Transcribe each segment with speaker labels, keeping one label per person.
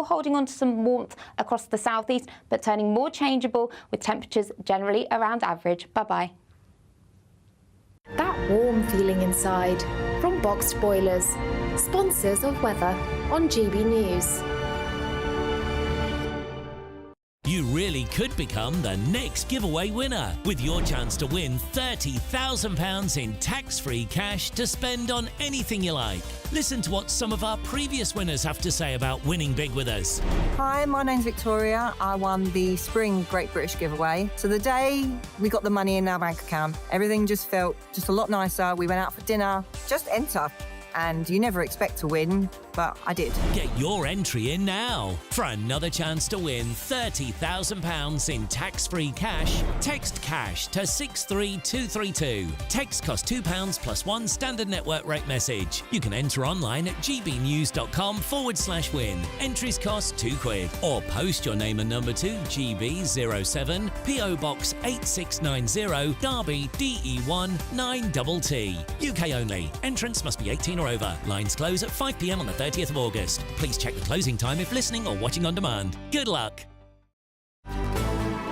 Speaker 1: holding on to some warmth across the southeast, but turning more changeable with temperatures generally around average. Bye-bye.
Speaker 2: That warm feeling inside from Boxed Boilers, sponsors of weather on GB News.
Speaker 3: You really could become the next giveaway winner with your chance to win £30,000 in tax-free cash to spend on anything you like. Listen to what some of our previous winners have to say about winning big with us.
Speaker 4: Hi, my name's Victoria. I won the Spring Great British giveaway. So the day we got the money in our bank account, everything just felt just a lot nicer. We went out for dinner, just enter. And you never expect to win, but I did.
Speaker 3: Get your entry in now. For another chance to win £30,000 in tax-free cash, text CASH to 63232. Text costs £2 plus one standard network rate message. You can enter online at gbnews.com/win. Entries cost £2. Or post your name and number to GB07 PO Box 8690 Derby DE1 9TT. UK only. Entrance must be 18 or over. Lines close at 5 p.m. on the 30th of August. Please check the closing time if listening or watching on demand. Good luck.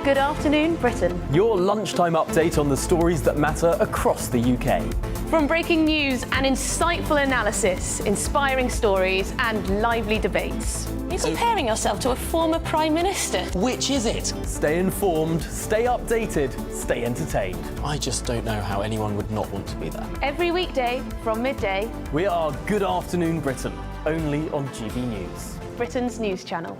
Speaker 5: Good afternoon, Britain.
Speaker 6: Your lunchtime update on the stories that matter across the UK.
Speaker 5: From breaking news and insightful analysis, inspiring stories and lively debates. You're comparing yourself to a former Prime Minister.
Speaker 7: Which is it?
Speaker 6: Stay informed, stay updated, stay entertained.
Speaker 7: I just don't know how anyone would not want to be there.
Speaker 5: Every weekday from midday.
Speaker 6: We are Good Afternoon Britain, only on GB News.
Speaker 5: Britain's news channel.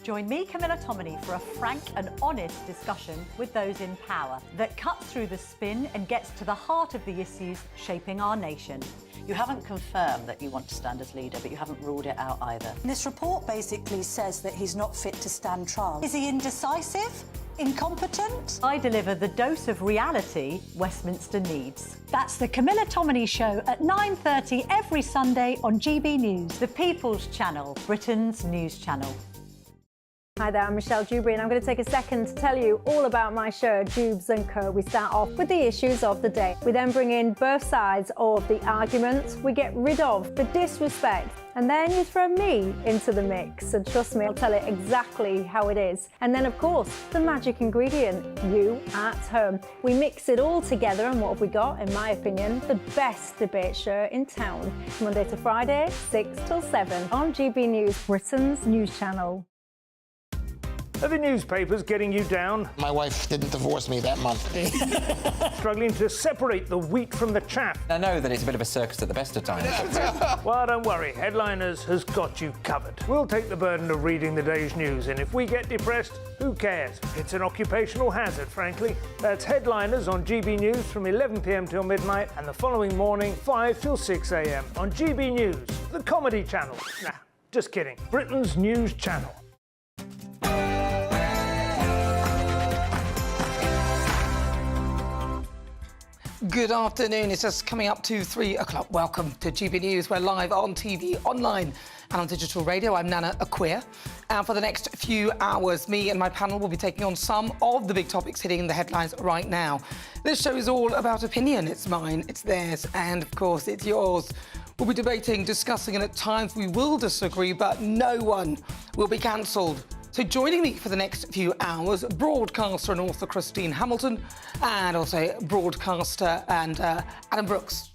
Speaker 8: Join me, Camilla Tominey, for a frank and honest discussion with those in power that cuts through the spin and gets to the heart of the issues shaping our nation.
Speaker 9: You haven't confirmed that you want to stand as leader, but you haven't ruled it out either.
Speaker 10: This report basically says that he's not fit to stand trial. Is he indecisive? Incompetent?
Speaker 8: I deliver the dose of reality Westminster needs. That's the Camilla Tominey Show at 9:30 every Sunday on GB News. The People's Channel, Britain's news channel.
Speaker 11: Hi there, I'm Michelle Dewberry and I'm going to take a second to tell you all about my show, Dubes & Co. We start off with the issues of the day. We then bring in both sides of the argument. We get rid of the disrespect. And then you throw me into the mix. And trust me, I'll tell it exactly how it is. And then, of course, the magic ingredient, you at home. We mix it all together and what have we got, in my opinion, the best debate show in town. Monday to Friday, 6 till 7 on GB News, Britain's news channel.
Speaker 12: Are the newspapers getting you down?
Speaker 13: My wife didn't divorce me that month.
Speaker 12: Struggling to separate the wheat from the chaff?
Speaker 14: I know that it's a bit of a circus at the best of times.
Speaker 12: Well, don't worry. Headliners has got you covered. We'll take the burden of reading the day's news, and if we get depressed, who cares? It's an occupational hazard, frankly. That's Headliners on GB News from 11 p.m. till midnight, and the following morning, 5 till 6 a.m. on GB News, the comedy channel. Nah, just kidding. Britain's news channel.
Speaker 15: Good afternoon, it's just coming up to 3 o'clock. Welcome to GB News. We're live on TV, online and on digital radio. I'm Nana Akua. And for the next few hours, me and my panel will be taking on some of the big topics hitting the headlines right now. This show is all about opinion. It's mine, it's theirs, and of course it's yours. We'll be debating, discussing, and at times we will disagree, but no one will be cancelled. So joining me for the next few hours, broadcaster and author Christine Hamilton, and also broadcaster and Adam Brooks.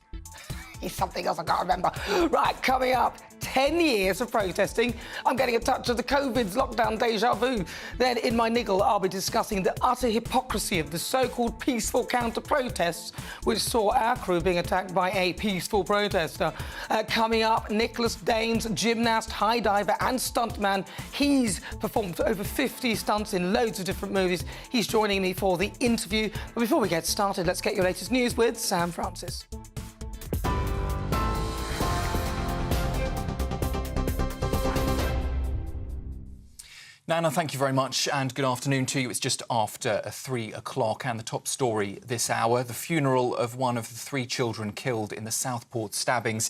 Speaker 15: He's something else I can't remember. Right, coming up, 10 years of protesting. I'm getting a touch of the COVID's lockdown deja vu. Then in my niggle, I'll be discussing the utter hypocrisy of the so-called peaceful counter-protests, which saw our crew being attacked by a peaceful protester. Coming up, Nicholas Dames, gymnast, high diver and stuntman. He's performed over 50 stunts in loads of different movies. He's joining me for the interview. But before we get started, let's get your latest news with Sam Francis.
Speaker 16: Nana, thank you very much and good afternoon to you. It's just after 3 o'clock and the top story this hour. The funeral of one of the 3 children killed in the Southport stabbings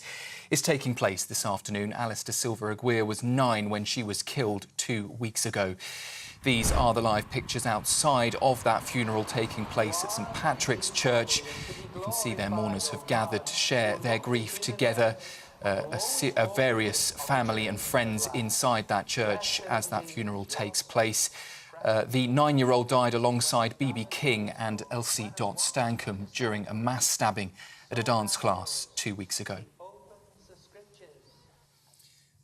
Speaker 16: is taking place this afternoon. Alice de Silva Aguirre was 9 when she was killed 2 weeks ago. These are the live pictures outside of that funeral taking place at St Patrick's Church. You can see their mourners have gathered to share their grief together. various family and friends inside that church as that funeral takes place. The 9-year-old died alongside BB King and Elsie Dot Stankham during a mass stabbing at a dance class 2 weeks ago.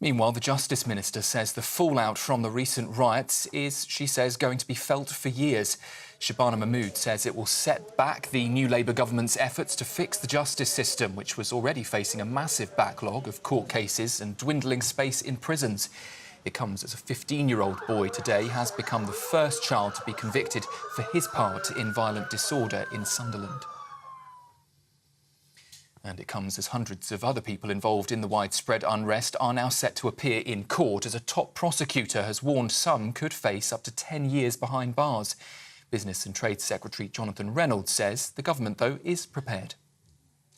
Speaker 16: Meanwhile, the Justice Minister says the fallout from the recent riots is, she says, going to be felt for years. Shabana Mahmood says it will set back the new Labour government's efforts to fix the justice system, which was already facing a massive backlog of court cases and dwindling space in prisons. It comes as a 15-year-old boy today has become the first child to be convicted for his part in violent disorder in Sunderland. And it comes as hundreds of other people involved in the widespread unrest are now set to appear in court, as a top prosecutor has warned some could face up to 10 years behind bars. Business and Trade Secretary Jonathan Reynolds says the government, though, is prepared.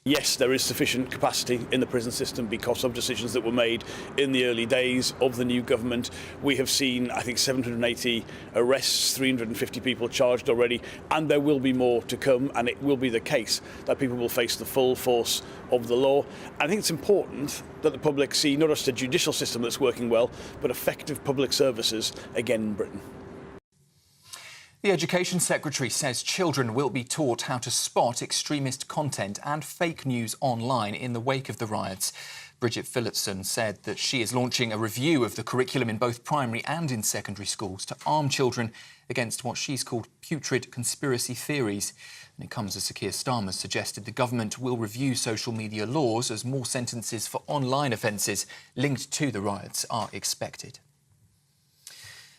Speaker 17: Yes, there is sufficient capacity in the prison system because of decisions that were made in the early days of the new government. We have seen, I think, 780 arrests, 350 people charged already, and there will be more to come, and it will be the case that people will face the full force of the law. I think it's important that the public see not just a judicial system that's working well, but effective public services again in Britain.
Speaker 16: The Education Secretary says children will be taught how to spot extremist content and fake news online in the wake of the riots. Bridget Phillipson said that she is launching a review of the curriculum in both primary and in secondary schools to arm children against what she's called putrid conspiracy theories. And it comes as Sir Keir Starmer suggested the government will review social media laws as more sentences for online offences linked to the riots are expected.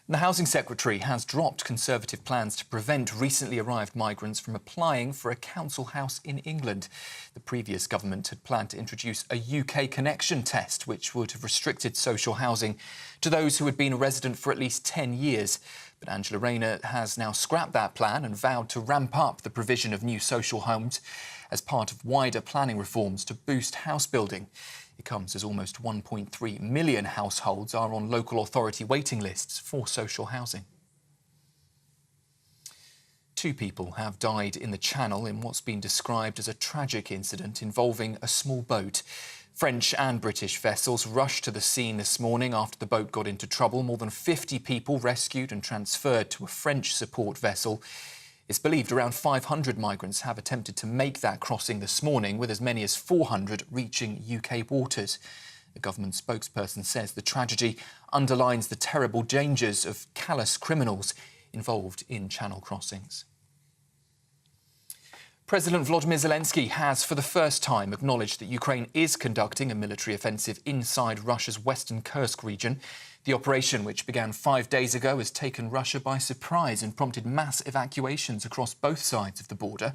Speaker 16: The Housing Secretary has dropped Conservative plans to prevent recently arrived migrants from applying for a council house in England. The previous government had planned to introduce a UK connection test, which would have restricted social housing to those who had been a resident for at least 10 years. But Angela Rayner has now scrapped that plan and vowed to ramp up the provision of new social homes as part of wider planning reforms to boost house building. It comes as almost 1.3 million households are on local authority waiting lists for social housing. 2 people have died in the Channel in what's been described as a tragic incident involving a small boat. French and British vessels rushed to the scene this morning after the boat got into trouble. More than 50 people rescued and transferred to a French support vessel. It's believed around 500 migrants have attempted to make that crossing this morning, with as many as 400 reaching UK waters. The government spokesperson says the tragedy underlines the terrible dangers of callous criminals involved in channel crossings. President Volodymyr Zelensky has, for the first time, acknowledged that Ukraine is conducting a military offensive inside Russia's western Kursk region. The operation, which began 5 days ago, has taken Russia by surprise and prompted mass evacuations across both sides of the border.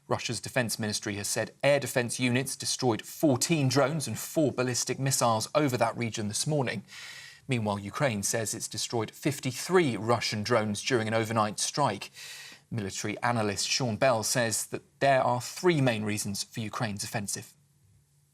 Speaker 16: Russia's defence ministry has said air defence units destroyed 14 drones and 4 ballistic missiles over that region this morning. Meanwhile, Ukraine says it's destroyed 53 Russian drones during an overnight strike. Military analyst Sean Bell says that there are 3 main reasons for Ukraine's offensive.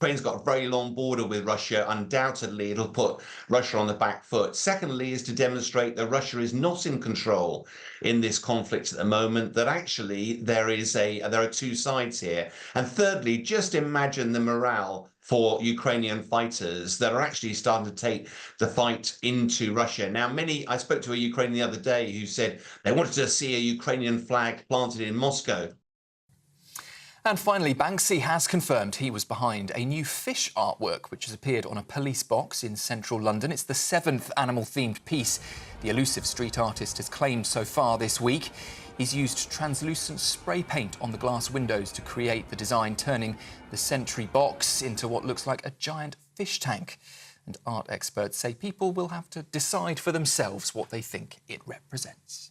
Speaker 18: Ukraine's got a very long border with Russia. Undoubtedly, it'll put Russia on the back foot. Secondly, is to demonstrate that Russia is not in control in this conflict at the moment, that actually there are 2 sides here. And thirdly, just imagine the morale for Ukrainian fighters that are actually starting to take the fight into Russia. Now, I spoke to a Ukrainian the other day who said they wanted to see a Ukrainian flag planted in Moscow.
Speaker 16: And finally, Banksy has confirmed he was behind a new fish artwork which has appeared on a police box in central London. It's the 7th animal-themed piece the elusive street artist has claimed so far this week. He's used translucent spray paint on the glass windows to create the design, turning the Sentry box into what looks like a giant fish tank. And art experts say people will have to decide for themselves what they think it represents.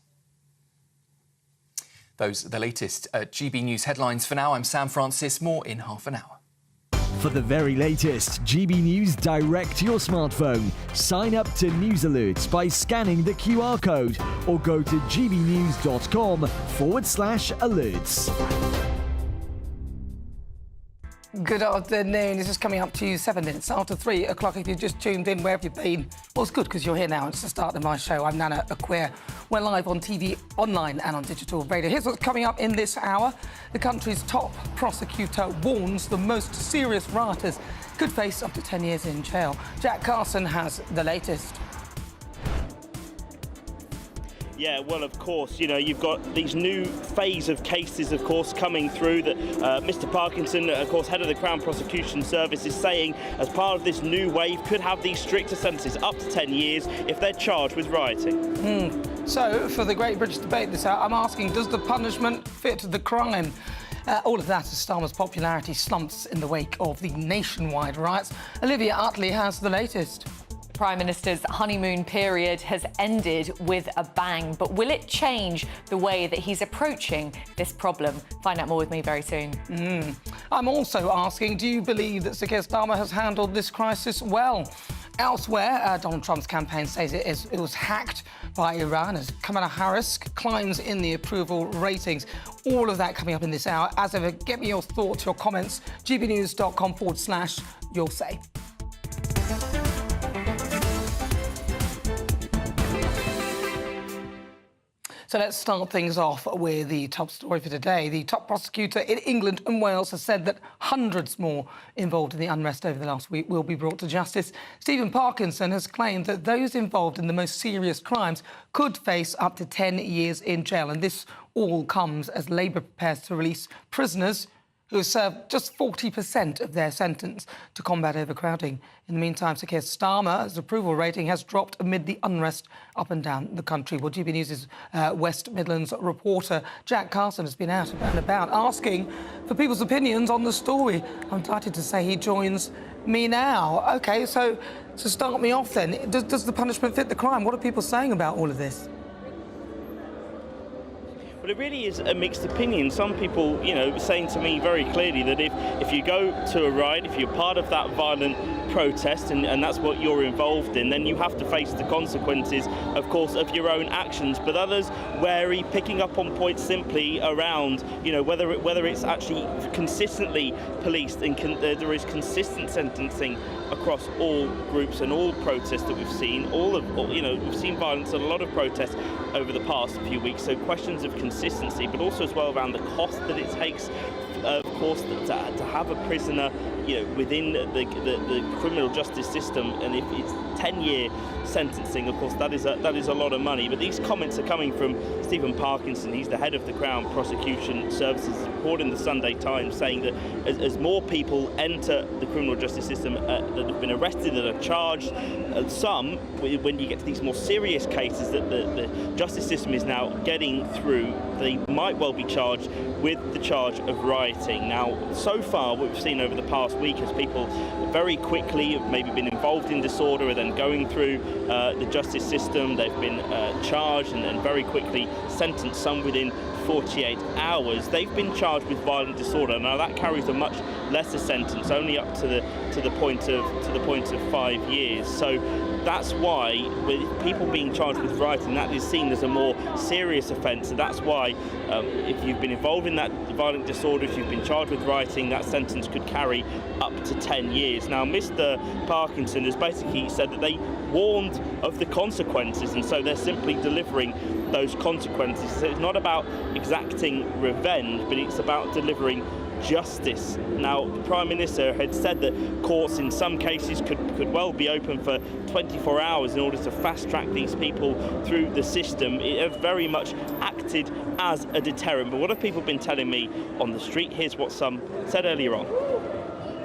Speaker 16: Those are the latest GB News headlines for now. I'm Sam Francis. More in half an hour.
Speaker 19: For the very latest GB News direct to your smartphone, sign up to News Alerts by scanning the QR code or go to gbnews.com/alerts.
Speaker 15: Good afternoon. This is coming up to 7 minutes after 3 o'clock. If you've just tuned in, where have you been? Well, it's good because you're here now. It's the start of my show. I'm Nana Akua. We're live on TV, online and on digital radio. Here's what's coming up in this hour. The country's top prosecutor warns the most serious rioters could face up to 10 years in jail. Jack Carson has the latest.
Speaker 20: Yeah, well, of course, you know, you've got these new phase of cases, of course, coming through that Mr. Parkinson, of course, head of the Crown Prosecution Service, is saying as part of this new wave could have these stricter sentences, up to 10 years, if they're charged with rioting.
Speaker 15: So, for the Great British Debate this hour, I'm asking, does the punishment fit the crime? All of that as Starmer's popularity slumps in the wake of the nationwide riots. Olivia Utley has the latest.
Speaker 21: Prime Minister's honeymoon period has ended with a bang, but will it change the way that he's approaching this problem? Find out more with me very soon.
Speaker 15: I'm also asking, do you believe that Sir Keir Starmer has handled this crisis well? Elsewhere, Donald Trump's campaign says it was hacked by Iran as Kamala Harris climbs in the approval ratings. All of that coming up in this hour. As ever, get me your thoughts, your comments, gbnews.com/you'll say. So let's start things off with the top story for today. The top prosecutor in England and Wales has said that hundreds more involved in the unrest over the last week will be brought to justice. Stephen Parkinson has claimed that those involved in the most serious crimes could face up to 10 years in jail. And this all comes as Labour prepares to release prisoners who have served just 40% of their sentence to combat overcrowding. In the meantime, Sir Keir Starmer's approval rating has dropped amid the unrest up and down the country. Well, GB News' West Midlands reporter Jack Carson has been out and about asking for people's opinions on the story. I'm delighted to say he joins me now. OK, so to start me off then, does the punishment fit the crime? What are people saying about all of this?
Speaker 20: But it really is a mixed opinion. Some people, you know, saying to me very clearly that if you go to a riot, if you're part of that violent protest and that's what you're involved in, then you have to face the consequences, of course, of your own actions. But others wary, picking up on points simply around, you know, whether it's actually consistently policed and there is consistent sentencing across all groups and all protests that we've seen. We've seen violence and a lot of protests over the past few weeks. So questions of consistency, but also as well around the cost that it takes, of course, to have a prisoner, you know, within the criminal justice system. And if it's 10-year sentencing, of course, that is a lot of money. But these comments are coming from Stephen Parkinson. He's the head of the Crown Prosecution Services, reporting the Sunday Times, saying that as more people enter the criminal justice system that have been arrested, that are charged, some, when you get to these more serious cases that the justice system is now getting through, they might well be charged with the charge of rioting. Now, so far, what we've seen over the past week is people very quickly have maybe been involved in disorder and then going through the justice system. They've been charged and then very quickly sentenced, some within 48 hours. They've been charged with violent disorder. Now that carries a much lesser sentence, only up to the point of 5 years. So that's why, with people being charged with rioting, that is seen as a more serious offence. And that's why, if you've been involved in that violent disorder, if you've been charged with rioting, that sentence could carry up to 10 years. Now, Mr. Parkinson has basically said that they warned of the consequences, and so they're simply delivering those consequences. So it's not about exacting revenge, but it's about delivering justice. Now, the Prime Minister had said that courts in some cases could well be open for 24 hours in order to fast-track these people through the system. It has very much acted as a deterrent. But what have people been telling me on the street? Here's what some said earlier on.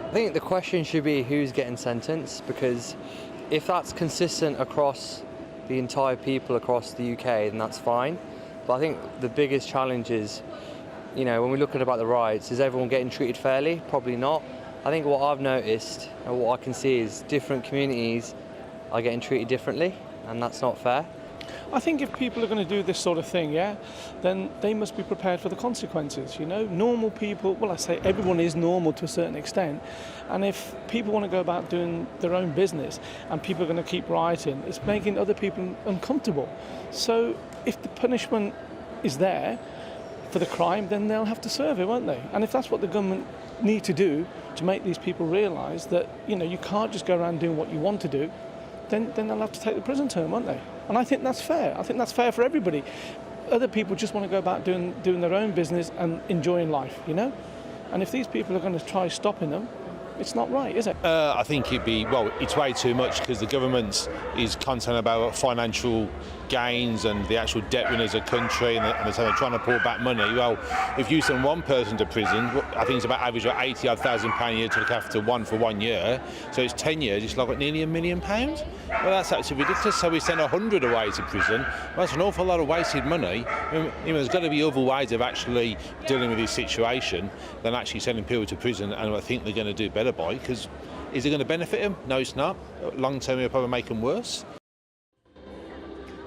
Speaker 22: I think the question should be who's getting sentenced, because if that's consistent across the entire people across the UK, then that's fine. But I think the biggest challenge is, you know, when we look at about the riots, is everyone getting treated fairly? Probably not. I think what I've noticed and what I can see is different communities are getting treated differently, and that's not fair.
Speaker 23: I think if people are going to do this sort of thing, then they must be prepared for the consequences, you know. Normal people, well, I say everyone is normal to a certain extent, and if people want to go about doing their own business and people are going to keep rioting, it's making other people uncomfortable. So if the punishment is there for the crime, then they'll have to serve it, won't they? And if that's what the government need to do to make these people realise that, you can't just go around doing what you want to do, then they'll have to take the prison term, won't they? And I think that's fair. I think that's fair for everybody. Other people just want to go about doing their own business and enjoying life, And if these people are going to try stopping them, it's not right, is it?
Speaker 1: I think it's way too much because the government is concerned about financial gains and the actual debt win as a country, and they're trying to pull back money. Well, if you send one person to prison, I think it's about average of £80,000 a year to look after one for 1 year. So it's 10 years, it's like nearly £1 million. Well, that's actually ridiculous. So we send 100 away to prison. Well, that's an awful lot of wasted money. There's got to be other ways of actually dealing with this situation than actually sending people to prison, and I think they're going to do better by, because is it going to benefit them? No, it's not. Long term, it'll probably make them worse.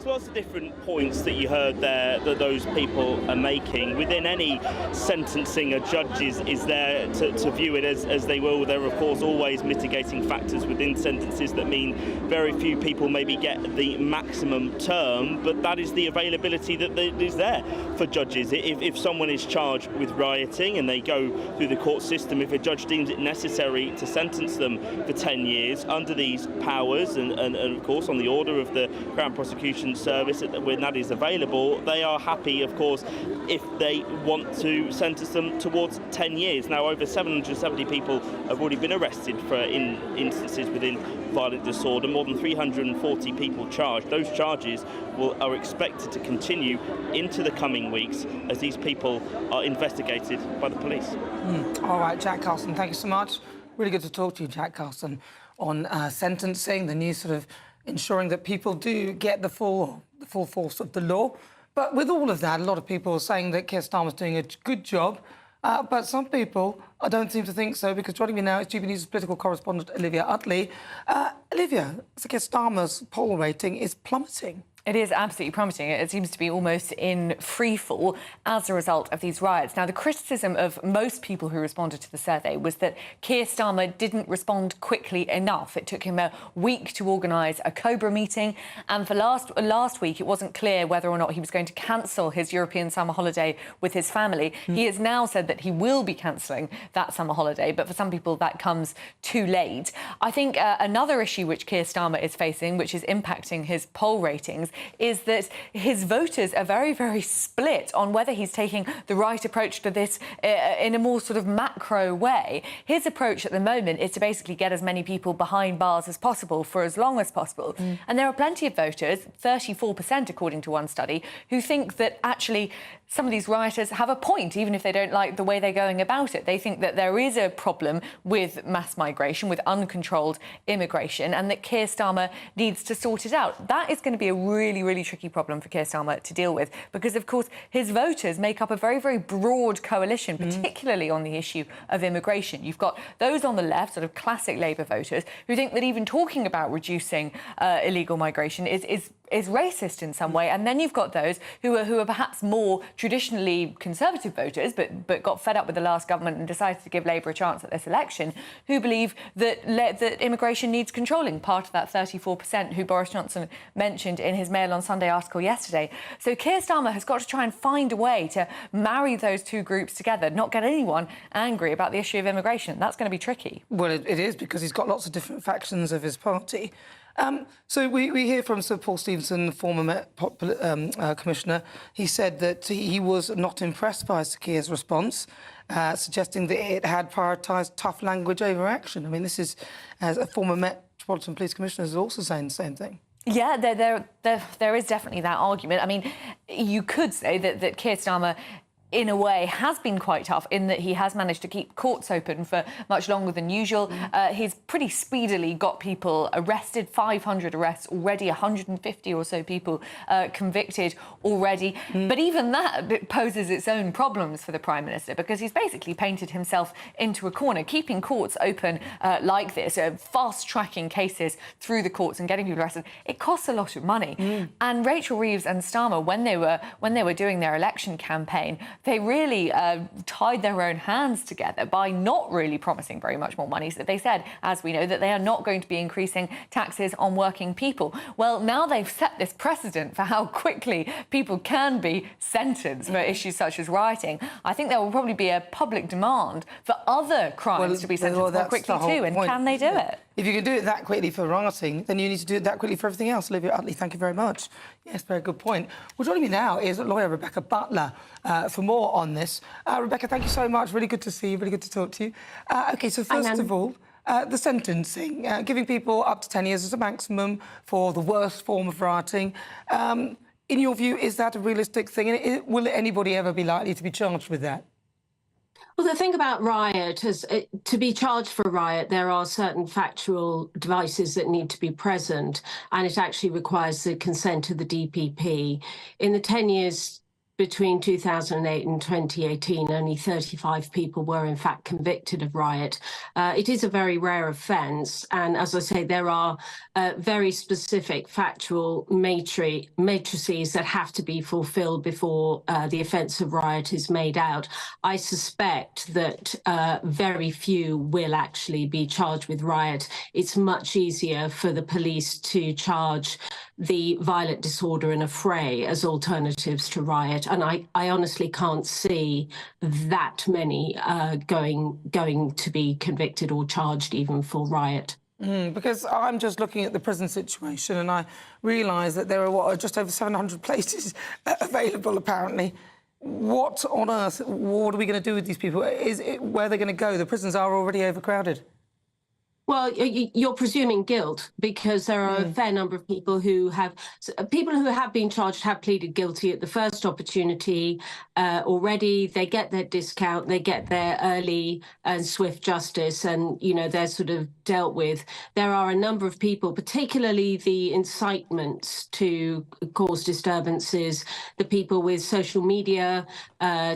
Speaker 20: So lots of different points that you heard there that those people are making. Within any sentencing, a judge is there to view it as they will. There are, of course, always mitigating factors within sentences that mean very few people maybe get the maximum term, but that is the availability that is there for judges. If someone is charged with rioting and they go through the court system, if a judge deems it necessary to sentence them for 10 years under these powers and of course, on the order of the Crown Prosecution Service, when that is available, they are happy, of course, if they want to sentence them towards 10 years. Now, over 770 people have already been arrested for instances within violent disorder, more than 340 people charged. Those charges are expected to continue into the coming weeks as these people are investigated by the police.
Speaker 15: All right, Jack Carlson, thank you so much. Really good to talk to you, Jack Carlson, on sentencing, the new sort of ensuring that people do get the full force of the law. But with all of that, a lot of people are saying that Keir Starmer's doing a good job, but some people don't seem to think so, because joining me now is GBNews political correspondent Olivia Utley. Olivia, Keir Starmer's poll rating is plummeting.
Speaker 21: It is absolutely plummeting. It seems to be almost in free fall as a result of these riots. Now, the criticism of most people who responded to the survey was that Keir Starmer didn't respond quickly enough. It took him a week to organise a Cobra meeting, and for last week it wasn't clear whether or not he was going to cancel his European summer holiday with his family. He has now said that he will be cancelling that summer holiday, but for some people that comes too late. I think another issue which Keir Starmer is facing, which is impacting his poll ratings, is that his voters are very, very split on whether he's taking the right approach to this in a more sort of macro way. His approach at the moment is to basically get as many people behind bars as possible for as long as possible. And there are plenty of voters, 34% according to one study, who think that actually some of these rioters have a point, even if they don't like the way they're going about it. They think that there is a problem with mass migration, with uncontrolled immigration, and that Keir Starmer needs to sort it out. That is going to be a really, really tricky problem for Keir Starmer to deal with, because, of course, his voters make up a very, very broad coalition, particularly on the issue of immigration. You've got those on the left, sort of classic Labour voters, who think that even talking about reducing illegal migration is racist in some way. And then you've got those who are perhaps more traditionally Conservative voters, but got fed up with the last government and decided to give Labour a chance at this election, who believe that immigration needs controlling, part of that 34% who Boris Johnson mentioned in his Mail on Sunday article yesterday. So Keir Starmer has got to try and find a way to marry those two groups together, not get anyone angry about the issue of immigration. That's going to be tricky.
Speaker 15: Well, it is, because he's got lots of different factions of his party. So we hear from Sir Paul Stevenson, the former Commissioner. He said that he was not impressed by Sir Keir's response, suggesting that it had prioritised tough language over action. I mean, this is, as a former Metropolitan Police Commissioner, is also saying the same thing.
Speaker 21: Yeah, there is definitely that argument. I mean, you could say that Keir Starmer, in a way, has been quite tough in that he has managed to keep courts open for much longer than usual. He's pretty speedily got people arrested, 500 arrests already, 150 or so people convicted already. But even that poses its own problems for the Prime Minister, because he's basically painted himself into a corner. Keeping courts open like this, fast-tracking cases through the courts and getting people arrested, it costs a lot of money. And Rachel Reeves and Starmer, when they were doing their election campaign, they really tied their own hands together by not really promising very much more money. So they said, as we know, that they are not going to be increasing taxes on working people. Well, now they've set this precedent for how quickly people can be sentenced for issues such as rioting. I think there will probably be a public demand for other crimes to be sentenced more quickly too, and can they do it?
Speaker 15: If you can do it that quickly for rioting, then you need to do it that quickly for everything else. Olivia Utley, thank you very much. Yes, very good point. Well, joining me now is lawyer Rebecca Butler for more on this. Rebecca, thank you so much. Really good to see you, really good to talk to you. OK, so first of all, the sentencing, giving people up to 10 years as a maximum for the worst form of rioting. In your view, is that a realistic thing? And will anybody ever be likely to be charged with that?
Speaker 2: Well, the thing about Riot is to be charged for a riot, there are certain factual devices that need to be present, and it actually requires the consent of the DPP. In the 10 years between 2008 and 2018, only 35 people were in fact convicted of riot. It is a very rare offence, and as I say, there are very specific factual matrices that have to be fulfilled before the offence of riot is made out. I suspect that very few will actually be charged with riot. It's much easier for the police to charge the violent disorder and affray as alternatives to riot. And I honestly can't see that many going to be convicted or charged even for riot.
Speaker 15: Because I'm just looking at the prison situation and I realise that there are just over 700 places available, apparently. What on earth, what are we going to do with these people? Where are they going to go? The prisons are already overcrowded.
Speaker 2: Well, you're presuming guilt because there are a fair number of people who have been charged have pleaded guilty at the first opportunity already. They get their discount, they get their early and swift justice, and they're sort of dealt with. There are a number of people, particularly the incitements to cause disturbances, the people with social media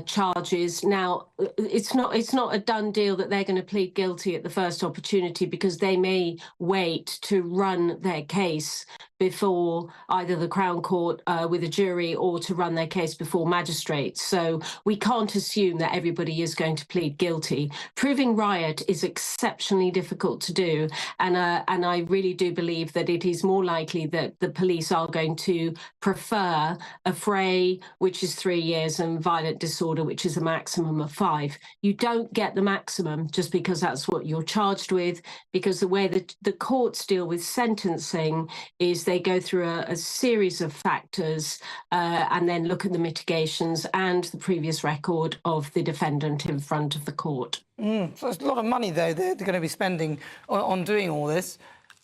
Speaker 2: charges. Now, it's not a done deal that they're going to plead guilty at the first opportunity, because they may wait to run their case before either the Crown Court with a jury or to run their case before magistrates. So we can't assume that everybody is going to plead guilty. Proving riot is exceptionally difficult to do, and I really do believe that it is more likely that the police are going to prefer affray, which is 3 years, and violent disorder, which is a maximum of 5. You don't get the maximum just because that's what you're charged with, because the way that the courts deal with sentencing is they go through a series of factors and then look at the mitigations and the previous record of the defendant in front of the court.
Speaker 15: So it's a lot of money, though, they're going to be spending on doing all this.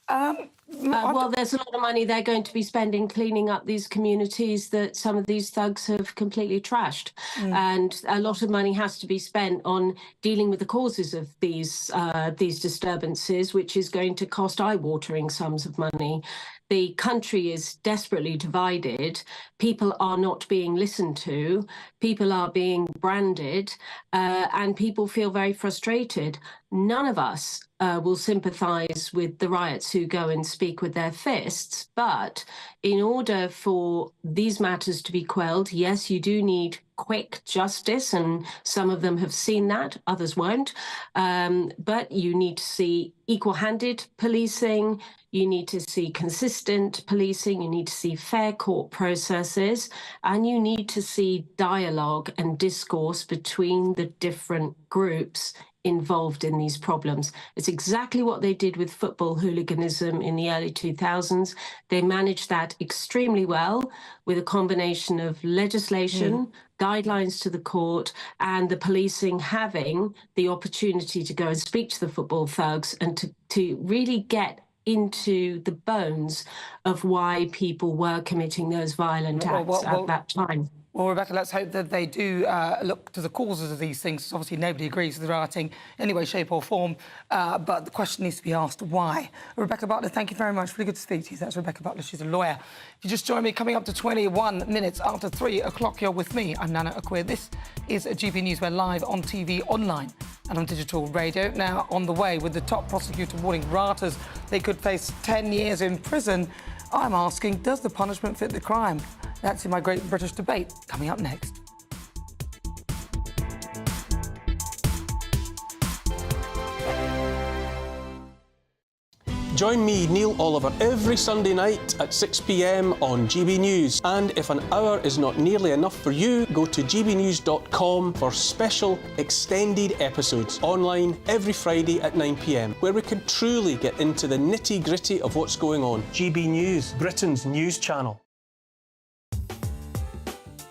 Speaker 2: Well, there's a lot of money they're going to be spending cleaning up these communities that some of these thugs have completely trashed. And a lot of money has to be spent on dealing with the causes of these disturbances, which is going to cost eye-watering sums of money. The country is desperately divided. People are not being listened to. People are being branded, and people feel very frustrated. None of us will sympathise with the riots who go and speak with their fists. But in order for these matters to be quelled, yes, you do need quick justice, and some of them have seen that, others won't. But you need to see equal-handed policing, you need to see consistent policing, you need to see fair court processes, and you need to see dialogue and discourse between the different groups involved in these problems. It's exactly what they did with football hooliganism in the early 2000s. They managed that extremely well with a combination of legislation, guidelines to the court, and the policing having the opportunity to go and speak to the football thugs and to really get into the bones of why people were committing those violent acts at that time.
Speaker 15: Well, Rebecca, let's hope that they do look to the causes of these things. Obviously, nobody agrees with rioting in any way, shape or form, but the question needs to be asked, why? Rebecca Butler, thank you very much. Really good to speak to you. That's Rebecca Butler. She's a lawyer. If you just joined me, coming up to 21 minutes after 3 o'clock, you're with me. I'm Nana Akua. This is GB News. We're live on TV, online and on digital radio. Now, on the way, with the top prosecutor warning rioters they could face 10 years in prison, I'm asking, does the punishment fit the crime? That's in my Great British Debate, coming up next.
Speaker 23: Join me, Neil Oliver, every Sunday night at 6 p.m. on GB News. And if an hour is not nearly enough for you, go to gbnews.com for special extended episodes online every Friday at 9 p.m, where we can truly get into the nitty-gritty of what's going on. GB News, Britain's news channel.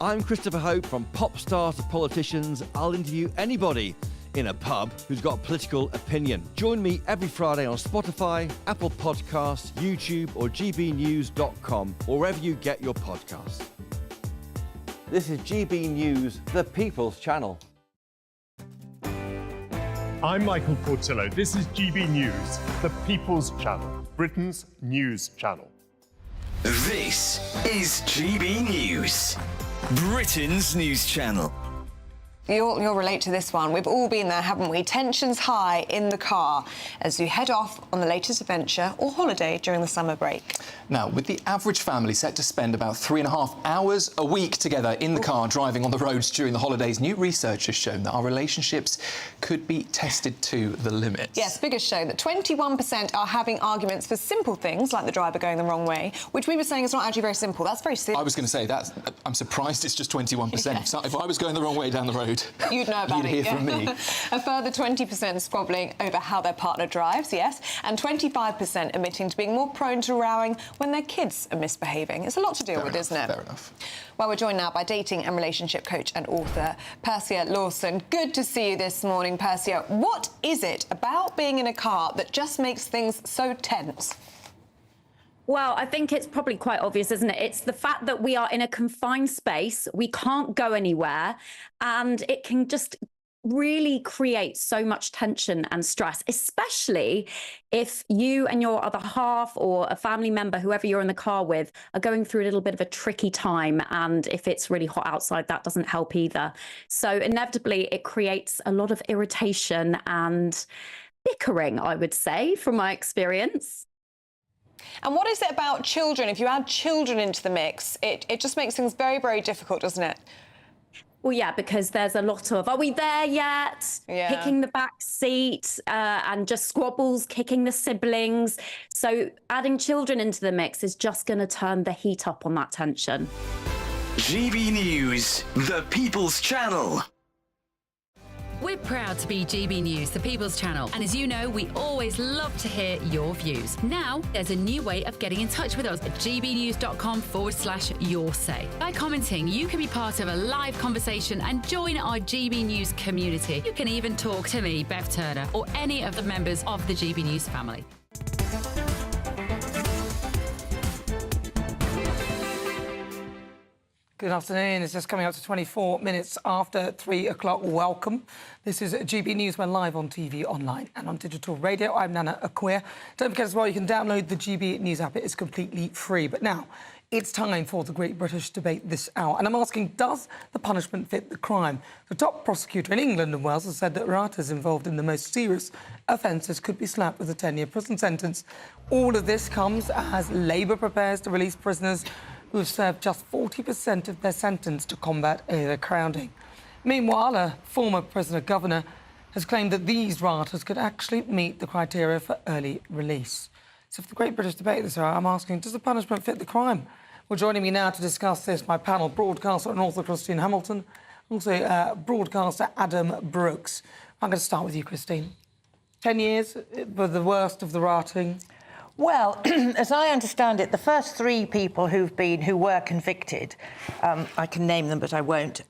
Speaker 3: I'm Christopher Hope. From pop stars to politicians, I'll interview anybody in a pub who's got a political opinion. Join me every Friday on Spotify, Apple Podcasts, YouTube or gbnews.com, or wherever you get your podcasts. This is GB News, the People's Channel.
Speaker 4: I'm Michael Portillo. This is GB News, the People's Channel, Britain's news channel.
Speaker 7: This is GB News, Britain's news channel.
Speaker 24: You'll relate to this one. We've all been there, haven't we? Tensions high in the car as you head off on the latest adventure or holiday during the summer break.
Speaker 16: Now, with the average family set to spend about 3.5 hours a week together in the car driving on the roads during the holidays, new research has shown that our relationships could be tested to the limit.
Speaker 24: Yes, figures show that 21% are having arguments for simple things like the driver going the wrong way, which we were saying is not actually very simple. That's very serious.
Speaker 16: I was going to say that. I'm surprised it's just 21%.
Speaker 24: Yeah.
Speaker 16: If I was going the wrong way down the road,
Speaker 24: you'd know about
Speaker 16: it. You'd hear from me.
Speaker 24: A further 20% squabbling over how their partner drives, yes, and 25% admitting to being more prone to rowing when their kids are misbehaving. It's a lot to deal with, isn't it?
Speaker 16: Fair enough.
Speaker 24: Well, we're joined now by dating and relationship coach and author Persia Lawson. Good to see you this morning, Persia. What is it about being in a car that just makes things so tense?
Speaker 25: Well, I think it's probably quite obvious, isn't it? It's the fact that we are in a confined space, we can't go anywhere, and it can just really create so much tension and stress, especially if you and your other half or a family member, whoever you're in the car with, are going through a little bit of a tricky time. And if it's really hot outside, that doesn't help either. So inevitably, it creates a lot of irritation and bickering, I would say, from my experience.
Speaker 24: And what is it about children? If you add children into the mix, it just makes things very, very difficult, doesn't it?
Speaker 25: Well, yeah, because there's a lot of, are we there yet?
Speaker 24: Yeah.
Speaker 25: Kicking the back seat and just squabbles, kicking the siblings. So adding children into the mix is just going to turn the heat up on that tension.
Speaker 7: GB News, the People's Channel.
Speaker 26: We're proud to be GB News, the People's Channel. And as you know, we always love to hear your views. Now, there's a new way of getting in touch with us at gbnews.com/yoursay. By commenting, you can be part of a live conversation and join our GB News community. You can even talk to me, Bev Turner, or any of the members of the GB News family.
Speaker 15: Good afternoon. It's just coming up to 24 minutes after 3 o'clock. Welcome. This is GB News. We're live on TV, online and on digital radio. I'm Nana Akua. Don't forget as well, you can download the GB News app. It is completely free. But now, it's time for the Great British Debate this hour. And I'm asking, does the punishment fit the crime? The top prosecutor in England and Wales has said that rioters involved in the most serious offences could be slapped with a 10-year prison sentence. All of this comes as Labour prepares to release prisoners who have served just 40% of their sentence to combat overcrowding. Meanwhile, a former prisoner governor has claimed that these rioters could actually meet the criteria for early release. So for the Great British Debate this hour, I'm asking, does the punishment fit the crime? Well, joining me now to discuss this, my panel, broadcaster and author Christine Hamilton, also broadcaster Adam Brooks. I'm going to start with you, Christine. 10 years for the worst of the rioting.
Speaker 27: Well, as I understand it, the first three people who were convicted, I can name them, but I won't.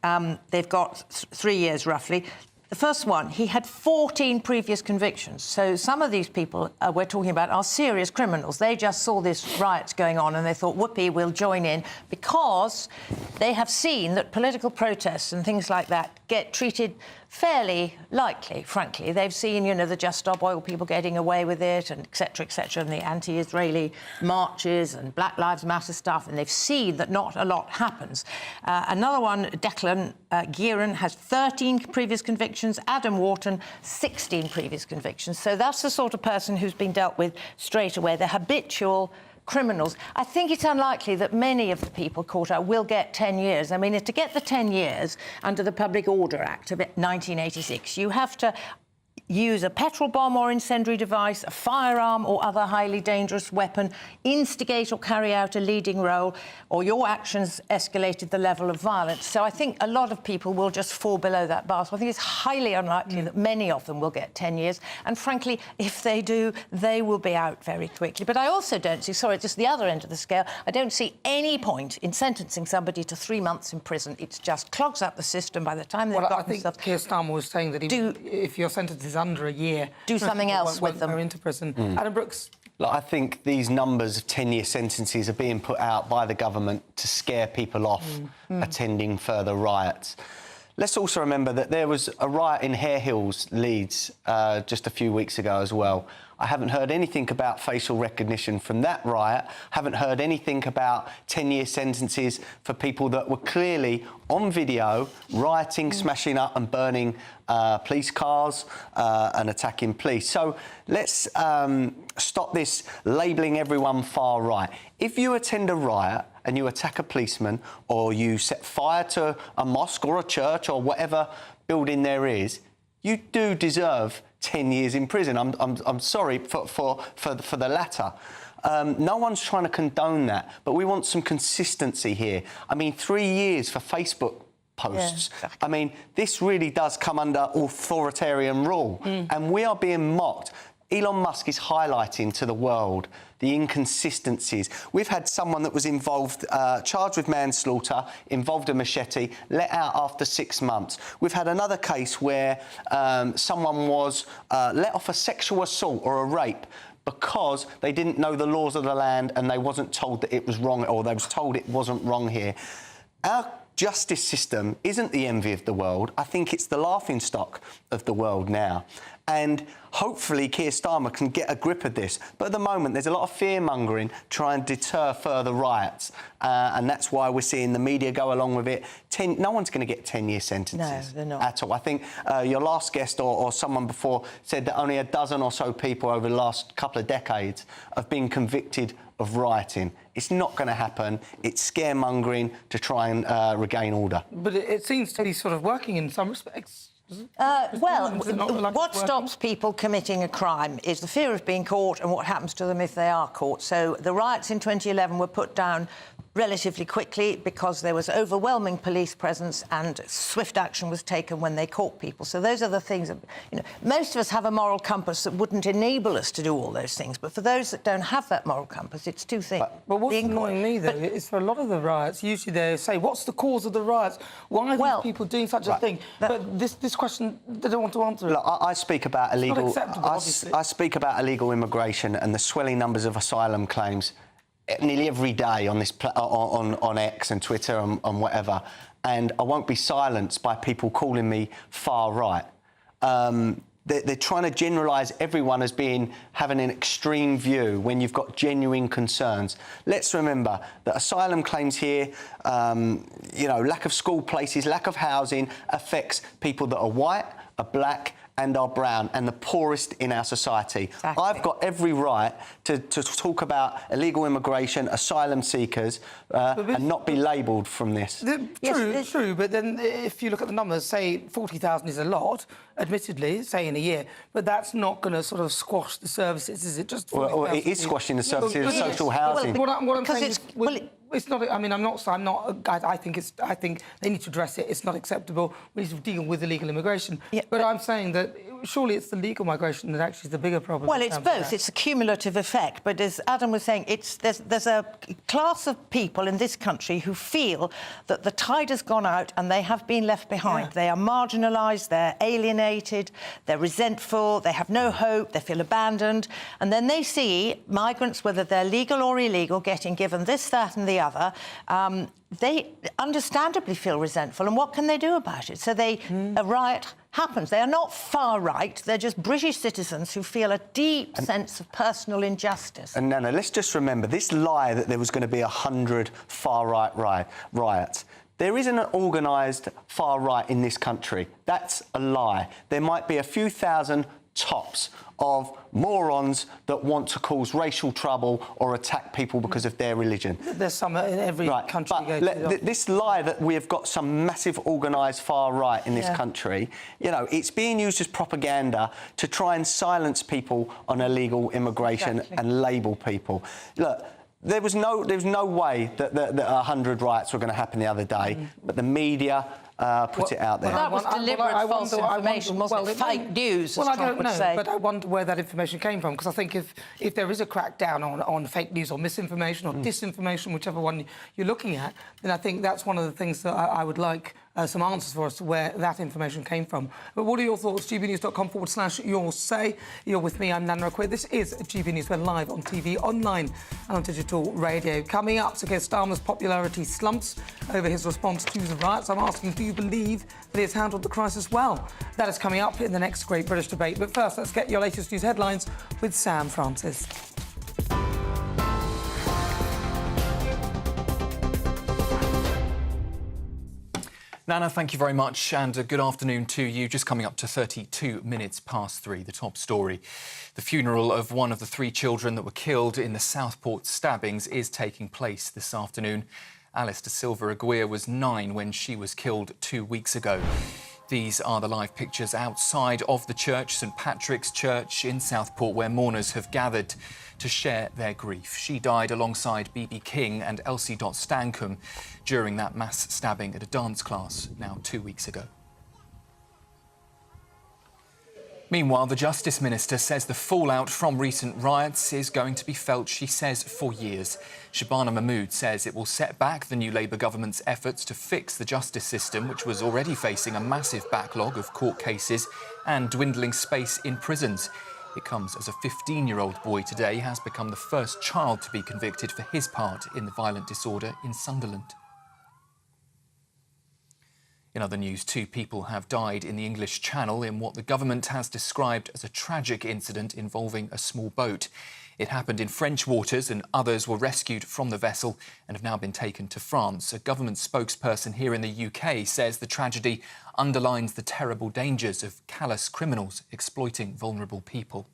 Speaker 27: They've got 3 years roughly. The first one, he had 14 previous convictions. So some of these people we're talking about are serious criminals. They just saw this riots going on and they thought, whoopee, we'll join in, because they have seen that political protests and things like that get treated fairly lightly, frankly. They've seen, you know, the Just Stop Oil people getting away with it, and et cetera, and the anti-Israeli marches and Black Lives Matter stuff, and they've seen that not a lot happens. Another one, Declan Gearan, has 13 previous convictions. Adam Wharton, 16 previous convictions. So that's the sort of person who's been dealt with straight away. They're habitual criminals. I think it's unlikely that many of the people caught out will get 10 years. I mean, to get the 10 years under the Public Order Act of 1986, you have to use a petrol bomb or incendiary device, a firearm or other highly dangerous weapon, instigate or carry out a leading role, or your actions escalated the level of violence. So I think a lot of people will just fall below that bar. So I think it's highly unlikely that many of them will get 10 years. And frankly, if they do, they will be out very quickly. But I also don't see, sorry, just the other end of the scale, I don't see any point in sentencing somebody to 3 months in prison. It just clogs up the system by the time they've got themselves...
Speaker 15: I think Keir Starmer was saying that if your sentence is under a year...
Speaker 27: Do something else with them.
Speaker 15: Go into prison. Adam Brooks.
Speaker 5: Look, I think these numbers of 10-year sentences are being put out by the government to scare people off attending further riots. Let's also remember that there was a riot in Hare Hills, Leeds, just a few weeks ago as well. I haven't heard anything about facial recognition from that riot. Haven't heard anything about 10-year sentences for people that were clearly on video rioting, smashing up and burning police cars and attacking police. So let's stop this labelling everyone far right. If you attend a riot and you attack a policeman or you set fire to a mosque or a church or whatever building there is, you do deserve 10 years in prison. I'm sorry for the latter. No one's trying to condone that, but we want some consistency here. I mean, 3 years for Facebook posts. Yeah, exactly. I mean, this really does come under authoritarian rule, and we are being mocked. Elon Musk is highlighting to the world the inconsistencies. We've had someone that was involved, charged with manslaughter, involved a machete, let out after 6 months. We've had another case where someone was let off a sexual assault or a rape because they didn't know the laws of the land and they wasn't told that it was wrong, or they was told it wasn't wrong here. Our justice system isn't the envy of the world. I think it's the laughingstock of the world now. And hopefully Keir Starmer can get a grip of this. But at the moment, there's a lot of fear-mongering trying to deter further riots. And that's why we're seeing the media go along with it. No one's going to get 10-year sentences.
Speaker 27: No, they're not.
Speaker 5: At all. I think your last guest or someone before said that only a dozen or so people over the last couple of decades have been convicted of rioting. It's not going to happen. It's scaremongering to try and regain order.
Speaker 15: But it seems to be sort of working in some respects.
Speaker 27: What stops people committing a crime is the fear of being caught and what happens to them if they are caught. So the riots in 2011 were put down relatively quickly because there was overwhelming police presence and swift action was taken when they caught people. So those are the things that, most of us have a moral compass that wouldn't enable us to do all those things. But for those that don't have that moral compass, it's two things.
Speaker 15: But what's annoying me, though, is for a lot of the riots, usually they say, what's the cause of the riots? Why are these people doing such a thing? But this question, they don't want to answer it.
Speaker 5: Look, I speak about illegal...
Speaker 15: It's not acceptable, obviously.
Speaker 5: I speak about illegal immigration and the swelling numbers of asylum claims nearly every day on this on X and Twitter and whatever, and I won't be silenced by people calling me far right. They're trying to generalise everyone as having an extreme view when you've got genuine concerns. Let's remember that asylum claims here, lack of school places, lack of housing affects people that are white, are black, and are brown, and the poorest in our society. Exactly. I've got every right to talk about illegal immigration, asylum seekers, and not be labelled from this.
Speaker 15: True, but then if you look at the numbers, say 40,000 is a lot, admittedly, say in a year, but that's not going to sort of squash the services, is it? Just
Speaker 5: well, it is squashing the services of social housing.
Speaker 15: What I'm saying is... It's not. I mean, I'm not. I think they need to address it. It's not acceptable. We need to deal with illegal immigration. Yeah, but I'm saying that surely it's the legal migration that actually is the bigger problem.
Speaker 27: Well, it's both. It's a cumulative effect. But as Adam was saying, there's a class of people in this country who feel that the tide has gone out and they have been left behind. Yeah. They are marginalised. They're alienated. They're resentful. They have no hope. They feel abandoned. And then they see migrants, whether they're legal or illegal, getting given this, that, and the other, they understandably feel resentful. And what can they do about it? So a riot happens. They are not far right. They're just British citizens who feel a deep sense of personal injustice.
Speaker 5: And Nana, let's just remember this lie that there was going to be 100 far-right riots. There isn't an organised far-right in this country. That's a lie. There might be a few thousand tops of morons that want to cause racial trouble or attack people because of their religion.
Speaker 15: There's some in every country.
Speaker 5: But this lie that we have got some massive organised far right in this country, you know, it's being used as propaganda to try and silence people on illegal immigration and label people. Look, there was no way that 100 riots were going to happen the other day, but the media put it out there.
Speaker 27: That was deliberate false information, wasn't it? Fake news, as Trump would say.
Speaker 15: But I wonder where that information came from, because I think if there is a crackdown on fake news or misinformation or disinformation, whichever one you're looking at, then I think that's one of the things that I would like some answers for as to where that information came from. But what are your thoughts? gbnews.com/your say. You're with me, I'm Nana Akua. This is GB News. We're live on TV, online and on digital radio. Coming up, Sir Keir Starmer's popularity slumps over his response to the riots. I'm asking, do you believe that he has handled the crisis well? That is coming up in the next Great British Debate. But first, let's get your latest news headlines with Sam Francis.
Speaker 16: Nana, thank you very much, and good afternoon to you. Just coming up to 32 minutes past 3, the top story. The funeral of one of the 3 children that were killed in the Southport stabbings is taking place this afternoon. Alice da Silva Aguirre was 9 when she was killed 2 weeks ago. These are the live pictures outside of the church, St Patrick's Church in Southport, where mourners have gathered to share their grief. She died alongside B.B. King and Elsie Stankham during that mass stabbing at a dance class now 2 weeks ago. Meanwhile, the Justice Minister says the fallout from recent riots is going to be felt, she says, for years. Shabana Mahmood says it will set back the new Labour government's efforts to fix the justice system, which was already facing a massive backlog of court cases and dwindling space in prisons. It comes as a 15-year-old boy today has become the first child to be convicted for his part in the violent disorder in Sunderland. In other news, 2 people have died in the English Channel in what the government has described as a tragic incident involving a small boat. It happened in French waters and others were rescued from the vessel and have now been taken to France. A government spokesperson here in the UK says the tragedy underlines the terrible dangers of callous criminals exploiting vulnerable people.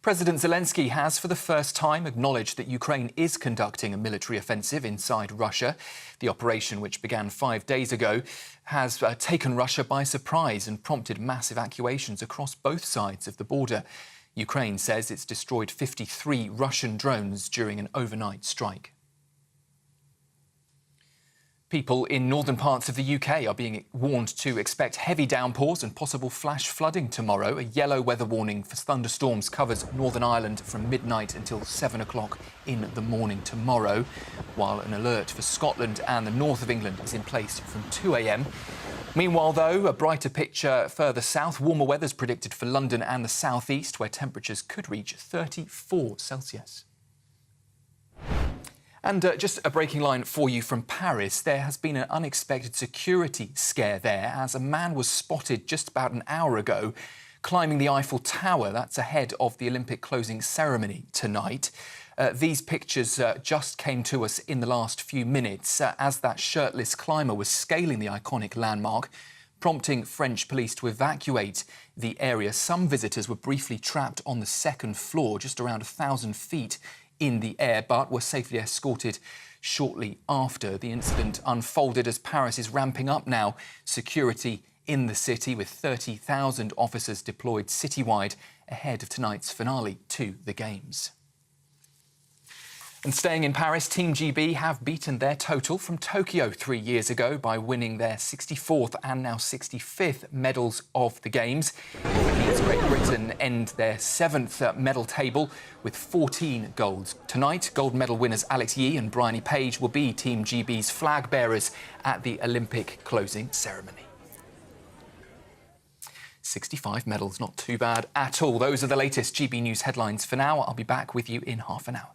Speaker 16: President Zelensky has, for the first time, acknowledged that Ukraine is conducting a military offensive inside Russia. The operation, which began 5 days ago, has taken Russia by surprise and prompted mass evacuations across both sides of the border. Ukraine says it's destroyed 53 Russian drones during an overnight strike. People in northern parts of the UK are being warned to expect heavy downpours and possible flash flooding tomorrow. A yellow weather warning for thunderstorms covers Northern Ireland from midnight until 7 o'clock in the morning tomorrow, while an alert for Scotland and the north of England is in place from 2 a.m. Meanwhile, though, a brighter picture further south. Warmer weather is predicted for London and the southeast, where temperatures could reach 34 Celsius. And just a breaking line for you from Paris. There has been an unexpected security scare there as a man was spotted just about an hour ago climbing the Eiffel Tower. That's ahead of the Olympic closing ceremony tonight. These pictures just came to us in the last few minutes as that shirtless climber was scaling the iconic landmark, prompting French police to evacuate the area. Some visitors were briefly trapped on the second floor, just around 1,000 feet in the air, but were safely escorted shortly after. The incident unfolded as Paris is ramping up now security in the city, with 30,000 officers deployed citywide ahead of tonight's finale to the Games. And staying in Paris, Team GB have beaten their total from Tokyo 3 years ago by winning their 64th and now 65th medals of the Games. It means Great Britain end their 7th medal table with 14 golds. Tonight, gold medal winners Alex Yee and Bryony Page will be Team GB's flag bearers at the Olympic closing ceremony. 65 medals, not too bad at all. Those are the latest GB News headlines for now. I'll be back with you in half an hour.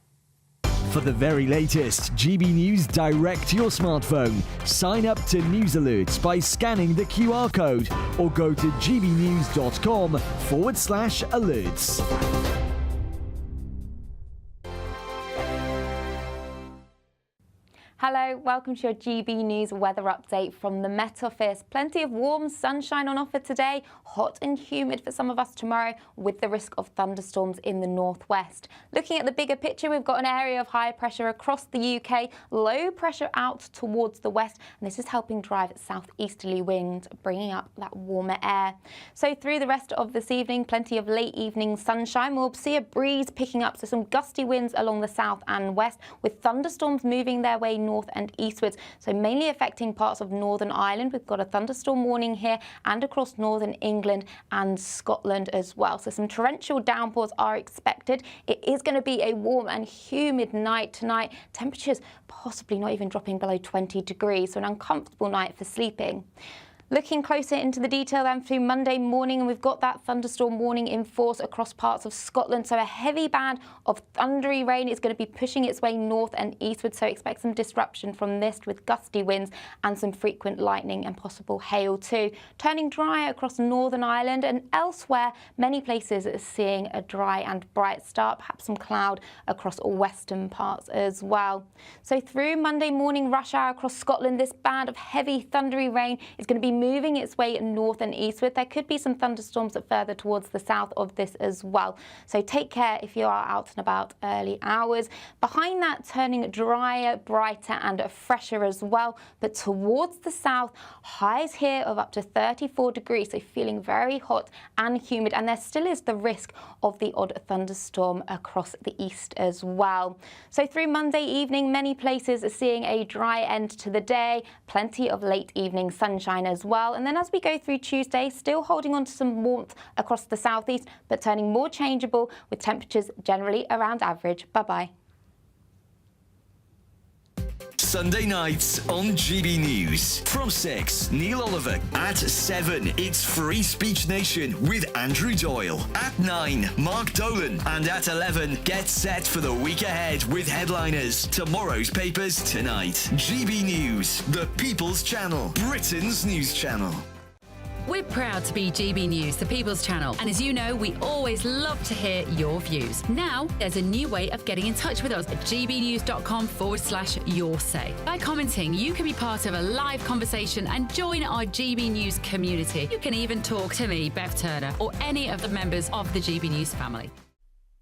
Speaker 19: For the very latest GB News direct to your smartphone, sign up to News Alerts by scanning the QR code or go to gbnews.com/alerts.
Speaker 6: Hello, welcome to your GB News weather update from the Met Office. Plenty of warm sunshine on offer today, hot and humid for some of us tomorrow, with the risk of thunderstorms in the northwest. Looking at the bigger picture, we've got an area of high pressure across the UK, low pressure out towards the west, and this is helping drive southeasterly winds, bringing up that warmer air. So through the rest of this evening, plenty of late evening sunshine. We'll see a breeze picking up, so some gusty winds along the south and west, with thunderstorms moving their way north and eastwards, so mainly affecting parts of Northern Ireland. We've got a thunderstorm warning here and across northern England and Scotland as well. So some torrential downpours are expected. It is going to be a warm and humid night tonight. Temperatures possibly not even dropping below 20 degrees, so an uncomfortable night for sleeping. Looking closer into the detail then through Monday morning, and we've got that thunderstorm warning in force across parts of Scotland. So a heavy band of thundery rain is going to be pushing its way north and eastward. So expect some disruption from this with gusty winds and some frequent lightning and possible hail too. Turning dry across Northern Ireland and elsewhere, many places are seeing a dry and bright start, perhaps some cloud across western parts as well. So through Monday morning rush hour across Scotland, this band of heavy thundery rain is going to be moving its way north and eastward. There could be some thunderstorms further towards the south of this as well. So take care if you are out and about early hours. Behind that, turning drier, brighter and fresher as well. But towards the south, highs here of up to 34 degrees. So feeling very hot and humid. And there still is the risk of the odd thunderstorm across the east as well. So through Monday evening, many places are seeing a dry end to the day. Plenty of late evening sunshine as well. And then as we go through Tuesday, still holding on to some warmth across the southeast, but turning more changeable with temperatures generally around average. Bye-bye.
Speaker 7: Sunday nights on GB News. From 6, Neil Oliver. At 7, it's Free Speech Nation with Andrew Doyle. At 9, Mark Dolan. And at 11, get set for the week ahead with headliners. Tomorrow's papers tonight. GB News, the People's Channel, Britain's news channel.
Speaker 26: We're proud to be GB News, the People's Channel. And as you know, we always love to hear your views. Now, there's a new way of getting in touch with us at gbnews.com/your say. By commenting, you can be part of a live conversation and join our GB News community. You can even talk to me, Bev Turner, or any of the members of the GB News family.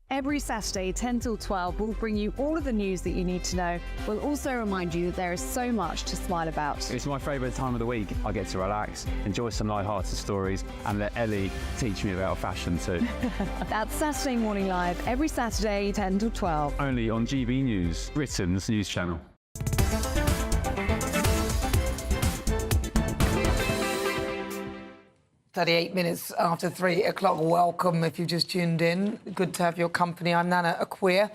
Speaker 8: Every Saturday, 10 till 12, we'll bring you all of the news that you need to know. We'll also remind you that there is so much to smile about.
Speaker 9: It's my favourite time of the week. I get to relax, enjoy some light-hearted stories, and let Ellie teach me about fashion too.
Speaker 8: That's Saturday Morning Live, every Saturday, 10 till 12.
Speaker 9: Only on GB News, Britain's news channel.
Speaker 15: 38 minutes after 3 o'clock. Welcome if you just tuned in. Good to have your company. I'm Nana Akua.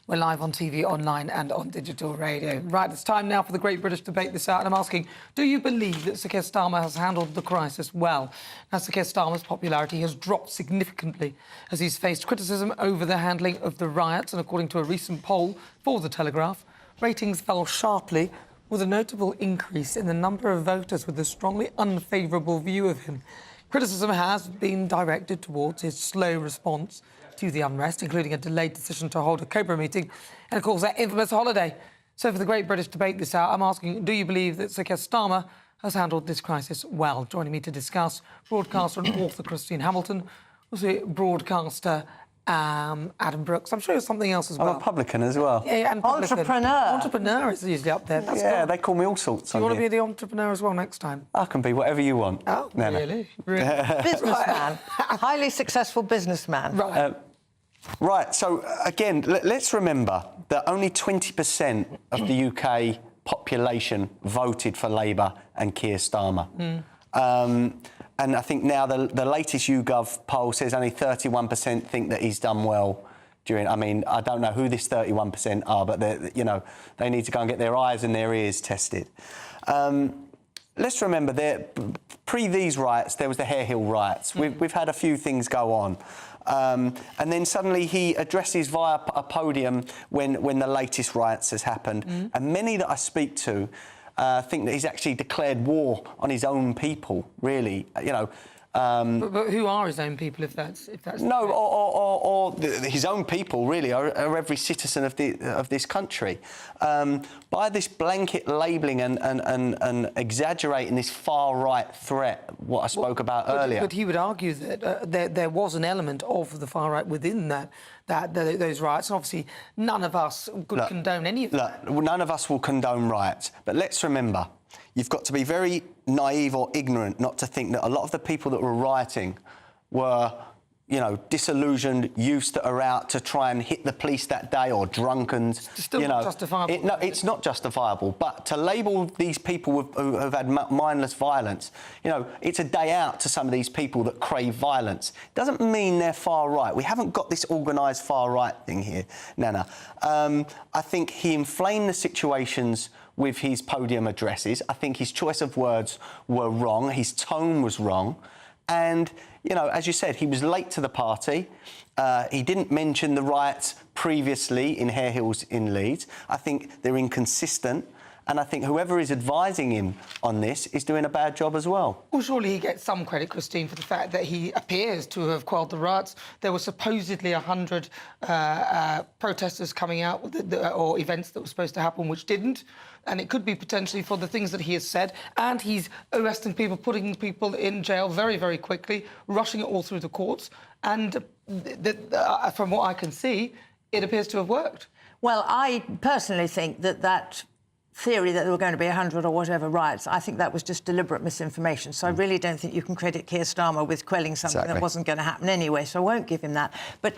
Speaker 15: We're live on TV, online and on digital radio. Right, it's time now for the Great British Debate this hour. And I'm asking, do you believe that Sir Keir Starmer has handled the crisis well? Now, Sir Keir Starmer's popularity has dropped significantly as he's faced criticism over the handling of the riots. And according to a recent poll for The Telegraph, ratings fell sharply, with a notable increase in the number of voters with a strongly unfavourable view of him. Criticism has been directed towards his slow response to the unrest, including a delayed decision to hold a Cobra meeting and, of course, that infamous holiday. So for the Great British Debate this hour, I'm asking, do you believe that Sir Keir Starmer has handled this crisis well? Joining me to discuss, broadcaster and author Christine Hamilton, also broadcaster Adam Brooks. I'm sure there's something else as well.
Speaker 5: I'm a publican as well.
Speaker 15: Yeah, and
Speaker 27: Entrepreneur.
Speaker 15: Entrepreneur is usually up there. That's
Speaker 5: yeah,
Speaker 15: good.
Speaker 5: they call me all sorts.
Speaker 15: Do you want to be the entrepreneur as well next time?
Speaker 5: I can be whatever you want.
Speaker 15: Oh,
Speaker 5: Nana.
Speaker 15: really?
Speaker 27: Businessman. Highly successful businessman.
Speaker 15: Right.
Speaker 5: Right, so again, let's remember that only 20% of the UK population voted for Labour and Keir Starmer. And I think now the latest YouGov poll says only 31% think that he's done well during. I mean, I don't know who this 31% are, but they need to go and get their eyes and their ears tested. Let's remember that pre these riots, there was the Hare Hill riots. We've had a few things go on. And then suddenly he addresses via a podium when the latest riots has happened. And many that I speak to think that he's actually declared war on his own people, really.
Speaker 15: But who are his own people, if that's
Speaker 5: no, or his own people really are every citizen of this country. By this blanket labelling and exaggerating this far right threat, what I spoke about earlier.
Speaker 15: But he would argue that there was an element of the far right within those riots. And obviously, none of us could condone any of that.
Speaker 5: None of us will condone riots. But let's remember, you've got to be very naive or ignorant not to think that a lot of the people that were rioting were, you know, disillusioned youths that are out to try and hit the police that day, or drunken.
Speaker 15: It's still not justifiable.
Speaker 5: No, it's not justifiable. But to label these people who have had mindless violence, you know, it's a day out to some of these people that crave violence. Doesn't mean they're far right. We haven't got this organised far right thing here, Nana. I think he inflamed the situations with his podium addresses. I think his choice of words were wrong. His tone was wrong. And, you know, as you said, he was late to the party. He didn't mention the riots previously in Hare Hills in Leeds. I think they're inconsistent. And I think whoever is advising him on this is doing a bad job as well.
Speaker 15: Well, surely he gets some credit, Christine, for the fact that he appears to have quelled the riots. There were supposedly 100 protesters coming out, or events that were supposed to happen, which didn't. And it could be potentially for the things that he has said. And he's arresting people, putting people in jail very, very quickly, rushing it all through the courts. And from what I can see, it appears to have worked.
Speaker 27: Well, I personally think that theory that there were going to be 100 or whatever riots, I think that was just deliberate misinformation. So I really don't think you can credit Keir Starmer with quelling something that wasn't going to happen anyway, so I won't give him that. But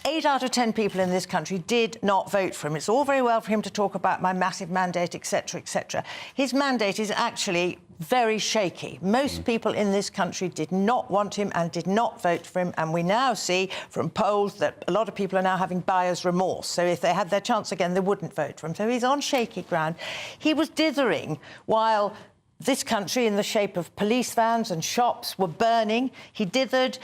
Speaker 27: 8 out of 10 people in this country did not vote for him. It's all very well for him to talk about my massive mandate, etc., etc. His mandate is actually very shaky. Most people in this country did not want him and did not vote for him, and we now see from polls that a lot of people are now having buyer's remorse. So if they had their chance again, they wouldn't vote for him. So he's on shaky ground. He was dithering while this country, in the shape of police vans and shops, were burning. He dithered.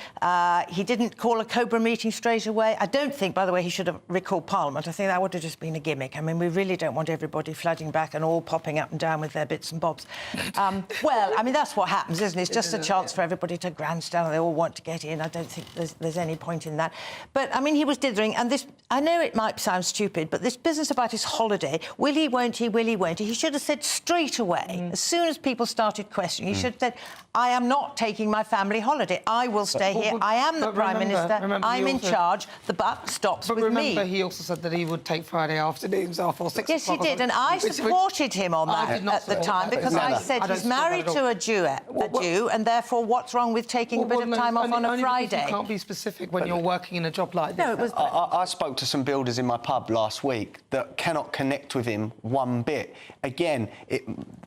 Speaker 27: He didn't call a Cobra meeting straight away. I don't think, by the way, he should have recalled Parliament. I think that would have just been a gimmick. I mean, we really don't want everybody flooding back and all popping up and down with their bits and bobs. Well, I mean, that's what happens, isn't it? It's just a chance for everybody to grandstand. They all want to get in. I don't think there's any point in that. But, I mean, he was dithering. And this, I know it might sound stupid, but this business about his holiday, will he, won't he, will he, won't he, he should have said straight away, as soon as people started questioning, he should have said, I am not taking my family holiday. I will stay here. I am the Prime Minister. I'm in charge. The buck stops with me.
Speaker 15: But remember, he also said that he would take Friday afternoons off or 6
Speaker 27: Yes, he
Speaker 15: o'clock.
Speaker 27: did, and I supported him on that at the time because I said he's married to a Jew, and therefore what's wrong with taking a bit of time off on a Friday?
Speaker 15: You can't be specific when you're working in a job like this.
Speaker 27: No, it was...
Speaker 5: I spoke to some builders in my pub last week that cannot connect with him one bit. Again,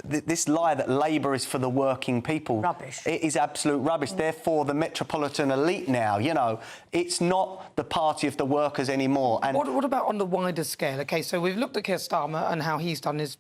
Speaker 5: this lie that Labour is for the working people.
Speaker 27: Rubbish.
Speaker 5: It is absolute rubbish. Therefore, the metropolitan elite now, you know, it's not the party of the workers anymore. And
Speaker 15: what about on the wider scale? OK, so we've looked at Keir Starmer and how he's done his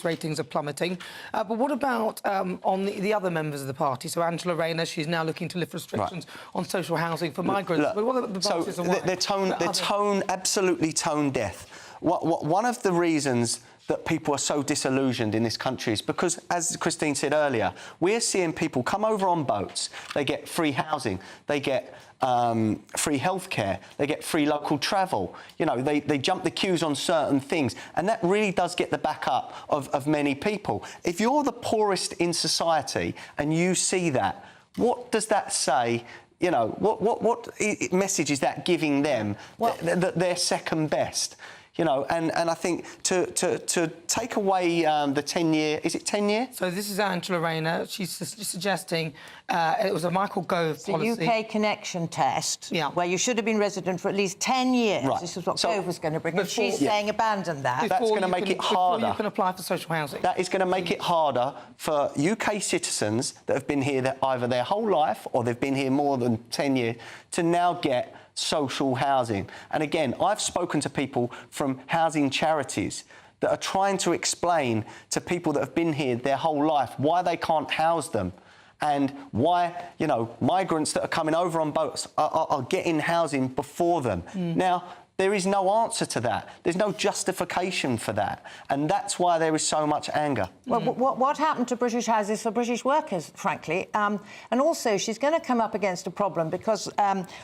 Speaker 15: ratings are plummeting. But what about on the other members of the party? So Angela Rayner, she's now looking to lift restrictions on social housing for migrants.
Speaker 5: Look,
Speaker 15: but what about the parties
Speaker 5: so
Speaker 15: and
Speaker 5: their tone, absolutely tone deaf. One of the reasons that people are so disillusioned in this country is because, as Christine said earlier, we're seeing people come over on boats, they get free housing, they get free healthcare, they get free local travel. You know, they jump the queues on certain things, and that really does get the backup of many people. If you're the poorest in society and you see that, what does that say? You know, what message is that giving them that they're second best? You know, and I think to take away the 10-year... Is it 10-year?
Speaker 15: So this is Angela Rayner. She's suggesting it was a Michael Gove policy.
Speaker 27: The UK connection test, where you should have been resident for at least 10 years.
Speaker 5: Right.
Speaker 27: This is what Gove was going to bring. And she's saying abandon that.
Speaker 5: That's going to make it harder.
Speaker 15: Before you can apply for social housing.
Speaker 5: That is going to make it harder for UK citizens that have been here either their whole life or they've been here more than 10 years to now get social housing. And again, I've spoken to people from housing charities that are trying to explain to people that have been here their whole life why they can't house them and why, you know, migrants that are coming over on boats are getting housing before them. Now, There is no answer to that. There's no justification for that. And that's why there is so much anger.
Speaker 27: Well, what happened to British houses for British workers, frankly? And also, she's going to come up against a problem because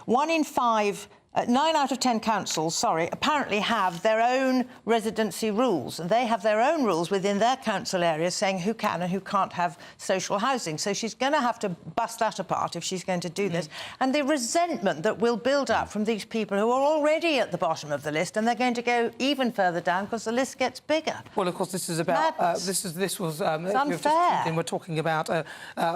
Speaker 27: 1 in 5... 9 out of 10 councils, apparently have their own residency rules. And they have their own rules within their council areas saying who can and who can't have social housing. So she's going to have to bust that apart if she's going to do this. And the resentment that will build up from these people who are already at the bottom of the list, and they're going to go even further down because the list gets bigger.
Speaker 15: Well, of course, this is about... this was...
Speaker 27: it's unfair.
Speaker 15: We're talking about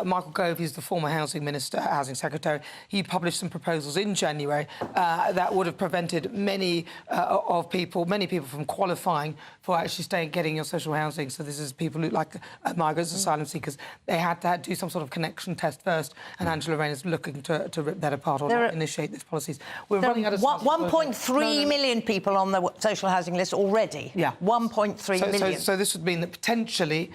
Speaker 15: Michael Gove, who's the former Housing Minister, Housing Secretary. He published some proposals in January that would have prevented many people from qualifying for actually getting your social housing. So this is people who, like migrants, asylum seekers, they had to do some sort of connection test first, and Angela Rayner is looking to rip that apart or not initiate these policies. We're running out of...
Speaker 27: 1.3 million people on the social housing list already. Yeah. 1.3 million.
Speaker 15: So this would mean that potentially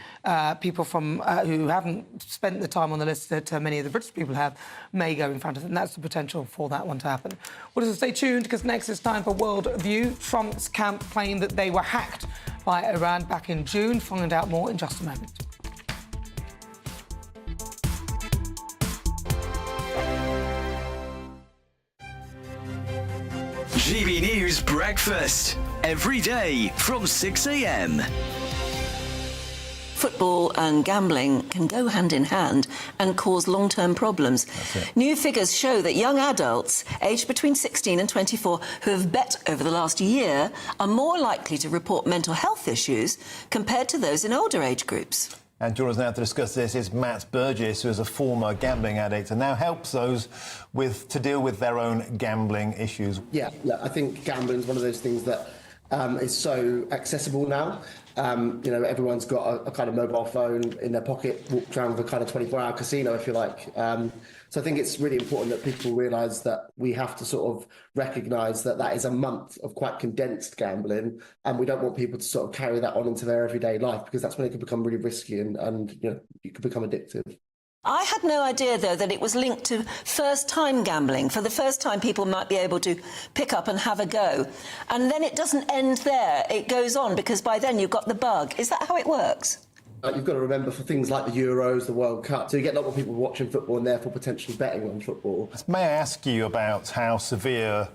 Speaker 15: people from who haven't spent the time on the list that many of the British people have may go in front of it, and that's the potential for that one to happen. Well, so stay tuned, because next it's time for World View. Trump's camp claimed that they were hacked by Iran back in June. Find out more in just a moment.
Speaker 7: GB News Breakfast, every day from 6 a.m.
Speaker 10: Football and gambling can go hand in hand and cause long-term problems. New figures show that young adults aged between 16 and 24 who have bet over the last year are more likely to report mental health issues compared to those in older age groups.
Speaker 11: And joining us now to discuss this is Matt Burgess, who is a former gambling addict and now helps those to deal with their own gambling issues.
Speaker 12: Yeah, look, I think gambling is one of those things that is so accessible now. Everyone's got a kind of mobile phone in their pocket, walk around with a kind of 24-hour casino, if you like. So I think it's really important that people realise that we have to sort of recognise that that is a month of quite condensed gambling, and we don't want people to sort of carry that on into their everyday life, because that's when it can become really risky and it could become addictive.
Speaker 10: I had no idea, though, that it was linked to first-time gambling. For the first time, people might be able to pick up and have a go. And then it doesn't end there. It goes on, because by then you've got the bug. Is that how it works?
Speaker 12: You've got to remember, for things like the Euros, the World Cup, so you get a lot more people watching football and therefore potentially betting on football.
Speaker 11: May I ask you about how severe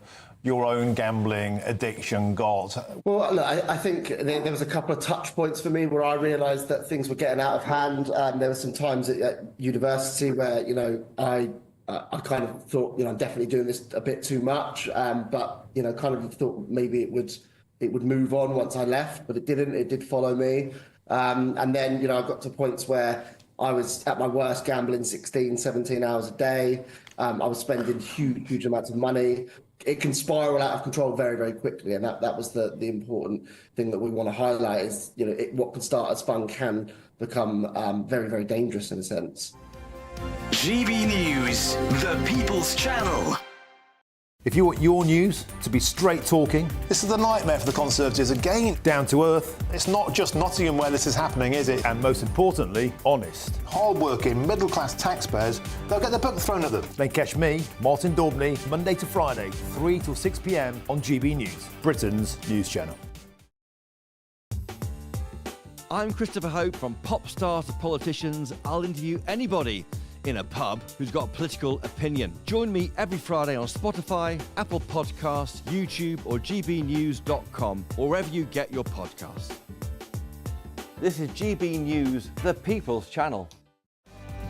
Speaker 11: your own gambling addiction got?
Speaker 12: Well, look, I think there was a couple of touch points for me where I realised that things were getting out of hand. There were some times at university where, I kind of thought, I'm definitely doing this a bit too much, but, kind of thought maybe it would move on once I left, but it didn't. It did follow me. And then, I got to points where I was at my worst gambling 16, 17 hours a day. I was spending huge amounts of money. It can spiral out of control very, very quickly, and that was the important thing that we want to highlight is, what can start as fun can become very, very dangerous in a sense.
Speaker 7: GB News, the People's Channel.
Speaker 11: If you want your news to be straight talking, this is a nightmare for the Conservatives again. Down to earth. It's not just Nottingham where this is happening, is it? And most importantly, honest. Hard-working, middle-class taxpayers, they'll get their book thrown at them. Then catch me, Martin Daubney, Monday to Friday, 3 till 6 p.m. on GB News, Britain's news channel.
Speaker 3: I'm Christopher Hope. From pop stars to politicians, I'll interview anybody in a pub who's got a political opinion. Join me every Friday on Spotify, Apple Podcasts, YouTube or gbnews.com, or wherever you get your podcasts. This is GB News, the People's Channel.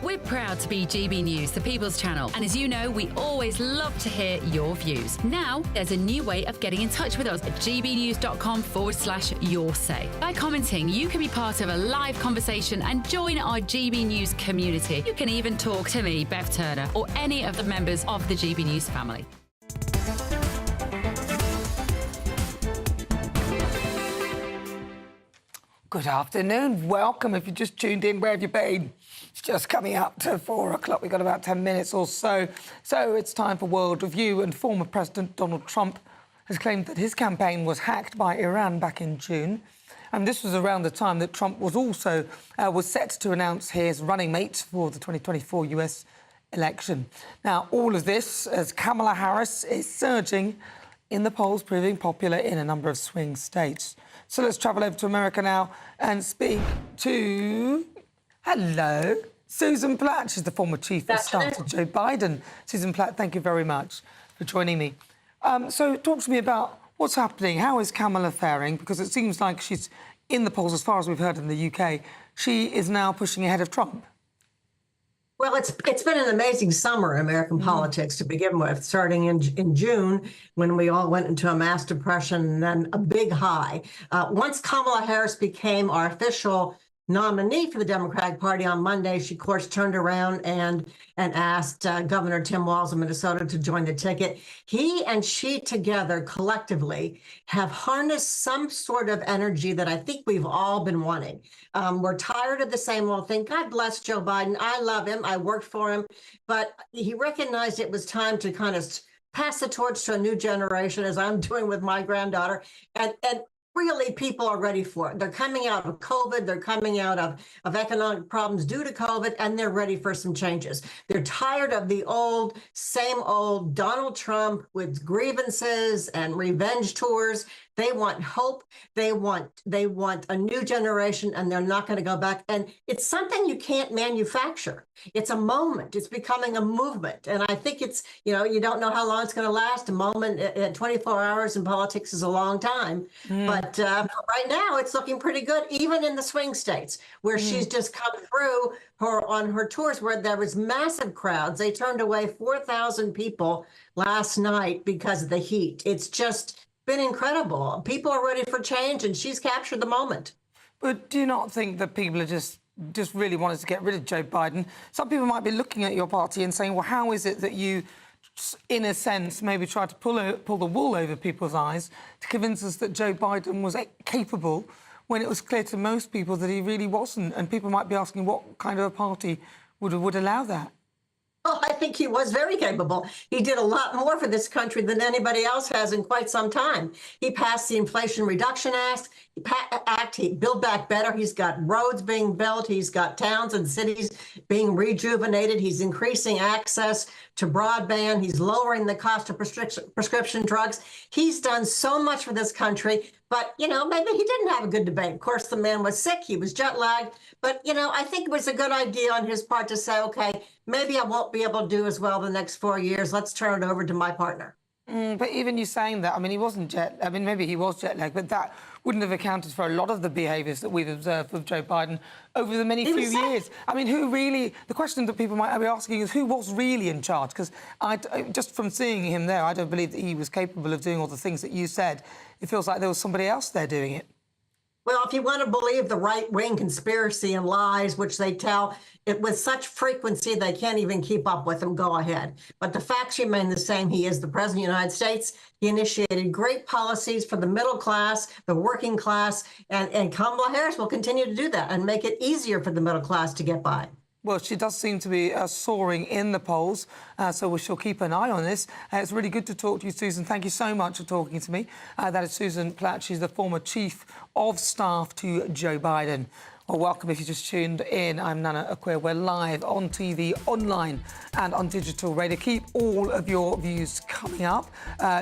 Speaker 26: We're proud to be GB News, the People's Channel. And as you know, we always love to hear your views. Now, there's a new way of getting in touch with us at gbnews.com/your say. By commenting, you can be part of a live conversation and join our GB News community. You can even talk to me, Bev Turner, or any of the members of the GB News family.
Speaker 15: Good afternoon. Welcome. If you just tuned in, where have you been? It's just coming up to 4 o'clock. We've got about 10 minutes or so. So it's time for World Review, and former President Donald Trump has claimed that his campaign was hacked by Iran back in June. And this was around the time that Trump was also set to announce his running mate for the 2024 US election. Now, all of this as Kamala Harris is surging in the polls, proving popular in a number of swing states. So let's travel over to America now and speak to... Hello, Susan Platt. She's the former chief of staff to Joe Biden. Susan Platt, thank you very much for joining me. So talk to me about what's happening. How is Kamala faring? Because it seems like she's in the polls, as far as we've heard in the UK. She is now pushing ahead of Trump.
Speaker 1: Well, it's been an amazing summer in American politics to begin with, starting in June when we all went into a mass depression and then a big high. Once Kamala Harris became our official nominee for the Democratic Party on Monday, she, of course, turned around and asked Governor Tim Walz of Minnesota to join the ticket. He and she together collectively have harnessed some sort of energy that I think we've all been wanting. We're tired of the same old thing. God bless Joe Biden. I love him. I worked for him. But he recognized it was time to kind of pass the torch to a new generation, as I'm doing with my granddaughter. And really, people are ready for it. They're coming out of COVID. They're coming out of economic problems due to COVID, and they're ready for some changes. They're tired of the same old Donald Trump with grievances and revenge tours. They want hope. They want a new generation, and they're not going to go back. And it's something you can't manufacture. It's a moment. It's becoming a movement. And I think it's, you don't know how long it's going to last. A moment at 24 hours in politics is a long time. But right now, it's looking pretty good, even in the swing states, where she's just come through on her tours, where there was massive crowds. They turned away 4,000 people last night because of the heat. It's just been incredible. People are ready for change, and she's captured the moment.
Speaker 15: But do you not think that people are just really wanted to get rid of Joe Biden? Some people might be looking at your party and saying, well, how is it that you, in a sense, maybe tried to pull the wool over people's eyes to convince us that Joe Biden was capable when it was clear to most people that he really wasn't? And people might be asking what kind of a party would allow that.
Speaker 1: Well, I think he was very capable. He did a lot more for this country than anybody else has in quite some time. He passed the Inflation Reduction Act. He Build Back Better. He's got roads being built. He's got towns and cities being rejuvenated. He's increasing access to broadband. He's lowering the cost of prescription drugs. He's done so much for this country. But, maybe he didn't have a good debate. Of course, the man was sick. He was jet lagged. But, I think it was a good idea on his part to say, OK, maybe I won't be able to do as well the next 4 years. Let's turn it over to my partner.
Speaker 15: But even you saying that, he wasn't maybe he was jet lagged, but that wouldn't have accounted for a lot of the behaviours that we've observed with Joe Biden over the few years. Who really... The question that people might be asking is who was really in charge? Because just from seeing him there, I don't believe that he was capable of doing all the things that you said. It feels like there was somebody else there doing it.
Speaker 1: Well, if you want to believe the right-wing conspiracy and lies, which they tell it with such frequency they can't even keep up with them, go ahead. But the facts remain the same. He is the President of the United States. He initiated great policies for the middle class, the working class, and Kamala Harris will continue to do that and make it easier for the middle class to get by.
Speaker 15: Well, she does seem to be soaring in the polls, so we shall keep an eye on this. It's really good to talk to you, Susan. Thank you so much for talking to me. That is Susan Platt. She's the former chief of staff to Joe Biden. Well, welcome if you just tuned in. I'm Nana Akua. We're live on TV, online and on digital radio. Keep all of your views coming up.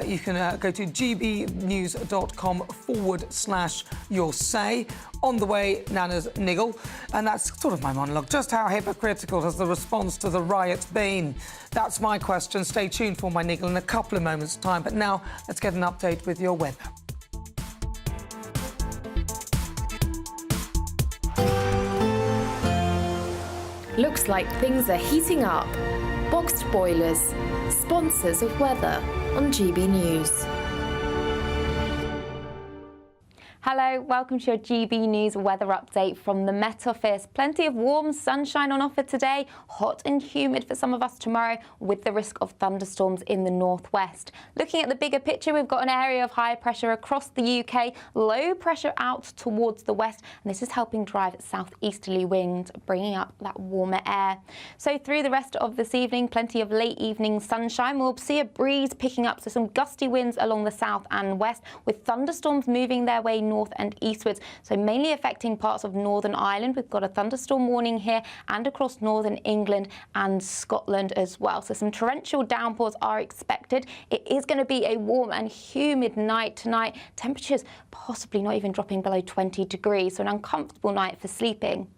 Speaker 15: You can go to gbnews.com/your say. On the way, Nana's niggle. And that's sort of my monologue. Just how hypocritical has the response to the riot been? That's my question. Stay tuned for my niggle in a couple of moments' time. But now, let's get an update with your weather.
Speaker 13: Looks like things are heating up. Boxed boilers, sponsors of weather on GB News.
Speaker 6: Hello, welcome to your GB News weather update from the Met Office. Plenty of warm sunshine on offer today, hot and humid for some of us tomorrow with the risk of thunderstorms in the northwest. Looking at the bigger picture, we've got an area of high pressure across the UK, low pressure out towards the west, and this is helping drive southeasterly winds, bringing up that warmer air. So through the rest of this evening, plenty of late evening sunshine. We'll see a breeze picking up, so some gusty winds along the south and west with thunderstorms moving their way north north and eastwards, so mainly affecting parts of Northern Ireland. We've got a thunderstorm warning here and across northern England and Scotland as well. So some torrential downpours are expected. It is going to be a warm and humid night tonight. Temperatures possibly not even dropping below 20 degrees, so an uncomfortable night for sleeping.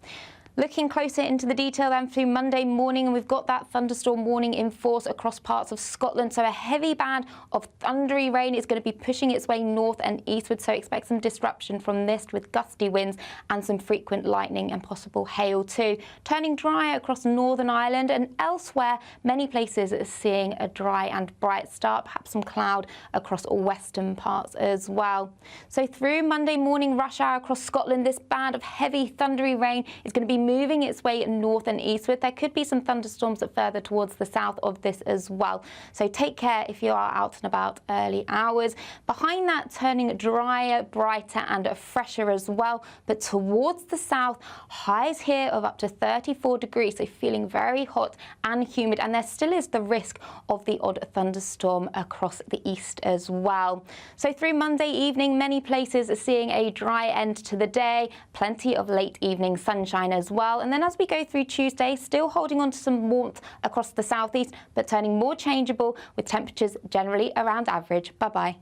Speaker 6: Looking closer into the detail then through Monday morning, and we've got that thunderstorm warning in force across parts of Scotland. So a heavy band of thundery rain is going to be pushing its way north and eastward. So expect some disruption from this with gusty winds and some frequent lightning and possible hail too. Turning dry across Northern Ireland and elsewhere, many places are seeing a dry and bright start, perhaps some cloud across all western parts as well. So through Monday morning rush hour across Scotland, this band of heavy thundery rain is going to be moving its way north and eastward. There could be some thunderstorms further towards the south of this as well. So take care if you are out and about early hours. Behind that, turning drier, brighter and fresher as well. But towards the south, highs here of up to 34 degrees. So feeling very hot and humid. And there still is the risk of the odd thunderstorm across the east as well. So through Monday evening, many places are seeing a dry end to the day. Plenty of late evening sunshine as well. And then as we go through Tuesday, still holding on to some warmth across the southeast, but turning more changeable with temperatures generally around average. Bye-bye.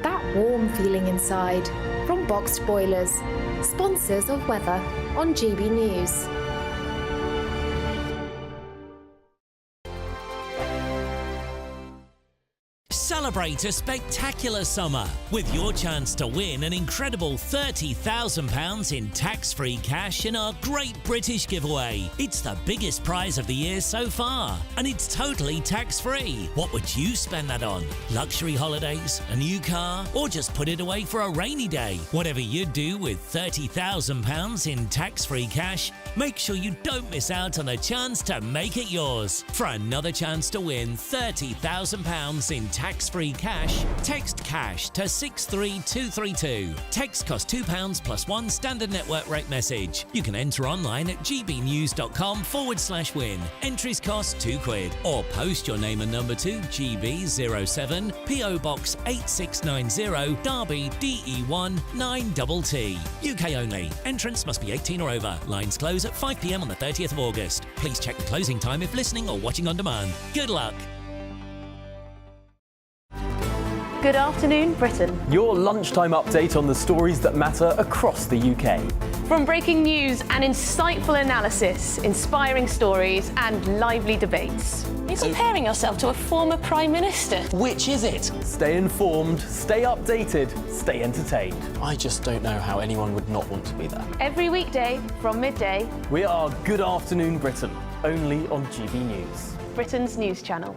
Speaker 13: That warm feeling inside from Boxed Boilers, sponsors of weather on GB News.
Speaker 2: Celebrate a spectacular summer with your chance to win an incredible £30,000 in tax-free cash in our Great British Giveaway. It's the biggest prize of the year so far, and it's totally tax-free. What would you spend that on? Luxury holidays, a new car, or just put it away for a rainy day? Whatever you do with £30,000 in tax-free cash, make sure you don't miss out on the chance to make it yours. For another chance to win £30,000 in tax-free cash, text cash to 63232. Text costs £2 plus one standard network rate message. You can enter online at gbnews.com/win. Entries cost £2, or post your name and number to GB07 PO Box 8690 Derby DE1 9TT. UK only. Entrance must be 18 or over. Lines close at 5 p.m. on the 30th of August. Please check the closing time if listening or watching on demand. Good luck.
Speaker 14: Good afternoon, Britain.
Speaker 17: Your lunchtime update on the stories that matter across the UK.
Speaker 14: From breaking news and insightful analysis, inspiring stories and lively debates. Are you comparing yourself to a former Prime Minister?
Speaker 17: Which is it? Stay informed, stay updated, stay entertained.
Speaker 18: I just don't know how anyone would not want to be there.
Speaker 14: Every weekday from midday.
Speaker 17: We are Good Afternoon Britain, only on GB News.
Speaker 14: Britain's news channel.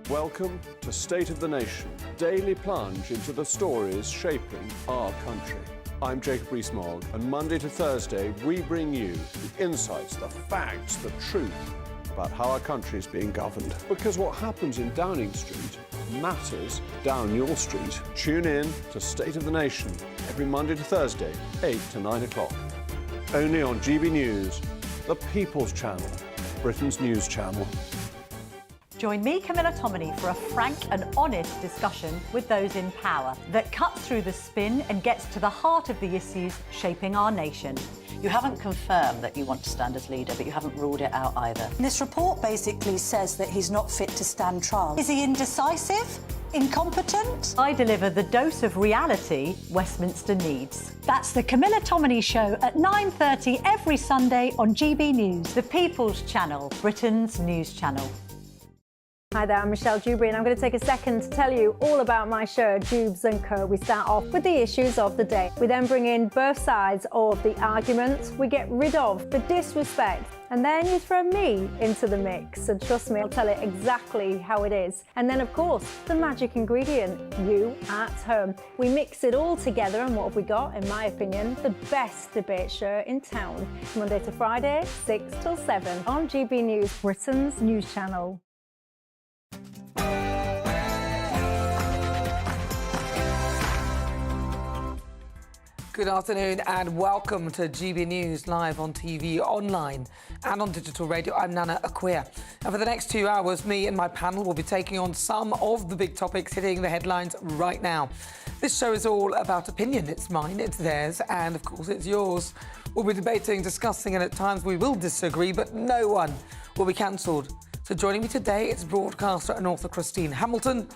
Speaker 20: Welcome to State of the Nation, daily plunge into the stories shaping our country. I'm Jacob Rees-Mogg, and Monday to Thursday we bring you the insights, the facts, the truth about how our country is being governed. Because what happens in Downing Street matters down your street. Tune in to State of the Nation every Monday to Thursday, 8 to 9 o'clock. Only on GB News, the People's Channel, Britain's news channel.
Speaker 21: Join me, Camilla Tominey, for a frank and honest discussion with those in power that cuts through the spin and gets to the heart of the issues shaping our nation.
Speaker 22: You haven't confirmed that you want to stand as leader, but you haven't ruled it out either.
Speaker 21: This report basically says that he's not fit to stand trial. Is he indecisive? Incompetent? I deliver the dose of reality Westminster needs. That's the Camilla Tominey Show at 9:30 every Sunday on GB News, the People's Channel, Britain's news channel.
Speaker 28: Hi there, I'm Michelle Dewberry, and I'm going to take a second to tell you all about my show, Dubes & Co. We start off with the issues of the day. We then bring in both sides of the argument. We get rid of the disrespect, and then you throw me into the mix. And trust me, I'll tell it exactly how it is. And then, of course, the magic ingredient, you at home. We mix it all together, and what have we got? In my opinion, the best debate show in town. Monday to Friday, 6 till 7 on GB News, Britain's news channel.
Speaker 15: Good afternoon and welcome to GB News live on TV, online and on digital radio. I'm Nana Akua. And for the next 2 hours, me and my panel will be taking on some of the big topics hitting the headlines right now. This show is all about opinion. It's mine, it's theirs, and of course it's yours. We'll be debating, discussing, and at times we will disagree, but no one will be cancelled. So joining me today is broadcaster and author Christine Hamilton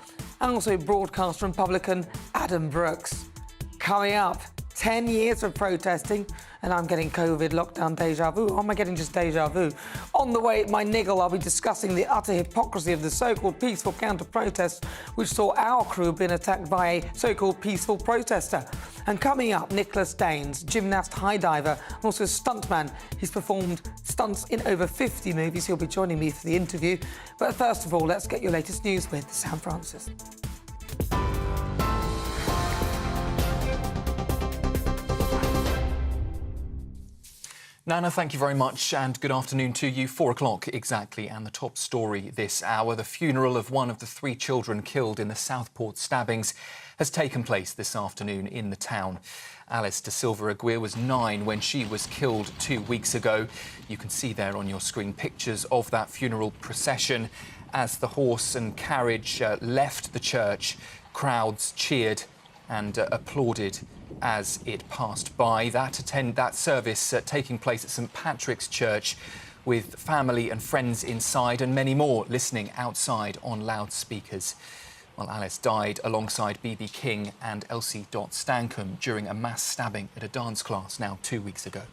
Speaker 15: and also broadcaster and publican Adam Brooks. Coming up, 10 years of protesting, and I'm getting COVID lockdown deja vu. Or am I getting just deja vu? On the way at my niggle, I'll be discussing the utter hypocrisy of the so-called peaceful counter-protest, which saw our crew being attacked by a so-called peaceful protester. And coming up, Nicholas Danes, gymnast, high diver, and also stuntman. He's performed stunts in over 50 movies. He'll be joining me for the interview. But first of all, let's get your latest news with Sam Francis.
Speaker 4: Nana, thank you very much and good afternoon to you. 4 o'clock exactly, and the top story this hour. The funeral of one of the 3 children killed in the Southport stabbings has taken place this afternoon in the town. Alice De Silva Aguirre was 9 when she was killed 2 weeks ago. You can see there on your screen pictures of that funeral procession as the horse and carriage left the church. Crowds cheered and applauded as it passed by. That service taking place at St Patrick's Church, with family and friends inside and many more listening outside on loudspeakers. Well, Alice died alongside B.B. King and Elsie Dot Stankham during a mass stabbing at a dance class now 2 weeks ago.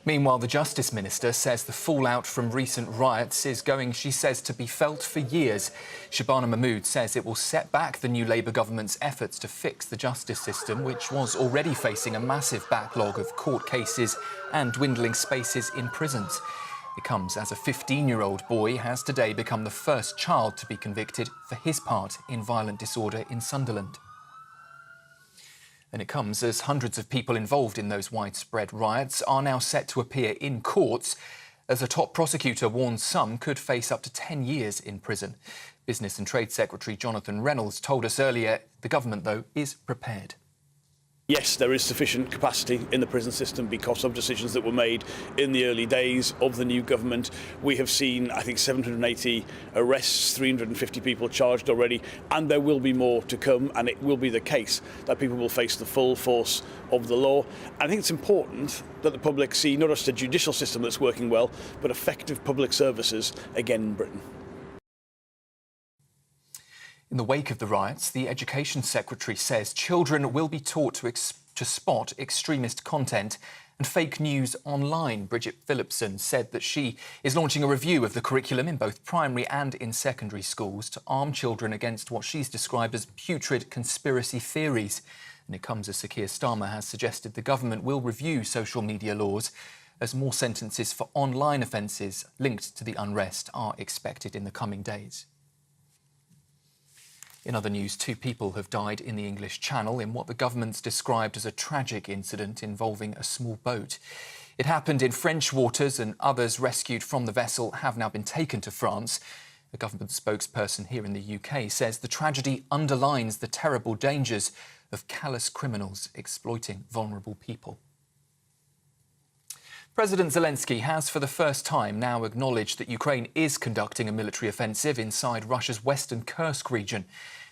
Speaker 4: Meanwhile, the Justice Minister says the fallout from recent riots is going, she says, to be felt for years. Shabana Mahmood says it will set back the new Labour government's efforts to fix the justice system, which was already facing a massive backlog of court cases and dwindling spaces in prisons. It comes as a 15-year-old boy has today become the first child to be convicted for his part in violent disorder in Sunderland. And it comes as hundreds of people involved in those widespread riots are now set to appear in courts, as a top prosecutor warns some could face up to 10 years in prison. Business and Trade Secretary Jonathan Reynolds told us earlier the government, though, is prepared.
Speaker 8: Yes, there is sufficient capacity in the prison system because of decisions that were made in the early days of the new government. We have seen, I think, 780 arrests, 350 people charged already, and there will be more to come, and it will be the case that people will face the full force of the law. I think it's important that the public see not just a judicial system that's working well, but effective public services again in Britain.
Speaker 4: In the wake of the riots, the Education Secretary says children will be taught to spot extremist content and fake news online. Bridget Phillipson said that she is launching a review of the curriculum in both primary and in secondary schools to arm children against what she's described as putrid conspiracy theories. And it comes as Sir Keir Starmer has suggested the government will review social media laws as more sentences for online offences linked to the unrest are expected in the coming days. In other news, 2 people have died in the English Channel in what the government's described as a tragic incident involving a small boat. It happened in French waters, and others rescued from the vessel have now been taken to France. A government spokesperson here in the UK says the tragedy underlines the terrible dangers of callous criminals exploiting vulnerable people. President Zelensky has for the first time now acknowledged that Ukraine is conducting a military offensive inside Russia's western Kursk region.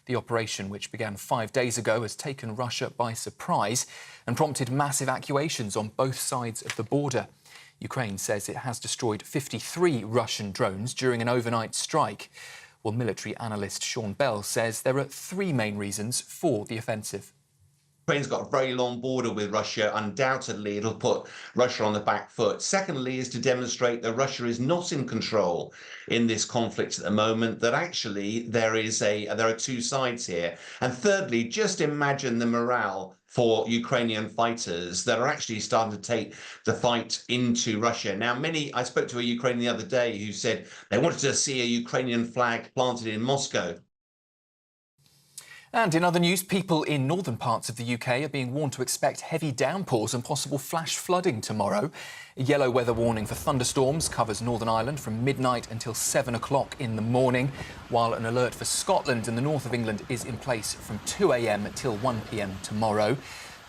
Speaker 4: The operation, which began 5 days ago, has taken Russia by surprise and prompted massive evacuations on both sides of the border. Ukraine says it has destroyed 53 Russian drones during an overnight strike. Well, military analyst Sean Bell says there are 3 main reasons for the offensive.
Speaker 9: Ukraine's got a very long border with Russia. Undoubtedly, it'll put Russia on the back foot. Secondly, is to demonstrate that Russia is not in control in this conflict at the moment, that actually there are 2 sides here. And thirdly, just imagine the morale for Ukrainian fighters that are actually starting to take the fight into Russia. Now, I spoke to a Ukrainian the other day who said they wanted to see a Ukrainian flag planted in Moscow.
Speaker 4: And in other news, people in northern parts of the UK are being warned to expect heavy downpours and possible flash flooding tomorrow. A yellow weather warning for thunderstorms covers Northern Ireland from midnight until 7 o'clock in the morning, while an alert for Scotland and the north of England is in place from 2 a.m. till 1 p.m. tomorrow.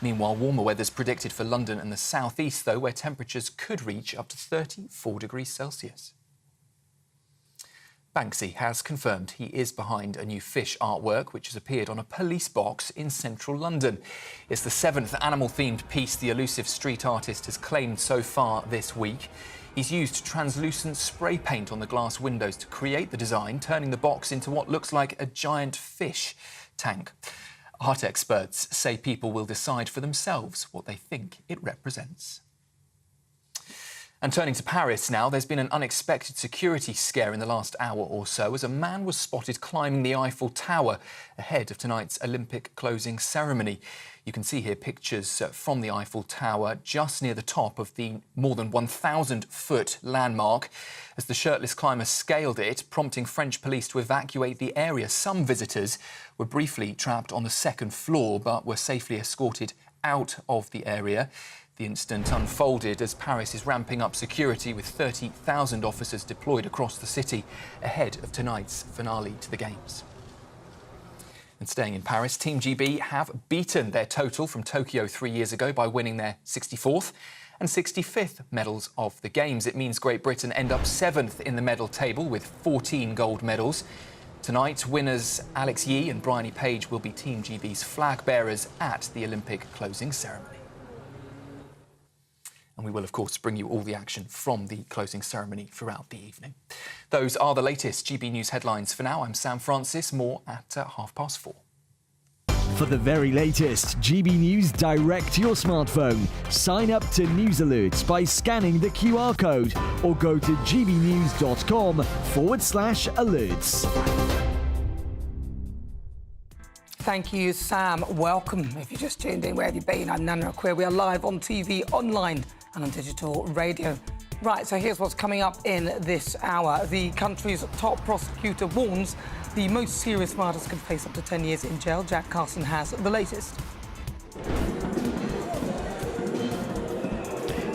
Speaker 4: Meanwhile, warmer weather's predicted for London and the southeast, though, where temperatures could reach up to 34 degrees Celsius. Banksy has confirmed he is behind a new fish artwork which has appeared on a police box in central London. It's the 7th animal-themed piece the elusive street artist has claimed so far this week. He's used translucent spray paint on the glass windows to create the design, turning the box into what looks like a giant fish tank. Art experts say people will decide for themselves what they think it represents. And turning to Paris now, there's been an unexpected security scare in the last hour or so as a man was spotted climbing the Eiffel Tower ahead of tonight's Olympic closing ceremony. You can see here pictures from the Eiffel Tower just near the top of the more than 1,000-foot landmark as the shirtless climber scaled it, prompting French police to evacuate the area. Some visitors were briefly trapped on the second floor but were safely escorted out of the area. The incident unfolded as Paris is ramping up security with 30,000 officers deployed across the city ahead of tonight's finale to the Games. And staying in Paris, Team GB have beaten their total from Tokyo 3 years ago by winning their 64th and 65th medals of the Games. It means Great Britain end up 7th in the medal table with 14 gold medals. Tonight, winners Alex Yee and Bryony Page will be Team GB's flag bearers at the Olympic closing ceremony. And we will, of course, bring you all the action from the closing ceremony throughout the evening. Those are the latest GB News headlines for now. I'm Sam Francis. More at 4:30.
Speaker 5: For the very latest GB News direct to your smartphone, sign up to News Alerts by scanning the QR code or go to gbnews.com/alerts.
Speaker 15: Thank you, Sam. Welcome. If you just tuned in, where have you been? I'm Nana Akua. We are live on TV, online and on digital radio. Right, so here's what's coming up in this hour. The country's top prosecutor warns the most serious murders could face up to 10 years in jail. Jack Carson has the latest.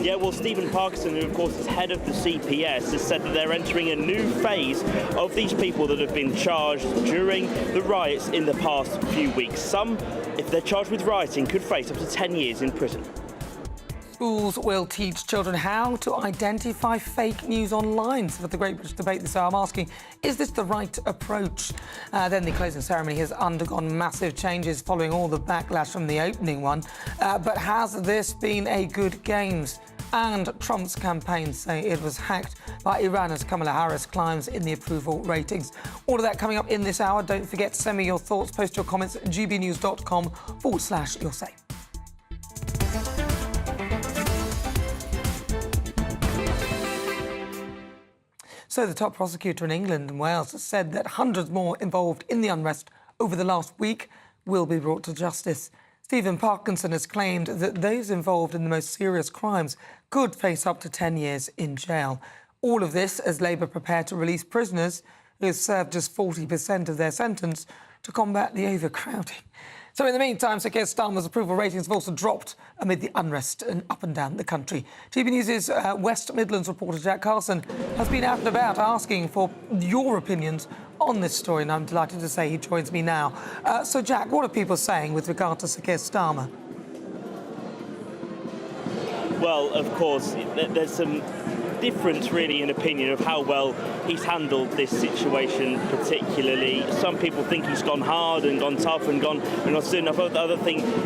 Speaker 10: Yeah, well, Stephen Parkinson, who of course is head of the CPS, has said that they're entering a new phase of these people that have been charged during the riots in the past few weeks. Some, if they're charged with rioting, could face up to 10 years in prison.
Speaker 15: Schools will teach children how to identify fake news online. So for the Great British Debate this hour, I'm asking, is this the right approach? Then the closing ceremony has undergone massive changes following all the backlash from the opening one. But has this been a good Games? And Trump's campaign say it was hacked by Iran as Kamala Harris climbs in the approval ratings. All of that coming up in this hour. Don't forget to send me your thoughts. Post your comments at gbnews.com/yoursay. So the top prosecutor in England and Wales has said that hundreds more involved in the unrest over the last week will be brought to justice. Stephen Parkinson has claimed that those involved in the most serious crimes could face up to 10 years in jail. All of this as Labour prepare to release prisoners who have served just 40% of their sentence to combat the overcrowding. So in the meantime, Sir Keir Starmer's approval ratings have also dropped amid the unrest up and down the country. GB News' West Midlands reporter Jack Carson has been out and about asking for your opinions on this story, and I'm delighted to say he joins me now. So Jack, what are people saying with regard to Sir Keir Starmer?
Speaker 10: Well, of course, there's some difference really in opinion of how well he's handled this situation particularly. Some people think he's gone hard and gone tough and gone not soon enough. Other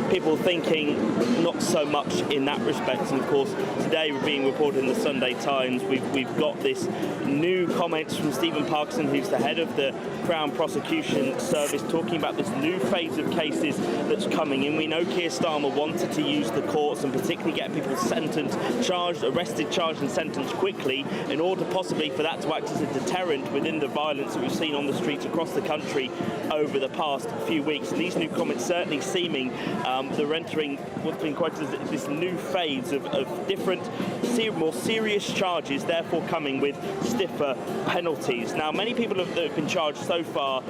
Speaker 10: people thinking not so much in that respect. And of course today we're being reported in the Sunday Times. We've got this new comments from Stephen Parkinson, who's the head of the Crown Prosecution Service, talking about this new phase of cases that's coming in. We know Keir Starmer wanted to use the courts and particularly get people sentenced, arrested, charged and sentenced quickly in order possibly for that to act as a deterrent within the violence that we've seen on the streets across the country over the past few weeks. And these new comments certainly seeming they're entering what's been quoted as this new phase of different, more serious charges, therefore coming with stiffer penalties. Now, many people that have been charged so far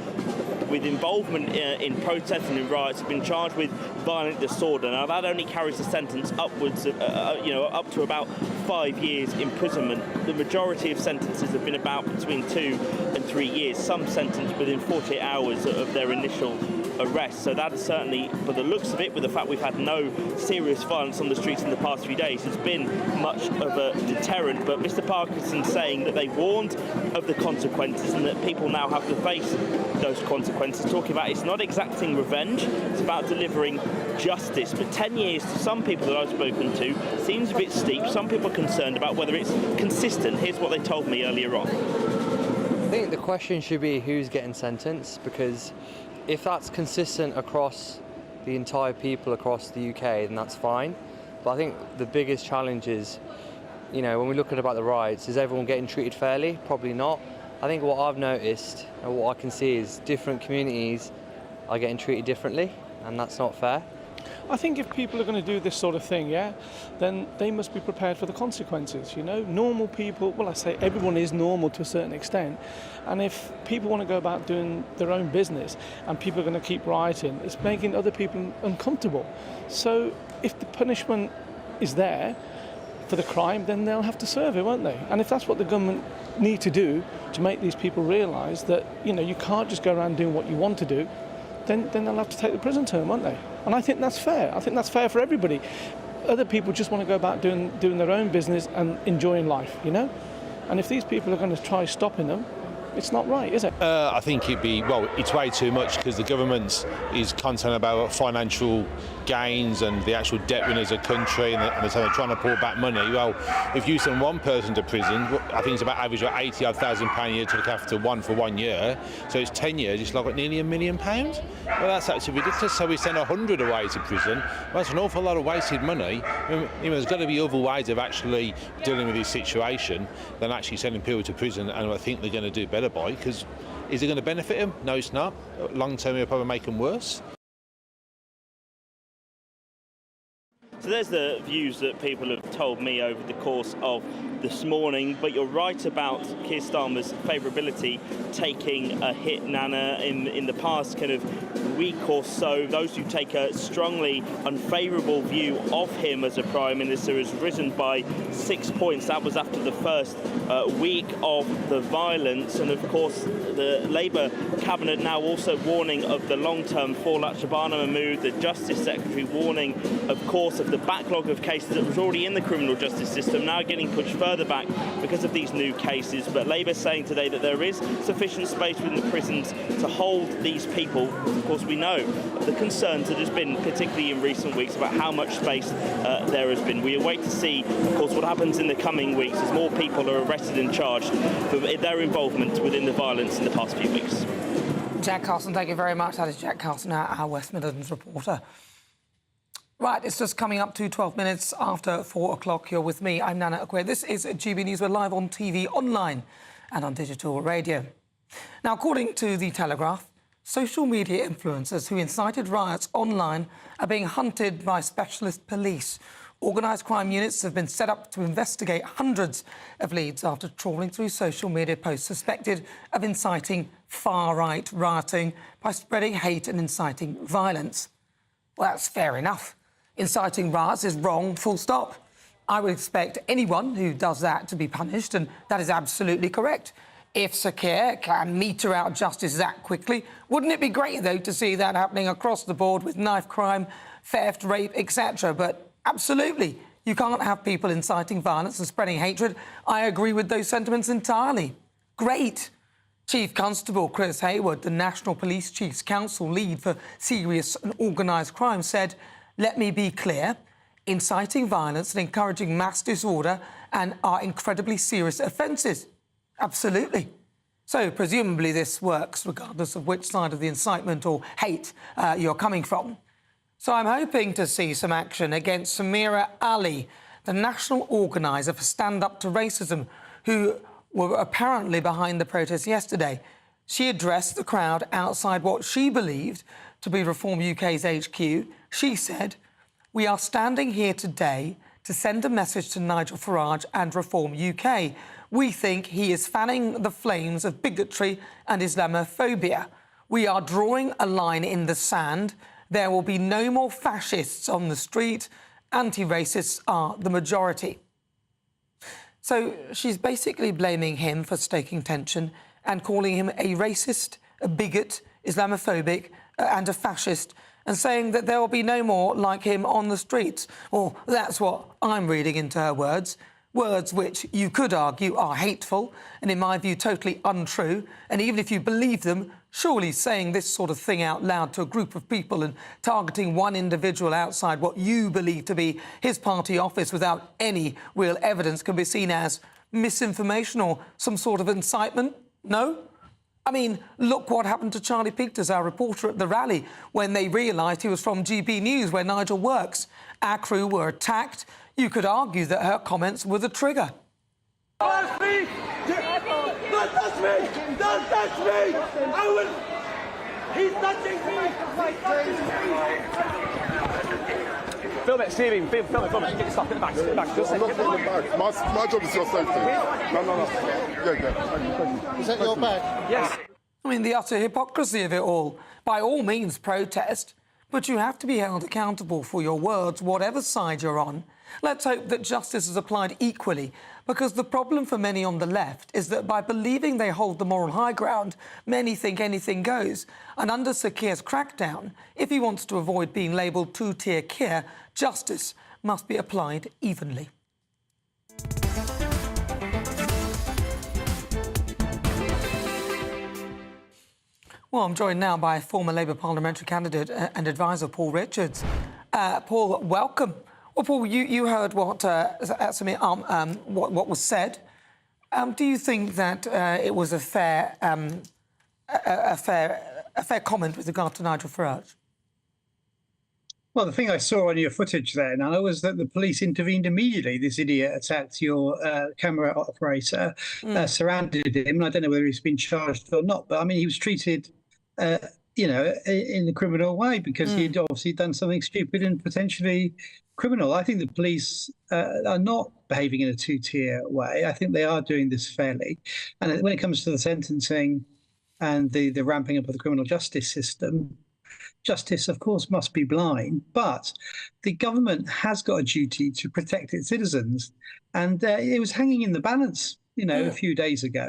Speaker 10: with involvement in protests and in riots have been charged with violent disorder. Now, that only carries a sentence upwards of, up to about 5 years imprisonment. The majority of sentences have been about between 2 and 3 years. Some sentenced within 48 hours of their initial arrests. So that is certainly, by the looks of it, with the fact we've had no serious violence on the streets in the past few days, has been much of a deterrent. But Mr Parkinson saying that they warned of the consequences and that people now have to face those consequences, talking about it's not exacting revenge, it's about delivering justice. But 10 years to some people that I've spoken to seems a bit steep. Some people are concerned about whether it's consistent. Here's what they told me earlier on.
Speaker 7: I think the question should be who's getting sentenced, because if that's consistent across the entire people across the UK, then that's fine. But I think the biggest challenge is, you know, when we look at about the riots, is everyone getting treated fairly? Probably not. I think what I've noticed and what I can see is different communities are getting treated differently, and that's not fair.
Speaker 12: I think if people are going to do this sort of thing, then they must be prepared for the consequences, you know. Normal people, well, I say everyone is normal to a certain extent, and if people want to go about doing their own business and people are going to keep rioting, it's making other people uncomfortable. So if the punishment is there for the crime, then they'll have to serve it, won't they? And if that's what the government need to do to make these people realise that, you know, you can't just go around doing what you want to do, then they'll have to take the prison term, won't they? And I think that's fair. I think that's fair for everybody. Other people just want to go about doing their own business and enjoying life, you know? And if these people are going to try stopping them, it's not right, is it?
Speaker 16: I think it's way too much, because the government is concerned about financial gains and the actual debt as a country, and they're trying to pull back money. Well, if you send one person to prison, I think it's about average of £80,000 a year to look after one for 1 year. So it's 10 years, it's like nearly £1 million. Well, that's actually ridiculous. So we send 100 away to prison. Well, that's an awful lot of wasted money. You know, there's got to be other ways of actually dealing with this situation than actually sending people to prison, and I think they're going to do better by, because is it going to benefit them? No, it's not. Long term, it'll probably make them worse.
Speaker 10: So there's the views that people have told me over the course of this morning, but you're right about Keir Starmer's favourability taking a hit, Nana, in the past kind of week or so. Those who take a strongly unfavourable view of him as a Prime Minister has risen by 6 points. That was after the first week of the violence, and of course the Labour cabinet now also warning of the long-term fallout. Shabana Mahmood, the Justice Secretary, warning of course of the backlog of cases that was already in the criminal justice system, now getting pushed further back because of these new cases. But Labour saying today that there is sufficient space within the prisons to hold these people. Of course, we know the concerns that has been, particularly in recent weeks, about how much space there has been. We await to see, of course, what happens in the coming weeks as more people are arrested and charged for their involvement within the violence in the past few weeks.
Speaker 15: Jack Carson, thank you very much. That is Jack Carson, our West Midlands reporter. Right, it's just coming up to 12 minutes after 4 o'clock. You're with me. I'm Nana Akua. This is GB News. We're live on TV, online and on digital radio. Now, according to The Telegraph, social media influencers who incited riots online are being hunted by specialist police. Organised crime units have been set up to investigate hundreds of leads after trawling through social media posts suspected of inciting far-right rioting by spreading hate and inciting violence. Well, that's fair enough. Inciting riots is wrong, full stop. I would expect anyone who does that to be punished, and that is absolutely correct. If Sir Keir can meter out justice that quickly, wouldn't it be great, though, to see that happening across the board with knife crime, theft, rape, etc.? But absolutely, you can't have people inciting violence and spreading hatred. I agree with those sentiments entirely. Great. Chief Constable Chris Hayward, the National Police Chiefs Council lead for serious and organised crime, said, "Let me be clear, inciting violence and encouraging mass disorder are incredibly serious offences." Absolutely. So, presumably this works regardless of which side of the incitement or hate you're coming from. So I'm hoping to see some action against Samira Ali, the national organiser for Stand Up to Racism, who were apparently behind the protest yesterday. She addressed the crowd outside what she believed to be Reform UK's HQ. She said, "We are standing here today to send a message to Nigel Farage and Reform UK. We think he is fanning the flames of bigotry and Islamophobia. We are drawing a line in the sand. There will be no more fascists on the street. Anti-racists are the majority." So she's basically blaming him for stoking tension and calling him a racist, a bigot, Islamophobic and a fascist, and saying that there will be no more like him on the streets. Well, that's what I'm reading into her words. Words which you could argue are hateful and, in my view, totally untrue. And even if you believe them, surely saying this sort of thing out loud to a group of people and targeting one individual outside what you believe to be his party office without any real evidence can be seen as misinformation or some sort of incitement? No? I mean, look what happened to Charlie Peters, our reporter at the rally, when they realised he was from GBNews, where Nigel works. Our crew were attacked. You could argue that her comments were the trigger.
Speaker 3: Don't touch me! Don't touch me! Don't touch me! I will... He's touching me!
Speaker 17: Film it, Stevie. Film it. Get stuck in the back. Get back.
Speaker 11: I'm not getting back. My job is your safety. No. Yeah.
Speaker 19: Is that your bag?
Speaker 15: Yes. I mean, the utter hypocrisy of it all. By all means, protest, but you have to be held accountable for your words, whatever side you're on. Let's hope that justice is applied equally, because the problem for many on the left is that by believing they hold the moral high ground, many think anything goes. And under Sir Keir's crackdown, if he wants to avoid being labelled two-tier Keir, justice must be applied evenly. Well, I'm joined now by former Labour parliamentary candidate and advisor Paul Richards. Paul, welcome. Well, Paul, you heard what what was said. Do you think that it was a fair comment with regard to Nigel Farage?
Speaker 23: Well, the thing I saw on your footage there, Nana, was that the police intervened immediately. This idiot attacked your camera operator, surrounded him, and I don't know whether he's been charged or not, but I mean, he was treated, in a criminal way because he'd obviously done something stupid and potentially criminal. I think the police are not behaving in a two-tier way. I think they are doing this fairly. And when it comes to the sentencing and the ramping up of the criminal justice system, justice, of course, must be blind, but the government has got a duty to protect its citizens. And it was hanging in the balance, a few days ago.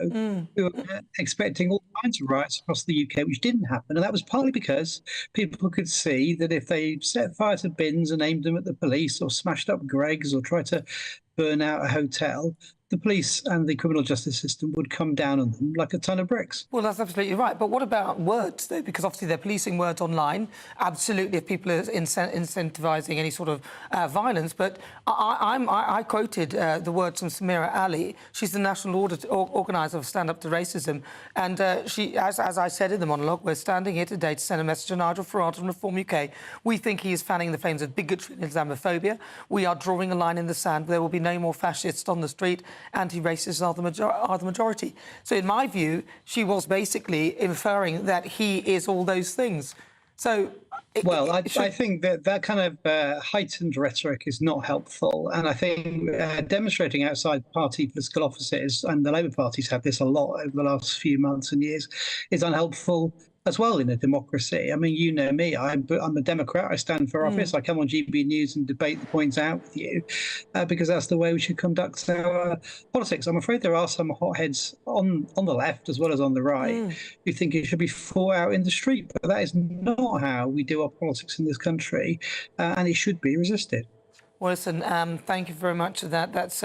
Speaker 23: We were expecting all kinds of riots across the UK, which didn't happen. And that was partly because people could see that if they set fire to bins and aimed them at the police or smashed up Greggs or tried to burn out a hotel, the police and the criminal justice system would come down on them like a ton of bricks.
Speaker 15: Well, that's absolutely right. But what about words, though? Because obviously they're policing words online. Absolutely, if people are incentivising any sort of violence. But I quoted the words from Samira Ali. She's the national organiser of Stand Up to Racism. And she, as I said in the monologue, we're standing here today to send a message to Nigel Farage and Reform UK. We think he is fanning the flames of bigotry and Islamophobia. We are drawing a line in the sand. There will be no more fascists on the street. Anti-racists are the majority. So in my view, she was basically inferring that he is all those things. So...
Speaker 23: I think that kind of heightened rhetoric is not helpful. And I think demonstrating outside party political offices, and the Labour Party's had this a lot over the last few months and years, is unhelpful as well in a democracy. I mean, you know me, I'm a Democrat, I stand for office, I come on GBNews and debate the points out with you, because that's the way we should conduct our politics. I'm afraid there are some hotheads on the left as well as on the right who think it should be fought out in the street, but that is not how we do our politics in this country, and it should be resisted.
Speaker 15: Well, listen, thank you very much for that. That's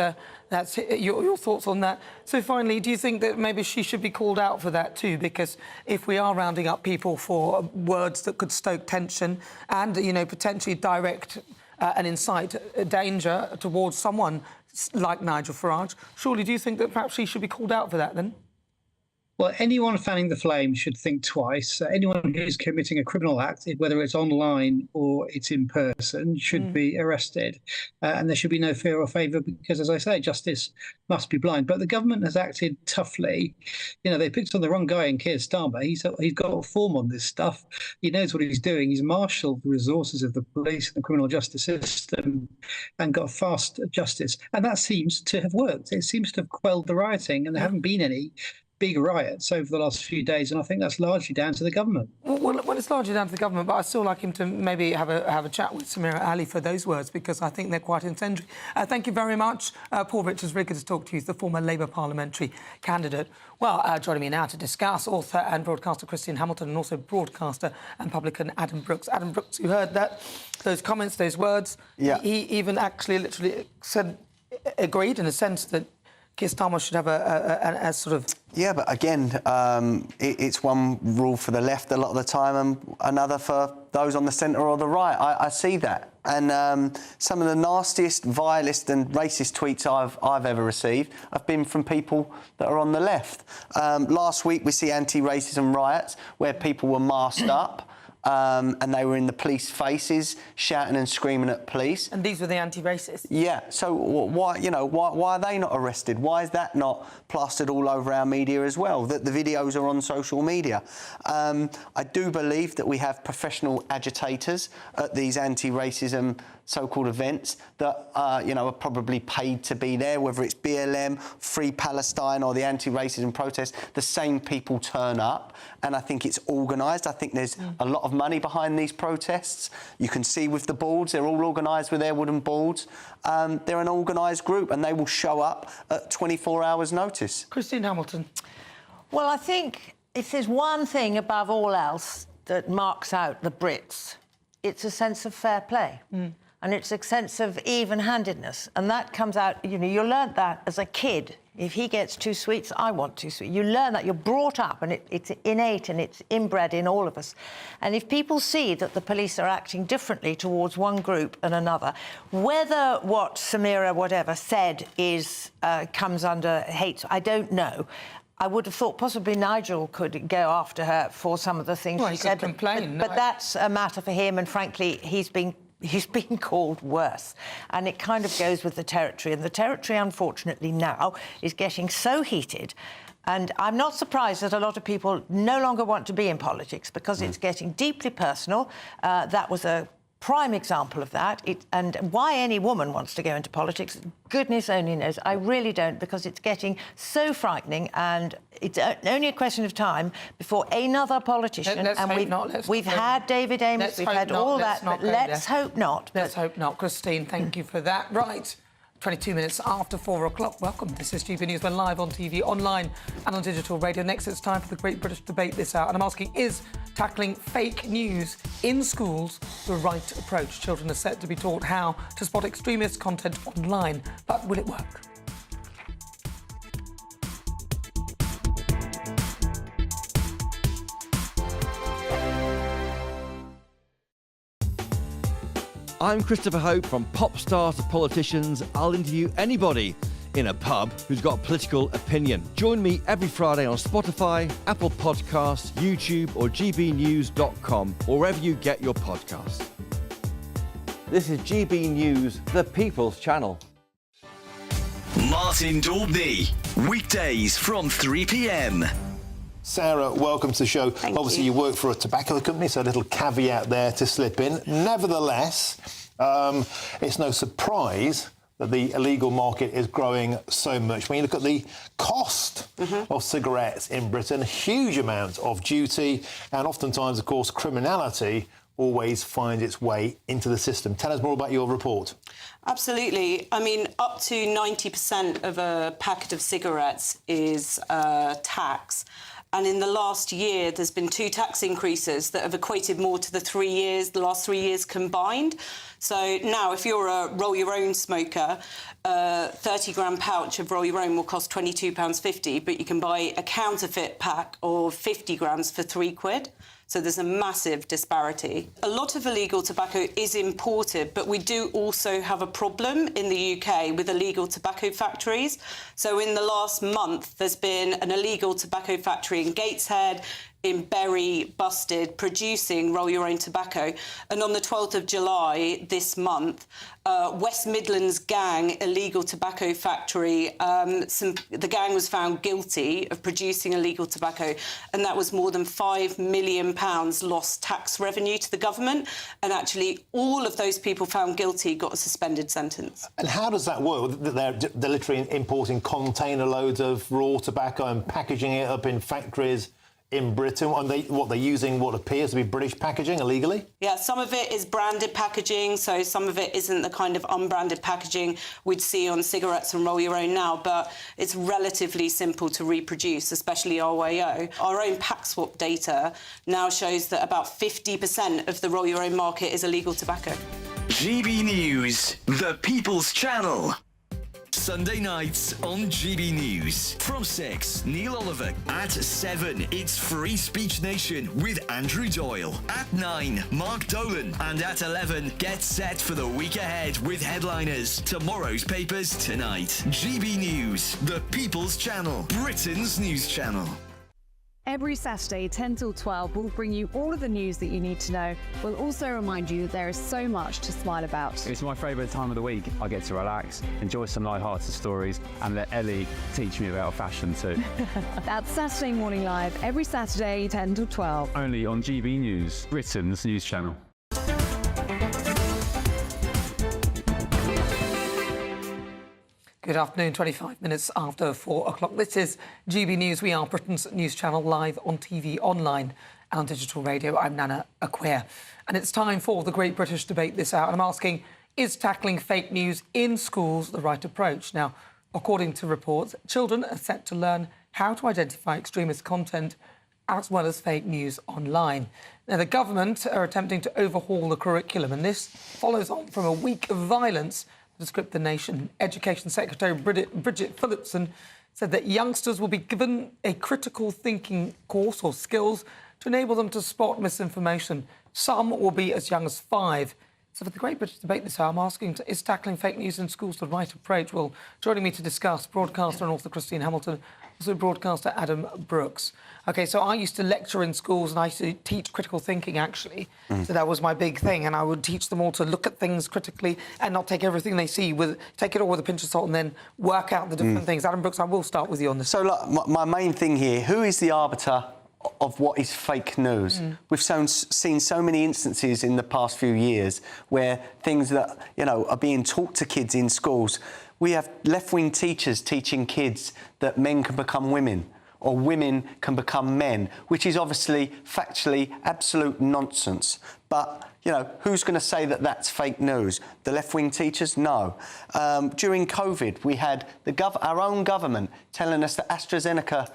Speaker 15: your thoughts on that. So finally, do you think that maybe she should be called out for that too? Because if we are rounding up people for words that could stoke tension and, potentially direct and incite danger towards someone like Nigel Farage, surely do you think that perhaps she should be called out for that then?
Speaker 23: Well, anyone fanning the flame should think twice. Anyone who's committing a criminal act, whether it's online or it's in person, should be arrested. And there should be no fear or favour because, as I say, justice must be blind. But the government has acted toughly. They picked on the wrong guy in Keir Starmer. He's got a form on this stuff. He knows what he's doing. He's marshalled the resources of the police and the criminal justice system and got fast justice. And that seems to have worked. It seems to have quelled the rioting, and there haven't been any big riots over the last few days, and I think that's largely down to the government.
Speaker 15: Well, it's largely down to the government, but I still like him to maybe have a chat with Samira Ali for those words, because I think they're quite incendiary. Thank you very much. Paul Richards, very good to talk to you. He's the former Labour parliamentary candidate. Well, joining me now to discuss, author and broadcaster Christine Hamilton, and also broadcaster and publican Adam Brooks. Adam Brooks, you heard that, those comments, those words.
Speaker 1: Yeah.
Speaker 15: He even actually literally agreed in a sense that Keir Starmer should have a sort of...
Speaker 1: Yeah, but again, it's one rule for the left a lot of the time and another for those on the centre or the right. I see that. And some of the nastiest, vilest and racist tweets I've ever received have been from people that are on the left. Last week, we see anti-racism riots where people were masked up. And they were in the police faces, shouting and screaming at police.
Speaker 15: And these were the anti-racists?
Speaker 1: Yeah. So why are they not arrested? Why is that not plastered all over our media as well? That the videos are on social media. I do believe that we have professional agitators at these anti-racism so-called events that are probably paid to be there, whether it's BLM, Free Palestine or the anti-racism protests. The same people turn up, and I think it's organised. I think there's a lot of money behind these protests. You can see with the boards, they're all organised with their wooden boards. They're an organised group, and they will show up at 24 hours' notice.
Speaker 15: Christine Hamilton.
Speaker 6: Well, I think if there's one thing above all else that marks out the Brits, it's a sense of fair play. And it's a sense of even-handedness. And that comes out, you learn that as a kid. If he gets 2 sweets, I want 2 sweets. You learn that. You're brought up, and it's innate and it's inbred in all of us. And if people see that the police are acting differently towards one group and another, whether what Samira, whatever, said comes under hate, I don't know. I would have thought possibly Nigel could go after her for some of the things she said.
Speaker 15: Could complain.
Speaker 6: But that's a matter for him, and frankly, he's been called worse. And it kind of goes with the territory. And the territory, unfortunately, now is getting so heated. And I'm not surprised that a lot of people no longer want to be in politics because it's getting deeply personal. That was a prime example of that. And why any woman wants to go into politics, goodness only knows. I really don't, because it's getting so frightening, and it's only a question of time before another politician. We've had David Amess, we've had all that, but let's hope not.
Speaker 15: Let's hope not. Christine, thank you for that. Right. 22 minutes after 4 o'clock. Welcome. This is GBNews. We're live on TV, online and on digital radio. Next, it's time for the Great British Debate this hour. And I'm asking, is tackling fake news in schools the right approach? Children are set to be taught how to spot extremist content online, but will it work?
Speaker 13: I'm Christopher Hope. From pop stars to politicians, I'll interview anybody in a pub who's got a political opinion. Join me every Friday on Spotify, Apple Podcasts, YouTube or gbnews.com, or wherever you get your podcasts. This is GB News, the People's Channel.
Speaker 19: Martin Daubney, weekdays from 3 p.m.
Speaker 24: Sarah, welcome to the show. Obviously, you work for a tobacco company, so a little caveat there to slip in. Nevertheless, it's no surprise that the illegal market is growing so much. When you look at the cost of cigarettes in Britain, huge amounts of duty, and oftentimes, of course, criminality always finds its way into the system. Tell us more about your report.
Speaker 25: Absolutely. I mean, up to 90% of a packet of cigarettes is tax. And in the last year, there's been 2 tax increases that have equated more to the last 3 years combined. So now, if you're a roll-your-own smoker, a 30-gram pouch of roll-your-own will cost £22.50, but you can buy a counterfeit pack of 50 grams for £3. So there's a massive disparity. A lot of illegal tobacco is imported, but we do also have a problem in the UK with illegal tobacco factories. So in the last month, there's been an illegal tobacco factory in Gateshead, in Bury busted producing roll your own tobacco. And on the 12th of July this month, West Midlands gang illegal tobacco factory, the gang was found guilty of producing illegal tobacco, and that was more than £5 million lost tax revenue to the government. And actually, all of those people found guilty got a suspended sentence.
Speaker 24: And how does that work? They're literally importing container loads of raw tobacco and packaging it up in factories in Britain. And they're using what appears to be British packaging illegally?
Speaker 25: Yeah, some of it is branded packaging, so some of it isn't the kind of unbranded packaging we'd see on cigarettes and roll your own now, but it's relatively simple to reproduce, especially RYO. Our own pack swap data now shows that about 50% of the roll your own market is illegal tobacco.
Speaker 19: GB News, the People's Channel. Sunday nights on GB News. From 6, Neil Oliver. At 7, it's Free Speech Nation with Andrew Doyle. At 9, Mark Dolan. And at 11, get set for the week ahead with headliners. Tomorrow's papers tonight. GB News, the People's Channel, Britain's news channel.
Speaker 2: Every Saturday, 10 till 12, we'll bring you all of the news that you need to know. We'll also remind you that there is so much to smile about.
Speaker 14: It's my favourite time of the week. I get to relax, enjoy some light-hearted stories, and let Ellie teach me about fashion too.
Speaker 2: That's Saturday Morning Live, every Saturday, 10 till 12.
Speaker 14: Only on GB News, Britain's news channel.
Speaker 15: Good afternoon, 25 minutes after 4 o'clock. This is GB News. We are Britain's news channel, live on TV, online and on digital radio. I'm Nana Akua. And it's time for the Great British Debate this hour. I'm asking, is tackling fake news in schools the right approach? Now, according to reports, children are set to learn how to identify extremist content as well as fake news online. Now, the government are attempting to overhaul the curriculum, and this follows on from a week of violence to script the nation. Education Secretary Bridget Phillipson said that youngsters will be given a critical thinking course or skills to enable them to spot misinformation. Some will be as young as 5. So for the Great British Debate this hour, I'm asking, is tackling fake news in schools the right approach? Well, joining me to discuss, broadcaster and author Christine Hamilton, also broadcaster Adam Brooks. OK, so I used to lecture in schools and I used to teach critical thinking, actually. So that was my big thing. And I would teach them all to look at things critically and not take everything they see, take it all with a pinch of salt and then work out the different things. Adam Brooks, I will start with you on this.
Speaker 1: So, look, my main thing here, who is the arbiter of what is fake news? We've seen so many instances in the past few years where things that, you know, are being taught to kids in schools. We have left-wing teachers teaching kids that men can become women or women can become men, which is obviously factually absolute nonsense. But, you know, who's going to say that that's fake news? The left-wing teachers? No. During COVID, we had our own government telling us that AstraZeneca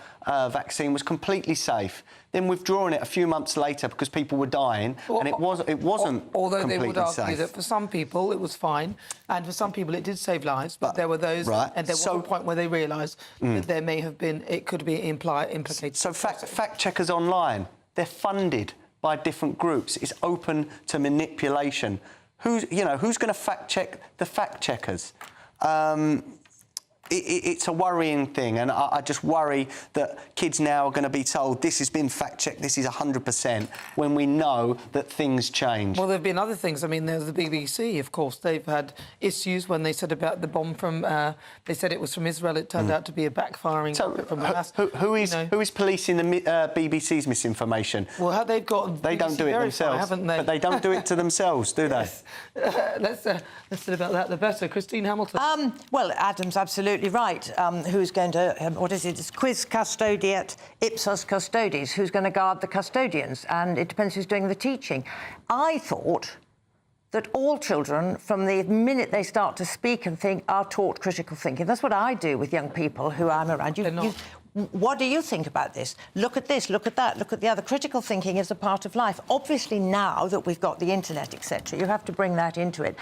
Speaker 1: vaccine was completely safe, then withdrawing it a few months later because people were dying, and it wasn't
Speaker 15: although
Speaker 1: completely
Speaker 15: they would argue
Speaker 1: safe.
Speaker 15: that for some people it was fine, and for some people it did save lives, but there were those, and there was a point where they realised that there may have been, it could be implicated.
Speaker 1: So fact checkers online, they're funded by different groups. It's open to manipulation. Who's going to fact check the fact checkers? It's a worrying thing, and I just worry that kids now are going to be told this has been fact-checked, this is 100%, when we know that things change.
Speaker 15: Well, there have been other things. I mean, there's the BBC, of course. They've had issues when they said about the bomb from... they said it was from Israel. It turned out to be a backfiring from Hamas.
Speaker 1: Who is policing the BBC's misinformation?
Speaker 15: Well, they've got...
Speaker 1: They don't do it themselves,
Speaker 15: haven't they?
Speaker 1: But they don't do it to themselves, do they?
Speaker 15: Let's say about that the better. Christine Hamilton.
Speaker 6: Well, Adam's absolutely right. Who's going to, what is it? It's quis custodiet ipsos custodes. Who's going to guard the custodians? And it depends who's doing the teaching. I thought that all children, from the minute they start to speak and think, are taught critical thinking. That's what I do with young people who I'm around. What do you think about this? Look at this, look at that, look at the other. Critical thinking is a part of life. Obviously, now that we've got the internet, etc., you have to bring that into it.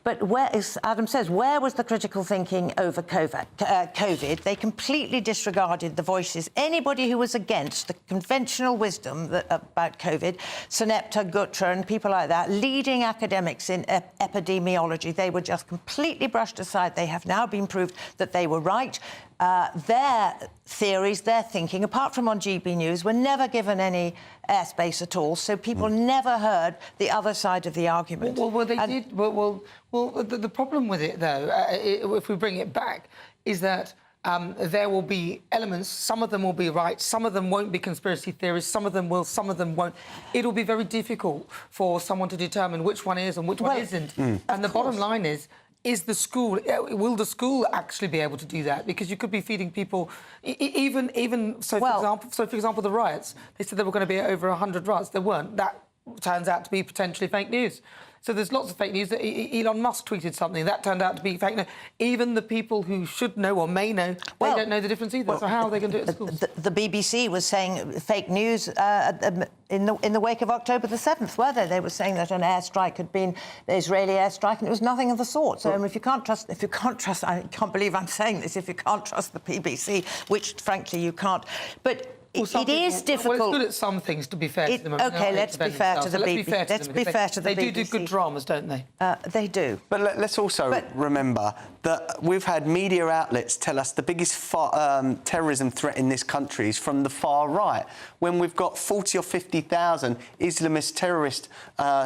Speaker 6: But where, as Adam says, where was the critical thinking over COVID? They completely disregarded the voices. Anybody who was against the conventional wisdom about COVID, Senepta, Gupta and people like that, leading academics in epidemiology, they were just completely brushed aside. They have now been proved that they were right. their theories, their thinking, apart from on GB News, were never given any airspace at all, so people never heard the other side of the argument.
Speaker 15: Well, they did. Well, the problem with it, though, if we bring it back, is that there will be elements, some of them will be right, some of them won't be conspiracy theories, some of them will, some of them won't. It'll be very difficult for someone to determine which one is and which one isn't. And the bottom line is the school, will the school actually be able to do that? Because you could be feeding people, for example, the riots, they said there were going to be over 100 riots. There weren't. That turns out to be potentially fake news. So there's lots of fake news. Elon Musk tweeted something. That turned out to be fake news. Even the people who should know or may know, they don't know the difference either. So how are they going to do it at schools?
Speaker 6: The BBC was saying fake news in the wake of October the 7th, were they? They were saying that an airstrike had been the Israeli airstrike, and it was nothing of the sort. So if you can't trust, I can't believe I'm saying this, if you can't trust the BBC, which frankly you can't, but. It is difficult.
Speaker 15: Well, it's good at some things, to be fair to them.
Speaker 6: OK, let's be fair to the BBC.
Speaker 15: Let's be fair to the BBC. They do good dramas, don't they?
Speaker 6: They do.
Speaker 1: But let's also remember that we've had media outlets tell us the biggest terrorism threat in this country is from the far right, when we've got 40 or 50,000 Islamist terrorist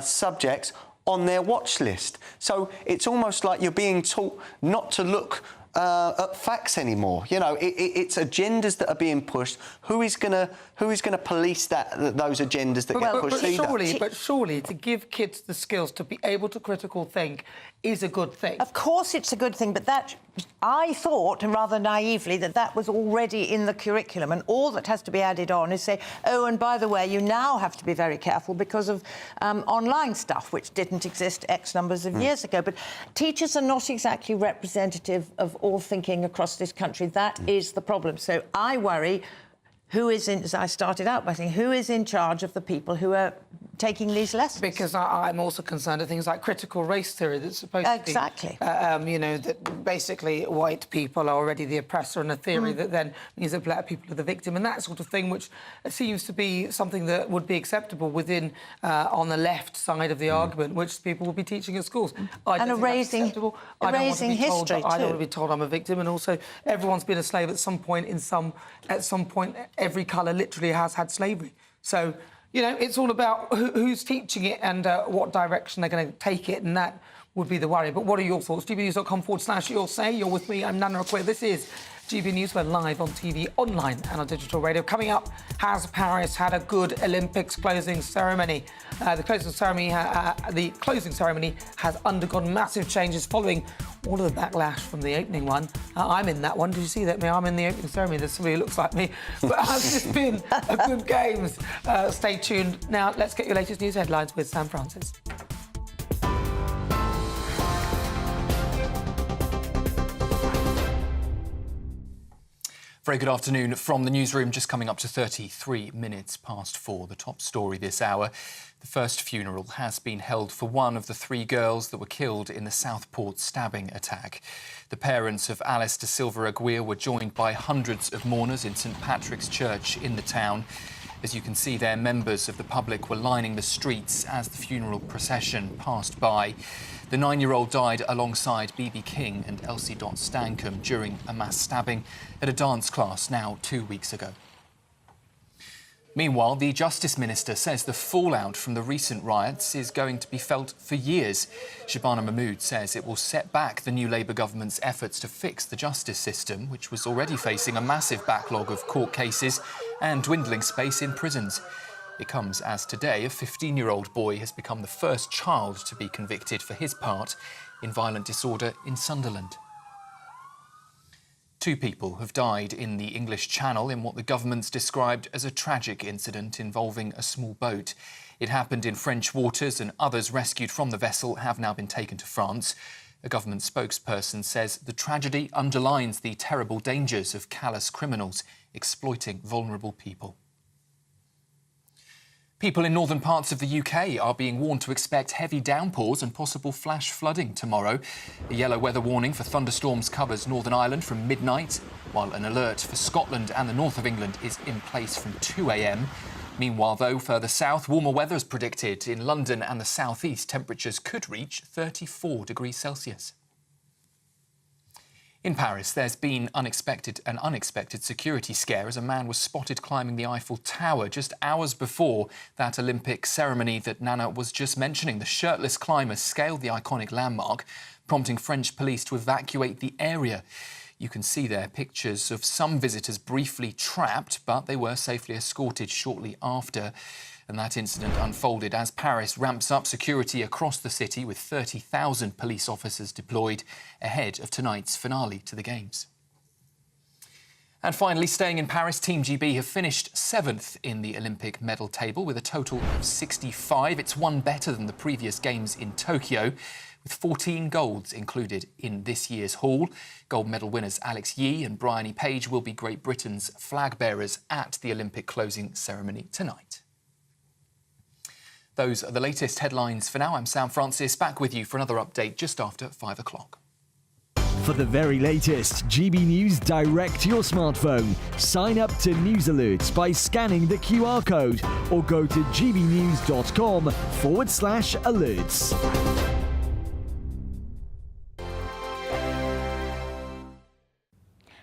Speaker 1: subjects on their watch list. So it's almost like you're being taught not to look at facts anymore. You know, it's agendas that are being pushed. Who is going to police those agendas that get pushed?
Speaker 15: But surely to give kids the skills to be able to critical think is a good thing.
Speaker 6: Of course it's a good thing, but that, I thought, and rather naively, that was already in the curriculum, and all that has to be added on is say, oh, and by the way, you now have to be very careful because of online stuff, which didn't exist X numbers of years ago. But teachers are not exactly representative of all thinking across this country. That is the problem. So I worry, as I started out by saying, who is in charge of the people who are taking these lessons?
Speaker 15: Because I'm also concerned of things like critical race theory that's supposed to be... you know, that basically white people are already the oppressor, and a theory that then means that black people are the victim, and that sort of thing, which seems to be something that would be acceptable within, on the left side of the argument, which people will be teaching at schools.
Speaker 6: And erasing history,
Speaker 15: I don't want to be told I'm a victim, and also everyone's been a slave at some point. At some point, every colour literally has had slavery. So, you know, it's all about who's teaching it and what direction they're going to take it, and that would be the worry. But what are your thoughts? gbnews.com/your say. You're with me. I'm Nana Akua. This is GB News. We're live on TV, online and on digital radio. Coming up, has Paris had a good Olympics closing ceremony? The closing ceremony has undergone massive changes following all of the backlash from the opening one. I'm in that one. Did you see that? I'm in the opening ceremony. There's somebody who looks like me. But has this been a good games? Stay tuned. Now, let's get your latest news headlines with Sam Francis.
Speaker 4: Very good afternoon from the newsroom, just coming up to 33 minutes past 4. The top story this hour. The first funeral has been held for one of the 3 girls that were killed in the Southport stabbing attack. The parents of Alice de Silva Aguirre were joined by hundreds of mourners in St Patrick's Church in the town. As you can see there, members of the public were lining the streets as the funeral procession passed by. The 9-year-old died alongside B.B. King and Elsie Dot Stankham during a mass stabbing at a dance class now 2 weeks ago. Meanwhile, the Justice Minister says the fallout from the recent riots is going to be felt for years. Shabana Mahmood says it will set back the new Labour government's efforts to fix the justice system, which was already facing a massive backlog of court cases and dwindling space in prisons. It comes as today a 15-year-old boy has become the first child to be convicted for his part in violent disorder in Sunderland. 2 people have died in the English Channel in what the government's described as a tragic incident involving a small boat. It happened in French waters, and others rescued from the vessel have now been taken to France. A government spokesperson says the tragedy underlines the terrible dangers of callous criminals exploiting vulnerable people. People in northern parts of the UK are being warned to expect heavy downpours and possible flash flooding tomorrow. A yellow weather warning for thunderstorms covers Northern Ireland from midnight, while an alert for Scotland and the north of England is in place from 2 a.m. Meanwhile, though, further south, warmer weather is predicted. In London and the southeast, temperatures could reach 34 degrees Celsius. In Paris, there's been an unexpected security scare as a man was spotted climbing the Eiffel Tower just hours before that Olympic ceremony that Nana was just mentioning. The shirtless climber scaled the iconic landmark, prompting French police to evacuate the area. You can see there pictures of some visitors briefly trapped, but they were safely escorted shortly after. And that incident unfolded as Paris ramps up security across the city with 30,000 police officers deployed ahead of tonight's finale to the Games. And finally, staying in Paris, Team GB have finished 7th in the Olympic medal table with a total of 65. It's one better than the previous Games in Tokyo, with 14 golds included in this year's haul. Gold medal winners Alex Yee and Bryony Page will be Great Britain's flag bearers at the Olympic closing ceremony tonight. Those are the latest headlines for now. I'm Sam Francis, back with you for another update just after 5 o'clock.
Speaker 5: For the very latest GB News direct to your smartphone, sign up to News Alerts by scanning the QR code or go to gbnews.com/alerts.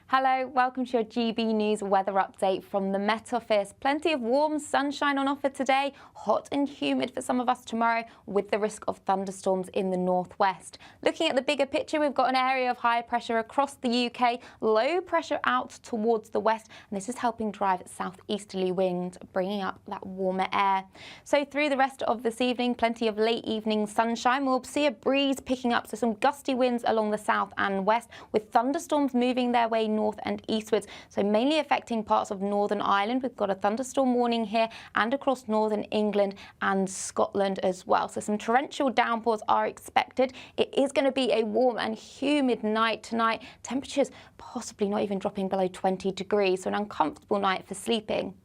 Speaker 8: Hello, welcome to your GB News weather update from the Met Office. Plenty of warm sunshine on offer today, hot and humid for some of us tomorrow with the risk of thunderstorms in the northwest. Looking at the bigger picture, we've got an area of high pressure across the UK, low pressure out towards the west, and this is helping drive southeasterly winds, bringing up that warmer air. So through the rest of this evening, plenty of late evening sunshine. We'll see a breeze picking up, so some gusty winds along the south and west, with thunderstorms moving their way north and eastwards, so mainly affecting parts of Northern Ireland. We've got a thunderstorm warning here and across northern England and Scotland as well. So some torrential downpours are expected. It is going to be a warm and humid night tonight. Temperatures possibly not even dropping below 20 degrees, so an uncomfortable night for sleeping.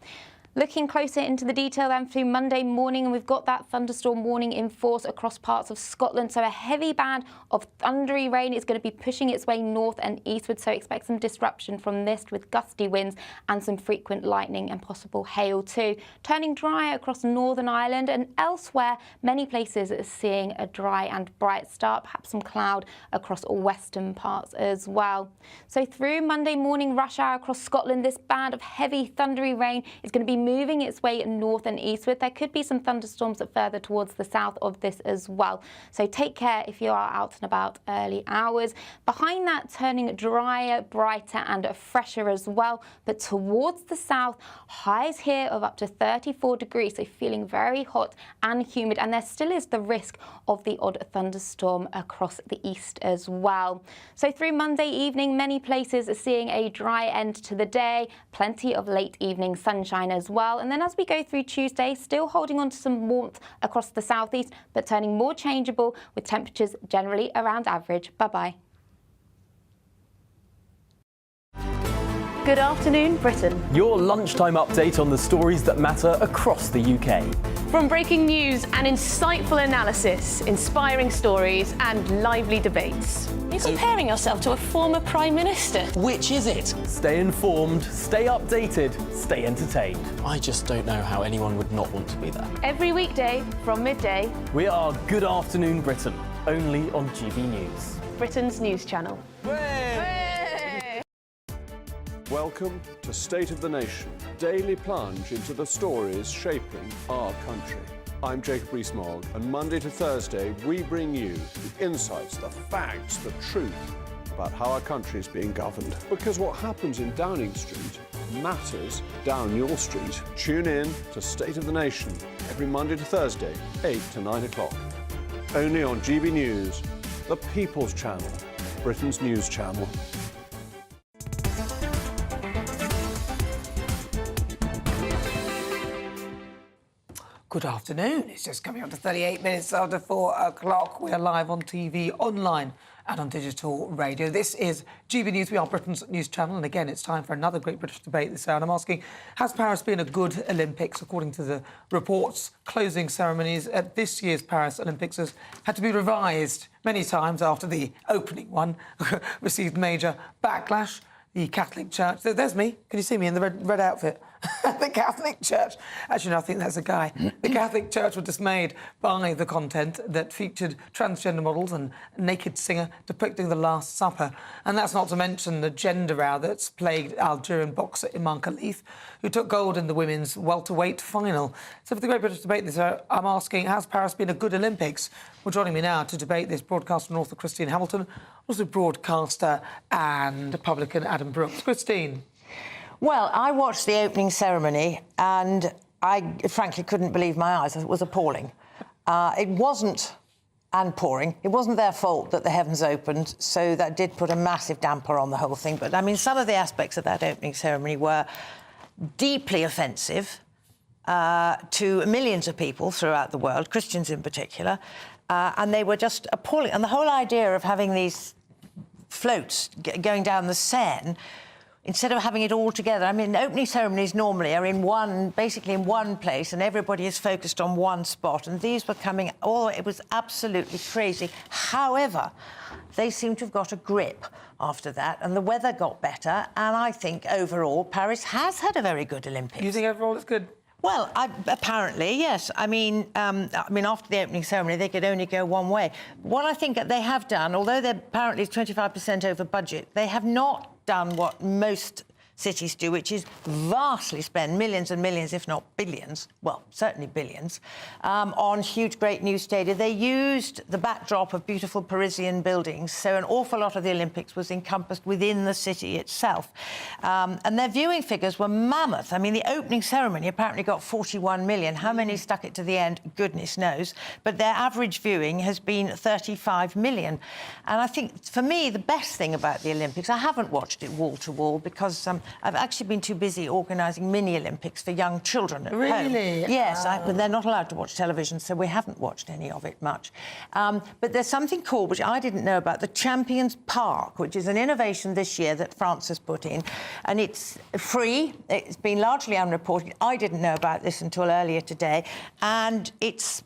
Speaker 8: Looking closer into the detail then through Monday morning, and we've got that thunderstorm warning in force across parts of Scotland. So a heavy band of thundery rain is going to be pushing its way north and eastward. So expect some disruption from this with gusty winds and some frequent lightning and possible hail too. Turning dry across Northern Ireland and elsewhere, many places are seeing a dry and bright start, perhaps some cloud across western parts as well. So through Monday morning rush hour across Scotland, this band of heavy thundery rain is going to be moving its way north and eastward. There could be some thunderstorms further towards the south of this as well. So take care if you are out and about early hours. Behind that, turning drier, brighter and fresher as well. But towards the south, highs here of up to 34 degrees. So feeling very hot and humid. And there still is the risk of the odd thunderstorm across the east as well. So through Monday evening, many places are seeing a dry end to the day. Plenty of late evening sunshine as well. And then as we go through Tuesday, still holding on to some warmth across the southeast, but turning more changeable with temperatures generally around average. Bye-bye.
Speaker 17: Good afternoon, Britain. Your lunchtime update on the stories that matter across the UK.
Speaker 18: From breaking news and insightful analysis, inspiring stories and lively debates. You're comparing yourself to a former Prime Minister.
Speaker 17: Which is it? Stay informed, stay updated, stay entertained. I just don't know how anyone would not want to be there.
Speaker 18: Every weekday from midday.
Speaker 17: We are Good Afternoon Britain, only on GB News.
Speaker 18: Britain's news channel.
Speaker 20: Welcome to State of the Nation, daily plunge into the stories shaping our country. I'm Jacob Rees-Mogg, and Monday to Thursday we bring you the insights, the facts, the truth about how our country is being governed. Because what happens in Downing Street matters down your street. Tune in to State of the Nation every Monday to Thursday, 8 to 9 o'clock. Only on GB News, the People's Channel, Britain's news channel.
Speaker 15: Good afternoon. It's just coming up to 38 minutes after 4 o'clock. We are live on TV, online and on digital radio. This is GB News. We are Britain's news channel. And again, it's time for another Great British debate this hour. And I'm asking, has Paris been a good Olympics? According to the reports, closing ceremonies at this year's Paris Olympics has had to be revised many times after the opening one received major backlash. The Catholic Church. There's me. Can you see me in the red outfit? The Catholic Church, actually, no, I think that's a guy. The Catholic Church were dismayed by the content that featured transgender models and a naked singer depicting the Last Supper. And that's not to mention the gender row that's plagued Algerian boxer Iman Khalif, who took gold in the women's welterweight final. So for the Great British Debate this hour, I'm asking, has Paris been a good Olympics? Well, joining me now to debate this, broadcaster and author Christine Hamilton, also broadcaster and publican Adam Brooks. Christine.
Speaker 6: Well, I watched the opening ceremony and I frankly couldn't believe my eyes. It was appalling. It wasn't, and pouring, it wasn't their fault that the heavens opened, so that did put a massive damper on the whole thing. But, I mean, some of the aspects of that opening ceremony were deeply offensive to millions of people throughout the world, Christians in particular, and they were just appalling. And the whole idea of having these floats going down the Seine, instead of having it all together, I mean, opening ceremonies normally are basically in one place, and everybody is focused on one spot, and these were coming, it was absolutely crazy. However, they seem to have got a grip after that, and the weather got better, and I think overall Paris has had a very good Olympics.
Speaker 15: You think overall it's good?
Speaker 6: Well, apparently, yes. I mean, after the opening ceremony, they could only go one way. What I think that they have done, although they're apparently 25% over budget, they have not done what most cities do, which is vastly spend millions and millions, if not billions, well, certainly billions, on huge, great new stadia. They used the backdrop of beautiful Parisian buildings, so an awful lot of the Olympics was encompassed within the city itself. And their viewing figures were mammoth. I mean, the opening ceremony apparently got 41 million. How many stuck it to the end? Goodness knows. But their average viewing has been 35 million. And I think, for me, the best thing about the Olympics, I haven't watched it wall to wall because I've actually been too busy organising mini-Olympics for young children at home.
Speaker 15: Really?
Speaker 6: Yes, but they're not allowed to watch television, so we haven't watched any of it much. But there's something called, which I didn't know about, the Champions Park, which is an innovation this year that France has put in, and it's free. It's been largely unreported. I didn't know about this until earlier today, and it's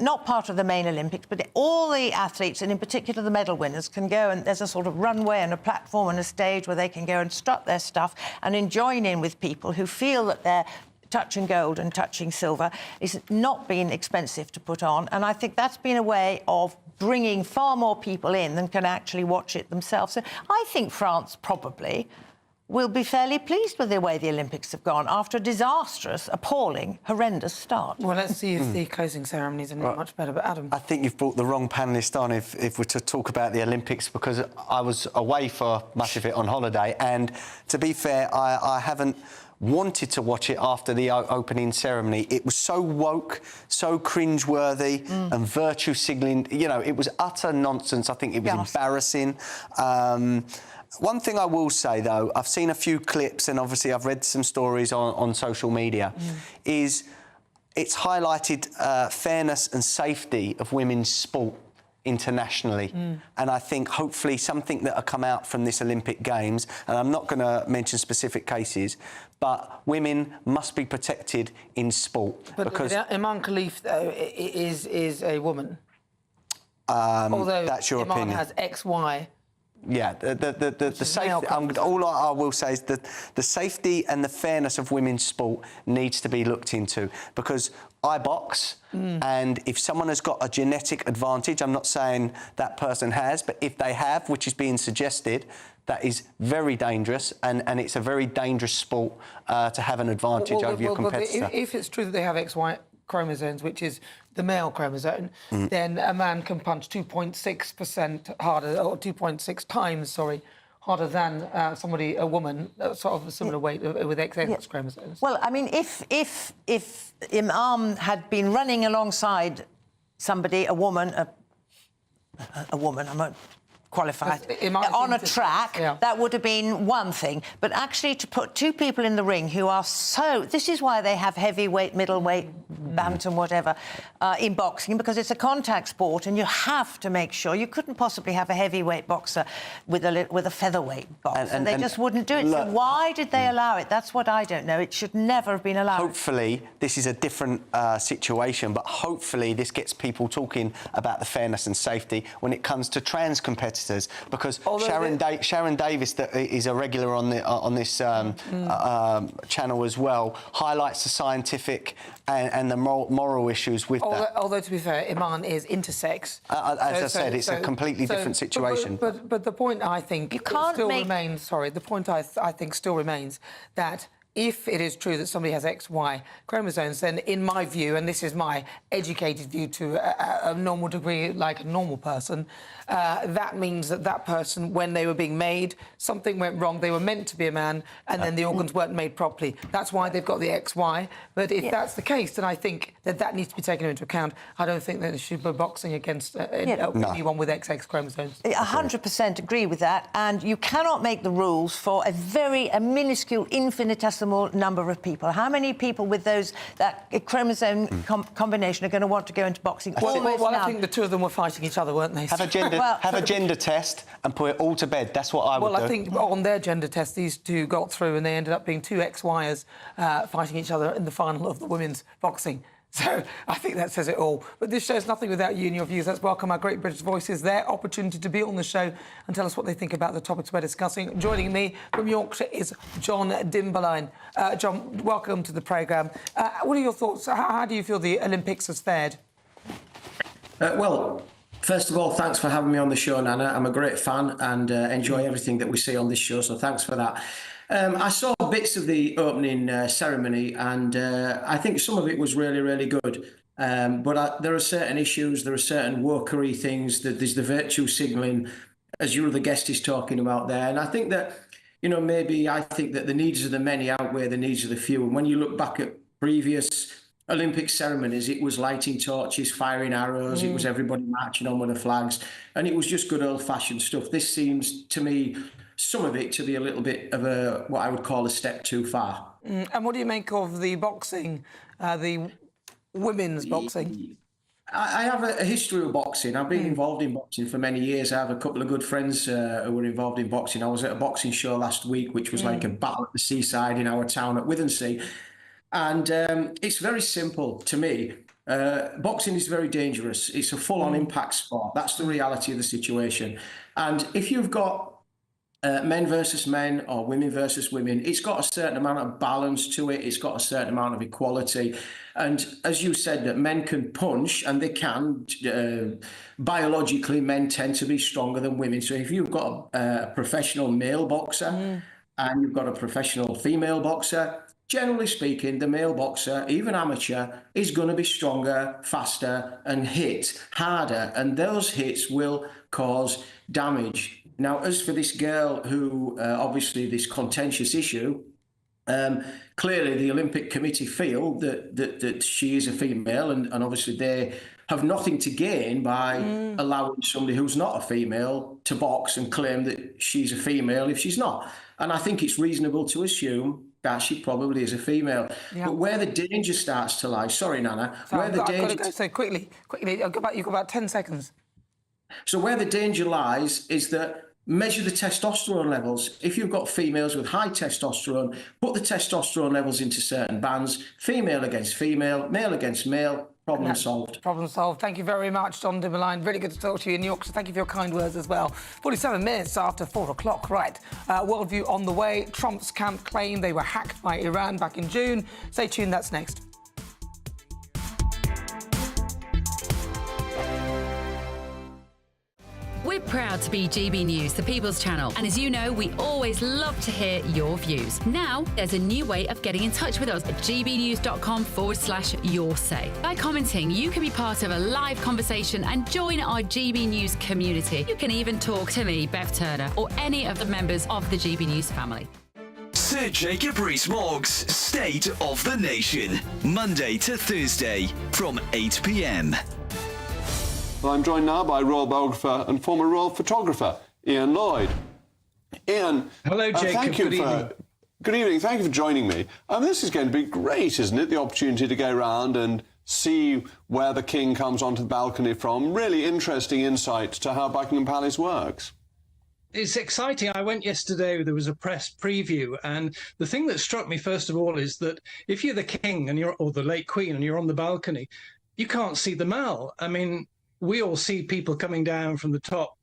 Speaker 6: not part of the main Olympics, but all the athletes, and in particular the medal winners, can go, and there's a sort of runway and a platform and a stage where they can go and strut their stuff and join in with people who feel that they're touching gold and touching silver. It's not been expensive to put on, and I think that's been a way of bringing far more people in than can actually watch it themselves. So I think France probably will be fairly pleased with the way the Olympics have gone after a disastrous, appalling, horrendous start.
Speaker 15: Well, let's see if the closing ceremonies are much better. But Adam,
Speaker 1: I think you've brought the wrong panellist on if we're to talk about the Olympics, because I was away for much of it on holiday, and to be fair, I haven't wanted to watch it after the opening ceremony. It was so woke, so cringe-worthy and virtue signalling. You know, it was utter nonsense. I think it was embarrassing. One thing I will say, though, I've seen a few clips, and obviously I've read some stories on social media, is it's highlighted fairness and safety of women's sport internationally. And I think hopefully something that will come out from this Olympic Games, and I'm not going to mention specific cases, but women must be protected in sport.
Speaker 15: But
Speaker 1: because
Speaker 15: Iman Khalif, though, is a woman. Although
Speaker 1: that's your
Speaker 15: Iman
Speaker 1: opinion.
Speaker 15: has XY.
Speaker 1: Yeah, the safety. All I will say is that the safety and the fairness of women's sport needs to be looked into, because I box, and if someone has got a genetic advantage, I'm not saying that person has, but if they have, which is being suggested, that is very dangerous, and it's a very dangerous sport to have an advantage over your competitor.
Speaker 15: If it's true that they have XY chromosomes, which is the male chromosome, then a man can punch 2.6% harder, or 2.6 times, harder than a woman, sort of a similar weight with XX chromosomes.
Speaker 6: Well, I mean, if Imam had been running alongside somebody, a woman, I won't qualify, on a track, that would have been one thing. But actually to put two people in the ring who are this is why they have heavyweight, middleweight, bantam, whatever, in boxing, because it's a contact sport, and you have to make sure. You couldn't possibly have a heavyweight boxer with a featherweight boxer. And they just wouldn't do it. So why did they allow it? That's what I don't know. It should never have been allowed.
Speaker 1: Hopefully, this is a different situation, but hopefully this gets people talking about the fairness and safety when it comes to trans competitors protesters, because Sharon Davis, that is a regular on this channel as well, highlights the scientific and the moral issues with that.
Speaker 15: Although, to be fair, Iman is intersex.
Speaker 1: As I said, it's a completely different situation.
Speaker 15: But the point, I think, remains. Sorry, the point I think still remains that if it is true that somebody has XY chromosomes, then in my view, and this is my educated view to a normal degree, like a normal person, that means that that person, when they were being made, something went wrong. They were meant to be a man, and then the organs weren't made properly. That's why they've got the XY. But if that's the case, then I think that needs to be taken into account. I don't think that there should be boxing against anyone with XX chromosomes.
Speaker 6: 100% agree with that. And you cannot make the rules for a minuscule, infinitesimal number of people. How many people with that chromosome combination are going to want to go into boxing?
Speaker 15: Well, I think the two of them were fighting each other, weren't they?
Speaker 1: Have a gender test and put it all to bed. That's what I would do.
Speaker 15: Well, I think on their gender test, these two got through and they ended up being two XYers fighting each other in the final of the women's boxing. So I think that says it all. But this show's nothing without you and your views. Let's welcome our great British voices, their opportunity to be on the show and tell us what they think about the topics we're discussing. Joining me from Yorkshire is John Dimberline. John, welcome to the programme. What are your thoughts? How do you feel the Olympics has fared?
Speaker 7: Well, first of all, thanks for having me on the show, Nana. I'm a great fan and enjoy everything that we see on this show, so thanks for that. I saw bits of the opening ceremony and I think some of it was really, really good. But there are certain issues, there are certain wokery things, that there's the virtue signalling, as your other guest is talking about there. And I think that, I think that the needs of the many outweigh the needs of the few. And when you look back at previous Olympic ceremonies, it was lighting torches, firing arrows, it was everybody marching on with the flags, and it was just good old-fashioned stuff. This seems to me, some of it, to be a little bit of what I would call a step too far.
Speaker 15: And what do you make of the boxing, the women's boxing?
Speaker 7: I have a history of boxing. I've been involved in boxing for many years. I have a couple of good friends who were involved in boxing. I was at a boxing show last week, which was like a battle at the seaside in our town at Withensea. And it's very simple to me. Boxing is very dangerous. It's a full-on impact sport. That's the reality of the situation. And if you've got men versus men or women versus women, it's got a certain amount of balance to it. It's got a certain amount of equality. And as you said, that men can punch, and they can. Biologically, men tend to be stronger than women. So if you've got a professional male boxer and you've got a professional female boxer, generally speaking, the male boxer, even amateur, is going to be stronger, faster, and hit harder. And those hits will cause damage. Now, as for this girl who, obviously, this contentious issue, clearly the Olympic Committee feel that she is a female, and obviously they have nothing to gain by allowing somebody who's not a female to box and claim that she's a female if she's not. And I think it's reasonable to assume that she probably is a female. Yeah. But where the danger starts to lie, sorry, Nana,
Speaker 15: I've got to go so quickly, you've got about 10 seconds.
Speaker 7: So where the danger lies is that measure the testosterone levels. If you've got females with high testosterone, put the testosterone levels into certain bands, female against female, male against male, problem solved.
Speaker 15: Problem solved. Thank you very much, John Dimberline. Really good to talk to you in New York. So thank you for your kind words as well. 47 minutes after 4 o'clock, right. Worldview on the way. Trump's camp claimed they were hacked by Iran back in June. Stay tuned, that's next.
Speaker 9: We're proud to be GB News, the People's Channel. And as you know, we always love to hear your views. Now, there's a new way of getting in touch with us at gbnews.com/your-say. By commenting, you can be part of a live conversation and join our GB News community. You can even talk to me, Bev Turner, or any of the members of the GB News family.
Speaker 19: Sir Jacob Rees-Mogg's State of the Nation, Monday to Thursday from 8 p.m.
Speaker 20: Well, I'm joined now by royal biographer and former royal photographer, Ian Lloyd. Ian.
Speaker 12: Hello, Jacob. Good evening.
Speaker 20: Good evening. Thank you for joining me. This is going to be great, isn't it? The opportunity to go around and see where the King comes onto the balcony from. Really interesting insight to how Buckingham Palace works.
Speaker 12: It's exciting. I went yesterday, there was a press preview, and the thing that struck me first of all is that if you're the King and or the late Queen and you're on the balcony, you can't see the Mall. I mean, we all see people coming down from the top,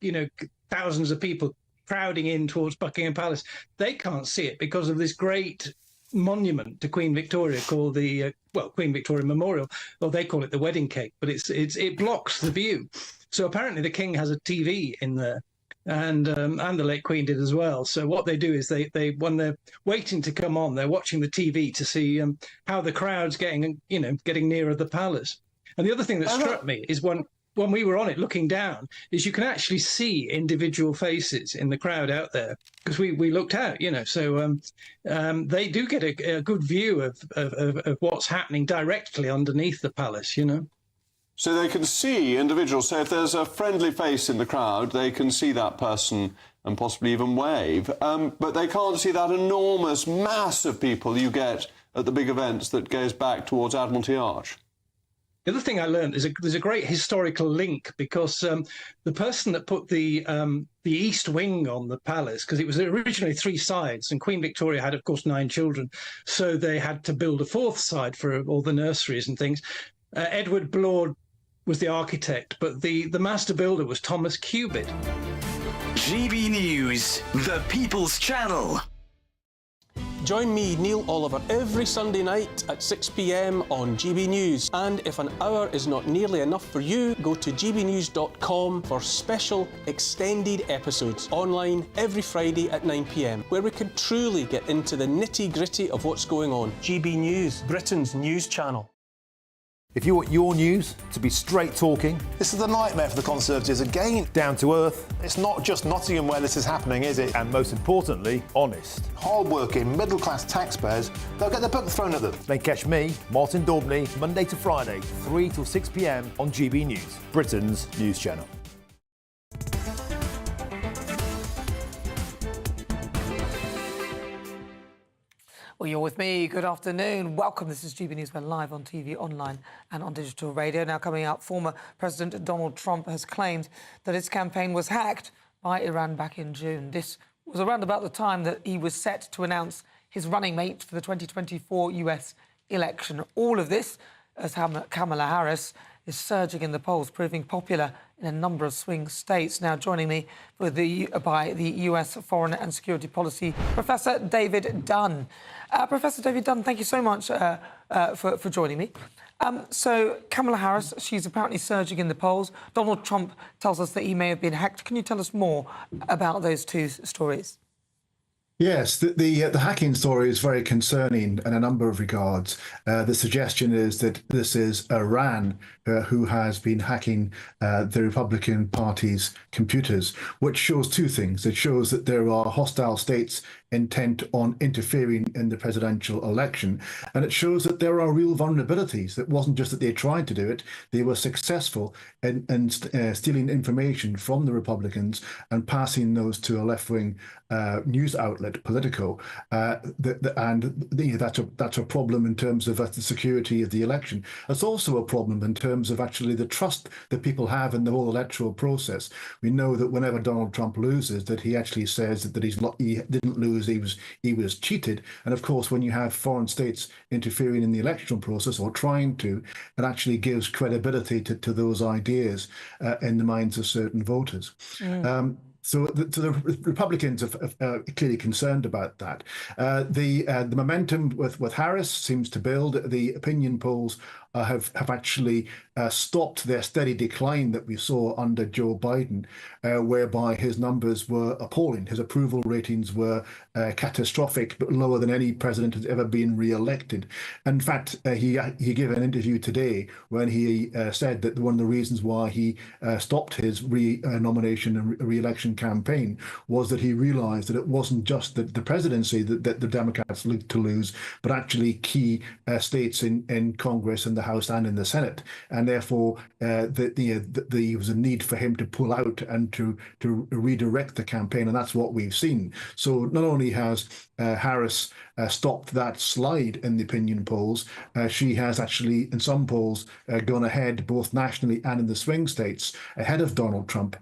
Speaker 12: thousands of people crowding in towards Buckingham Palace. They can't see it because of this great monument to Queen Victoria called the Queen Victoria Memorial, or they call it the wedding cake, but it blocks the view. So apparently the King has a TV in there, and the late Queen did as well. So what they do is they when they're waiting to come on, they're watching the TV to see how the crowd's getting nearer the palace. And the other thing that struck me is when we were on it looking down, is you can actually see individual faces in the crowd out there, because we looked out, so they do get a good view of what's happening directly underneath the palace,
Speaker 20: So they can see individuals. So if there's a friendly face in the crowd, they can see that person and possibly even wave. But they can't see that enormous mass of people you get at the big events that goes back towards Admiralty Arch.
Speaker 12: The other thing I learned is there's a great historical link, because the person that put the east wing on the palace, because it was originally 3 sides, and Queen Victoria had, of course, 9 children, so they had to build a 4th side for all the nurseries and things. Edward Blord was the architect, but the master builder was Thomas Cubitt.
Speaker 19: GB News, the People's Channel.
Speaker 17: Join me, Neil Oliver, every Sunday night at 6 p.m. on GB News. And if an hour is not nearly enough for you, go to gbnews.com for special extended episodes online every Friday at 9 p.m, where we can truly get into the nitty-gritty of what's going on. GB News, Britain's news channel.
Speaker 3: If you want your news to be straight talking, this is a nightmare for the Conservatives again. Down to earth. It's not just Nottingham where this is happening, is it? And most importantly, honest. Hard-working, middle-class taxpayers, they'll get the book thrown at them. They catch me, Martin Daubney, Monday to Friday, 3 till 6 p.m. on GB News, Britain's news channel.
Speaker 15: Well, you're with me. Good afternoon. Welcome. This is GB News. We're live on TV, online and on digital radio. Now coming up, former President Donald Trump has claimed that his campaign was hacked by Iran back in June. This was around about the time that he was set to announce his running mate for the 2024 US election. All of this as Kamala Harris is surging in the polls, proving popular in a number of swing states. Now joining me by the US Foreign and Security Policy, Professor David Dunn. Professor David Dunn, thank you so much for joining me. So Kamala Harris, she's apparently surging in the polls. Donald Trump tells us that he may have been hacked. Can you tell us more about those two stories?
Speaker 10: Yes, the hacking story is very concerning in a number of regards. The suggestion is that this is Iran who has been hacking the Republican Party's computers, which shows two things. It shows that there are hostile states intent on interfering in the presidential election, and it shows that there are real vulnerabilities. It wasn't just that they tried to do it, they were successful in stealing information from the Republicans and passing those to a left-wing news outlet, Politico, that's a problem in terms of the security of the election. It's also a problem in terms of actually the trust that people have in the whole electoral process. We know that whenever Donald Trump loses, that he actually says that he didn't lose, he was cheated. And of course, when you have foreign states interfering in the electoral process or trying to, it actually gives credibility to those ideas in the minds of certain voters. So the Republicans are clearly concerned about that. The momentum with Harris seems to build. The opinion polls have actually stopped their steady decline that we saw under Joe Biden, whereby his numbers were appalling. His approval ratings were catastrophic, but lower than any president has ever been re-elected. In fact, he gave an interview today when he said that one of the reasons why he stopped his nomination and re-election campaign was that he realized that it wasn't just the presidency that the Democrats looked to lose, but actually key states in Congress and the House and in the Senate, and therefore there was a need for him to pull out and to redirect the campaign, and that's what we've seen. So not only has Harris stopped that slide in the opinion polls, she has actually, in some polls, gone ahead both nationally and in the swing states, ahead of Donald Trump.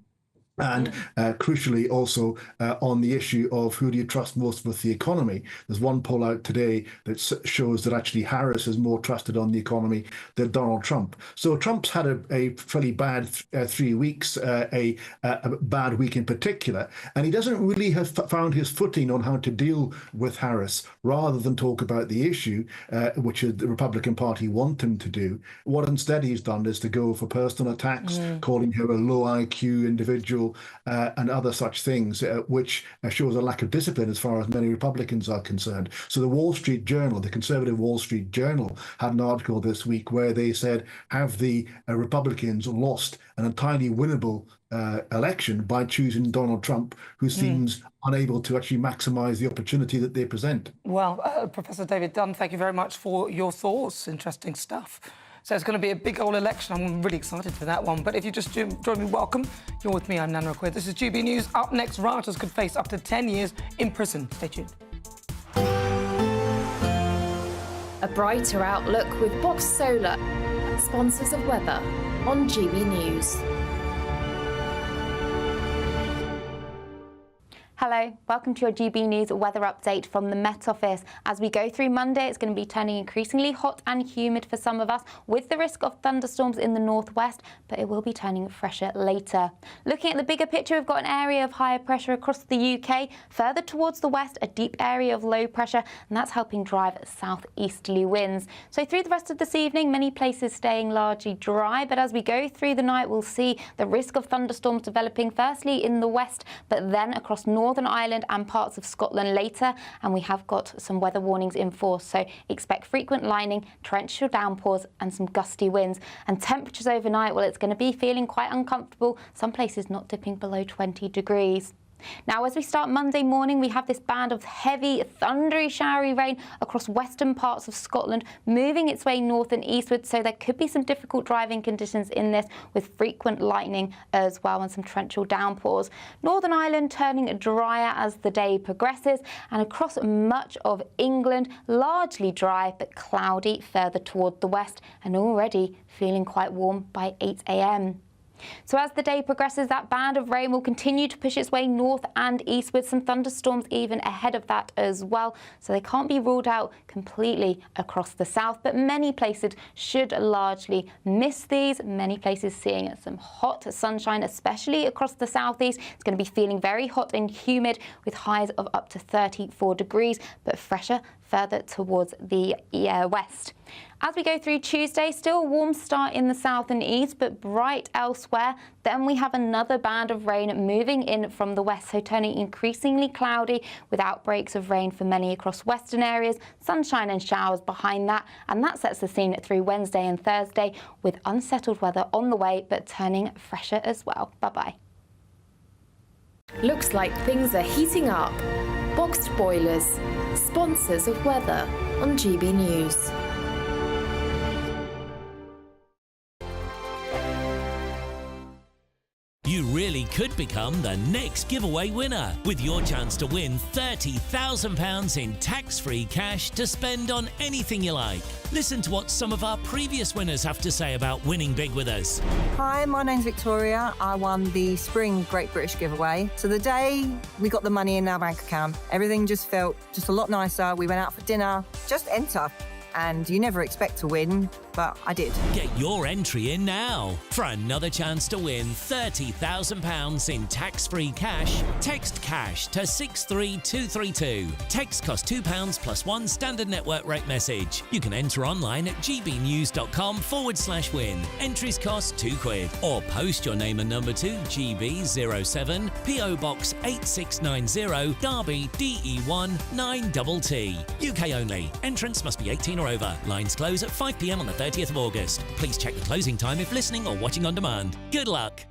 Speaker 10: And crucially also on the issue of who do you trust most with the economy. There's one poll out today that shows that actually Harris is more trusted on the economy than Donald Trump. So Trump's had a fairly bad 3 weeks, a bad week in particular, and he doesn't really have found his footing on how to deal with Harris rather than talk about the issue, which the Republican Party want him to do. What instead he's done is to go for personal attacks, calling her a low IQ individual, and other such things, which shows a lack of discipline as far as many Republicans are concerned. So the Wall Street Journal, the conservative Wall Street Journal, had an article this week where they said, have the Republicans lost an entirely winnable election by choosing Donald Trump, who seems unable to actually maximise the opportunity that they present?
Speaker 15: Well, Professor David Dunn, thank you very much for your thoughts. Interesting stuff. So it's going to be a big old election. I'm really excited for that one. But if you just join me, welcome. You're with me, I'm Nana Akua. This is GB News. Up next, rioters could face up to 10 years in prison. Stay tuned.
Speaker 11: A brighter outlook with Box Solar, sponsors of weather on GB News.
Speaker 8: Hello, welcome to your GB News weather update from the Met Office. As we go through Monday, it's going to be turning increasingly hot and humid for some of us, with the risk of thunderstorms in the northwest, but it will be turning fresher later. Looking at the bigger picture, we've got an area of higher pressure across the UK. Further towards the west, a deep area of low pressure, and that's helping drive southeasterly winds. So through the rest of this evening, many places staying largely dry, but as we go through the night, we'll see the risk of thunderstorms developing firstly in the west, but then across Northern Ireland and parts of Scotland later, and we have got some weather warnings in force, so expect frequent lightning, torrential downpours and some gusty winds. And temperatures overnight, well, it's going to be feeling quite uncomfortable, some places not dipping below 20 degrees. Now, as we start Monday morning, we have this band of heavy, thundery, showery rain across western parts of Scotland, moving its way north and eastward, so there could be some difficult driving conditions in this, with frequent lightning as well and some torrential downpours. Northern Ireland turning drier as the day progresses, and across much of England, largely dry but cloudy further toward the west, and already feeling quite warm by 8 a.m. So as the day progresses, that band of rain will continue to push its way north and east, with some thunderstorms even ahead of that as well. So they can't be ruled out completely across the south, but many places should largely miss these. Many places seeing some hot sunshine, especially across the southeast. It's going to be feeling very hot and humid, with highs of up to 34 degrees, but fresher further towards the west. As we go through Tuesday, still a warm start in the south and east, but bright elsewhere. Then we have another band of rain moving in from the west, so turning increasingly cloudy, with outbreaks of rain for many across western areas, sunshine and showers behind that, and that sets the scene through Wednesday and Thursday, with unsettled weather on the way, but turning fresher as well. Bye-bye.
Speaker 11: Looks like things are heating up. Boxed Boilers, sponsors of weather on GB News.
Speaker 16: You really could become the next giveaway winner, with your chance to win £30,000 in tax-free cash to spend on anything you like. Listen to what some of our previous winners have to say about winning big with us.
Speaker 21: Hi, my name's Victoria. I won the Spring Great British giveaway. So the day we got the money in our bank account, everything just felt just a lot nicer. We went out for dinner, just enter. And you never expect to win, but I did.
Speaker 16: Get your entry in now. For another chance to win £30,000 in tax-free cash, text cash to 63232. Text costs £2 plus one standard network rate message. You can enter online at gbnews.com/win. Entries cost £2, or post your name and number to GB07 PO Box 8690 Derby DE1 9TT. UK only. Entrance must be 18 or over. Lines close at 5 p.m. on the 30th of August. Please check the closing time if listening or watching on demand. Good luck.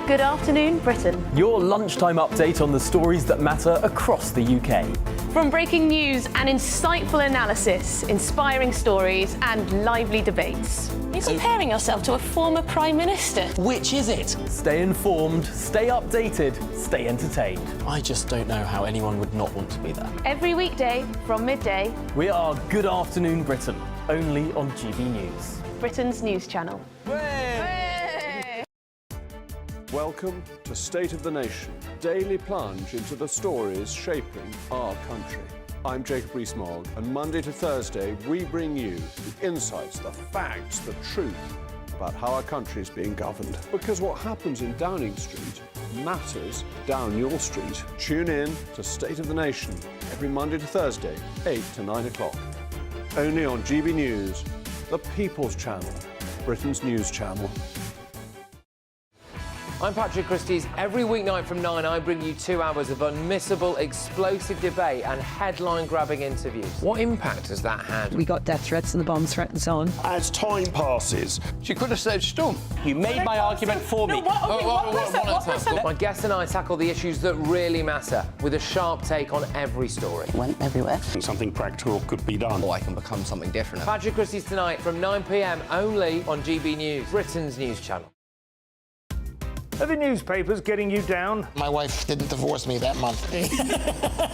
Speaker 18: Good afternoon, Britain.
Speaker 22: Your lunchtime update on the stories that matter across the UK.
Speaker 18: From breaking news and insightful analysis, inspiring stories and lively debates. You're comparing yourself to a former Prime Minister.
Speaker 23: Which is it?
Speaker 22: Stay informed, stay updated, stay entertained.
Speaker 23: I just don't know how anyone would not want to be there.
Speaker 18: Every weekday from midday.
Speaker 22: We are Good Afternoon Britain, only on GB News.
Speaker 18: Britain's news channel.
Speaker 20: Welcome to State of the Nation, daily plunge into the stories shaping our country. I'm Jacob Rees-Mogg, and Monday to Thursday we bring you the insights, the facts, the truth about how our country is being governed. Because what happens in Downing Street matters down your street. Tune in to State of the Nation every Monday to Thursday, 8 to 9 o'clock. Only on GB News, the People's Channel, Britain's news channel.
Speaker 2: I'm Patrick Christie's. Every weeknight from 9, I bring you 2 hours of unmissable, explosive debate and headline-grabbing interviews. What impact has that had?
Speaker 13: We got death threats and the bomb threats on.
Speaker 14: As time passes,
Speaker 2: She could have saved Storm.
Speaker 14: you made my argument for me.
Speaker 2: My guest and I tackle the issues that really matter with a sharp take on every story.
Speaker 13: Went everywhere.
Speaker 14: Something practical could be done.
Speaker 2: I can become something different. Patrick Christie's tonight from 9 p.m. only on GB News, Britain's news channel.
Speaker 24: Are the newspapers getting you down?
Speaker 25: My wife didn't divorce me that month.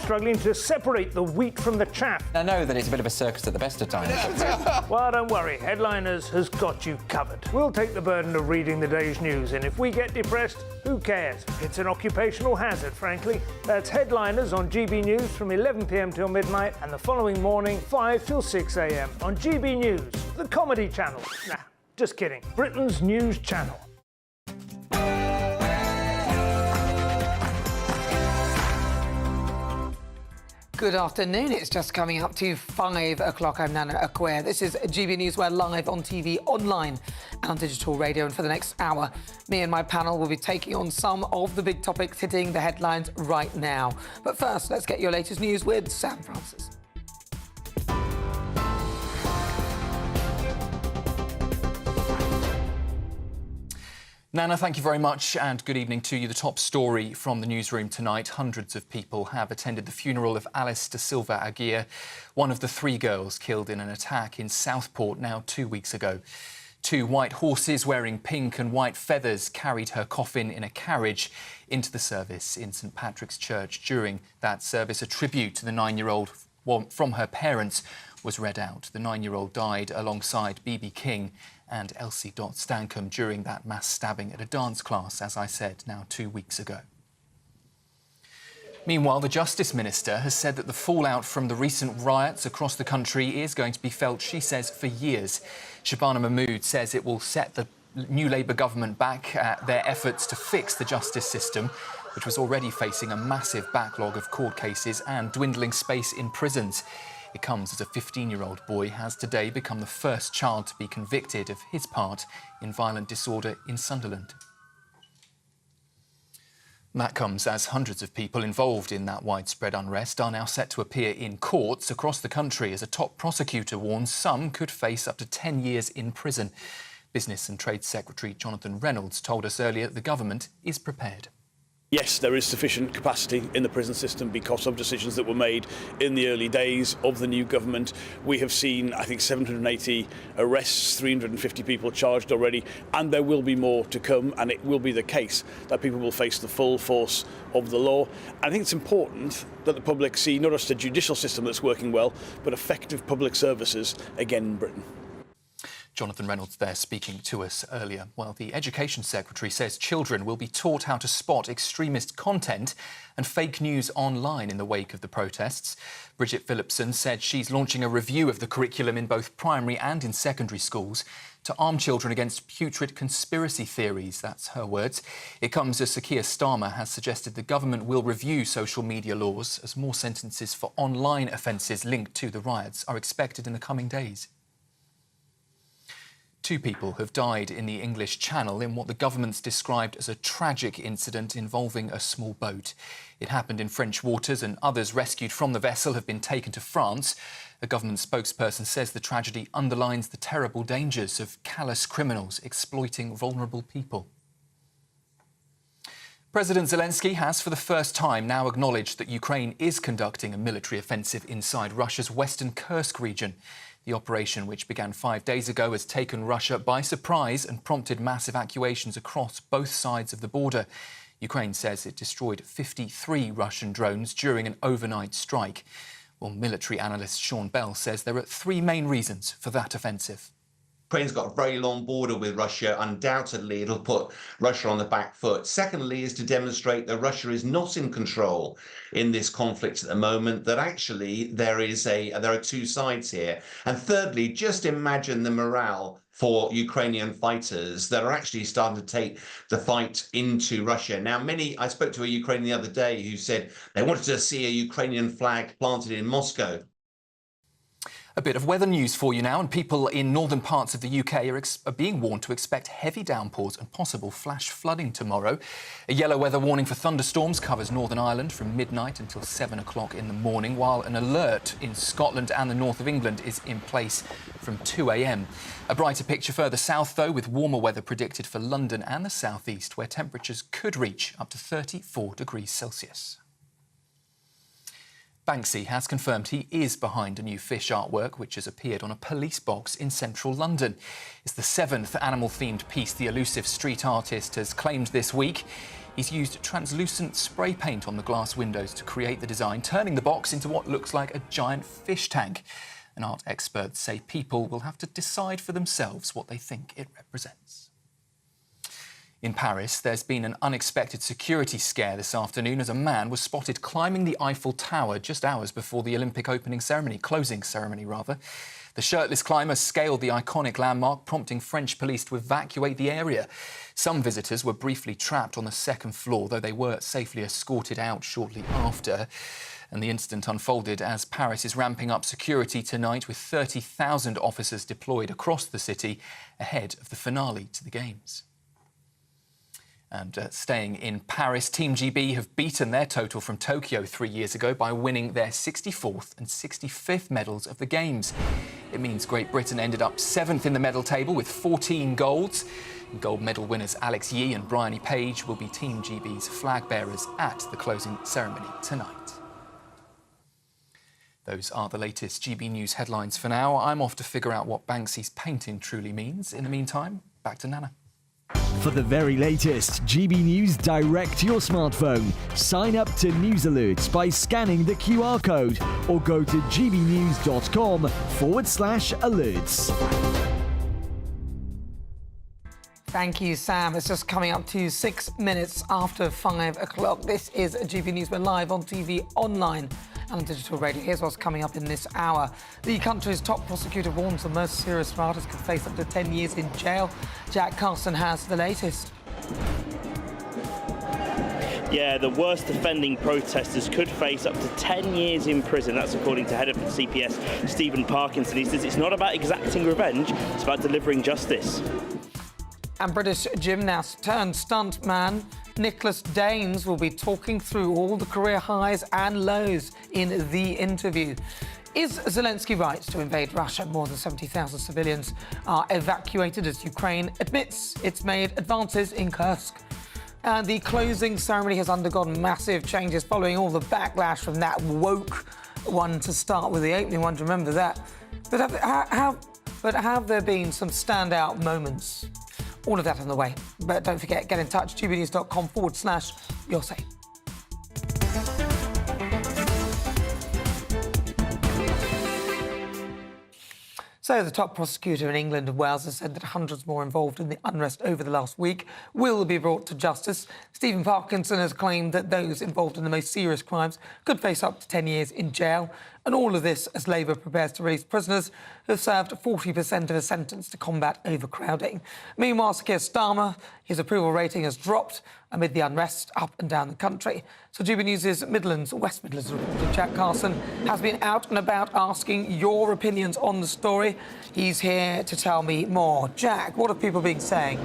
Speaker 24: Struggling to separate the wheat from the chaff?
Speaker 26: I know that it's a bit of a circus at the best of times.
Speaker 24: Well, don't worry, Headliners has got you covered. We'll take the burden of reading the day's news, and if we get depressed, who cares? It's an occupational hazard, frankly. That's Headliners on GB News from 11 p.m. till midnight, and the following morning, 5 till 6 a.m. on GB News, the comedy channel. Nah, just kidding. Britain's news channel.
Speaker 15: Good afternoon. It's just coming up to 5 o'clock. I'm Nana Akua. This is GB News. We're live on TV, online and on digital radio. And for the next hour, me and my panel will be taking on some of the big topics hitting the headlines right now. But first, let's get your latest news with Sam Francis.
Speaker 4: Nana, thank you very much and good evening to you. The top story from the newsroom tonight. Hundreds of people have attended the funeral of Alice da Silva Aguirre, one of the 3 girls killed in an attack in Southport now 2 weeks ago. 2 white horses wearing pink and white feathers carried her coffin in a carriage into the service in St Patrick's Church. During that service, a tribute to the 9-year-old from her parents was read out. The 9-year-old died alongside B.B. King and Elsie Stankham during that mass stabbing at a dance class, as I said, now 2 weeks ago. Meanwhile, the Justice Minister has said that the fallout from the recent riots across the country is going to be felt, she says, for years. Shabana Mahmood says it will set the new Labour government back at their efforts to fix the justice system, which was already facing a massive backlog of court cases and dwindling space in prisons. It comes as a 15-year-old boy has today become the first child to be convicted of his part in violent disorder in Sunderland. And that comes as hundreds of people involved in that widespread unrest are now set to appear in courts across the country as a top prosecutor warns some could face up to 10 years in prison. Business and Trade Secretary Jonathan Reynolds told us earlier that the government is prepared.
Speaker 27: Yes, there is sufficient capacity in the prison system because of decisions that were made in the early days of the new government. We have seen, I think, 780 arrests, 350 people charged already, and there will be more to come, and it will be the case that people will face the full force of the law. I think it's important that the public see not just a judicial system that's working well, but effective public services again in Britain.
Speaker 4: Jonathan Reynolds there speaking to us earlier. Well, the Education Secretary says children will be taught how to spot extremist content and fake news online in the wake of the protests. Bridget Phillipson said she's launching a review of the curriculum in both primary and in secondary schools to arm children against putrid conspiracy theories. That's her words. It comes as Sir Keir Starmer has suggested the government will review social media laws as more sentences for online offences linked to the riots are expected in the coming days. 2 people have died in the English Channel in what the government's described as a tragic incident involving a small boat. It happened in French waters and others rescued from the vessel have been taken to France. A government spokesperson says the tragedy underlines the terrible dangers of callous criminals exploiting vulnerable people. President Zelensky has for the first time now acknowledged that Ukraine is conducting a military offensive inside Russia's western Kursk region. The operation, which began 5 days ago, has taken Russia by surprise and prompted mass evacuations across both sides of the border. Ukraine says it destroyed 53 Russian drones during an overnight strike. Well, military analyst Sean Bell says there are 3 main reasons for that offensive.
Speaker 1: Ukraine's got a very long border with Russia. Undoubtedly, it'll put Russia on the back foot. Secondly, is to demonstrate that Russia is not in control in this conflict at the moment, that actually there are two sides here. And thirdly, just imagine the morale for Ukrainian fighters that are actually starting to take the fight into Russia. Now, I spoke to a Ukrainian the other day who said they wanted to see a Ukrainian flag planted in Moscow.
Speaker 4: A bit of weather news for you now, and people in northern parts of the UK are being warned to expect heavy downpours and possible flash flooding tomorrow. A yellow weather warning for thunderstorms covers Northern Ireland from midnight until 7 o'clock in the morning, while an alert in Scotland and the north of England is in place from 2 a.m. A brighter picture further south, though, with warmer weather predicted for London and the southeast, where temperatures could reach up to 34 degrees Celsius. Banksy has confirmed he is behind a new fish artwork which has appeared on a police box in central London. It's the 7th animal-themed piece the elusive street artist has claimed this week. He's used translucent spray paint on the glass windows to create the design, turning the box into what looks like a giant fish tank. And art experts say people will have to decide for themselves what they think it represents. In Paris, there's been an unexpected security scare this afternoon as a man was spotted climbing the Eiffel Tower just hours before the Olympic closing ceremony. The shirtless climber scaled the iconic landmark, prompting French police to evacuate the area. Some visitors were briefly trapped on the second floor, though they were safely escorted out shortly after. And the incident unfolded as Paris is ramping up security tonight with 30,000 officers deployed across the city ahead of the finale to the Games. And staying in Paris, Team GB have beaten their total from Tokyo 3 years ago by winning their 64th and 65th medals of the Games. It means Great Britain ended up 7th in the medal table with 14 golds. And gold medal winners Alex Yee and Bryony Page will be Team GB's flag bearers at the closing ceremony tonight. Those are the latest GB News headlines for now. I'm off to figure out what Banksy's painting truly means. In the meantime, back to Nana.
Speaker 5: For the very latest GB News direct to your smartphone, sign up to news alerts by scanning the QR code or go to gbnews.com/alerts.
Speaker 15: Thank you, Sam. It's just coming up to 6 minutes after 5 o'clock. This is GB News. We're live on TV, online and on digital radio. Here's what's coming up in this hour. The country's top prosecutor warns the most serious rioters could face up to 10 years in jail. Jack Carson has the latest.
Speaker 6: Yeah, the worst offending protesters could face up to 10 years in prison. That's according to head of the CPS, Stephen Parkinson. He says it's not about exacting revenge, it's about delivering justice.
Speaker 15: And British gymnast turned stuntman Nicholas Danes will be talking through all the career highs and lows in the interview. Is Zelensky right to invade Russia? More than 70,000 civilians are evacuated as Ukraine admits it's made advances in Kursk. And the closing ceremony has undergone massive changes following all the backlash from that woke one to start with, the opening one, to remember that. But have there been some standout moments? All of that on the way. But don't forget, get in touch, gbnews.com/your say. So the top prosecutor in England and Wales has said that hundreds more involved in the unrest over the last week will be brought to justice. Stephen Parkinson has claimed that those involved in the most serious crimes could face up to 10 years in jail. And all of this as Labour prepares to release prisoners who have served 40% of a sentence to combat overcrowding. Meanwhile, Sir Keir Starmer, his approval rating has dropped amid the unrest up and down the country. So GB News' West Midlands reporter Jack Carson has been out and about asking your opinions on the story. He's here to tell me more. Jack, what have people been saying?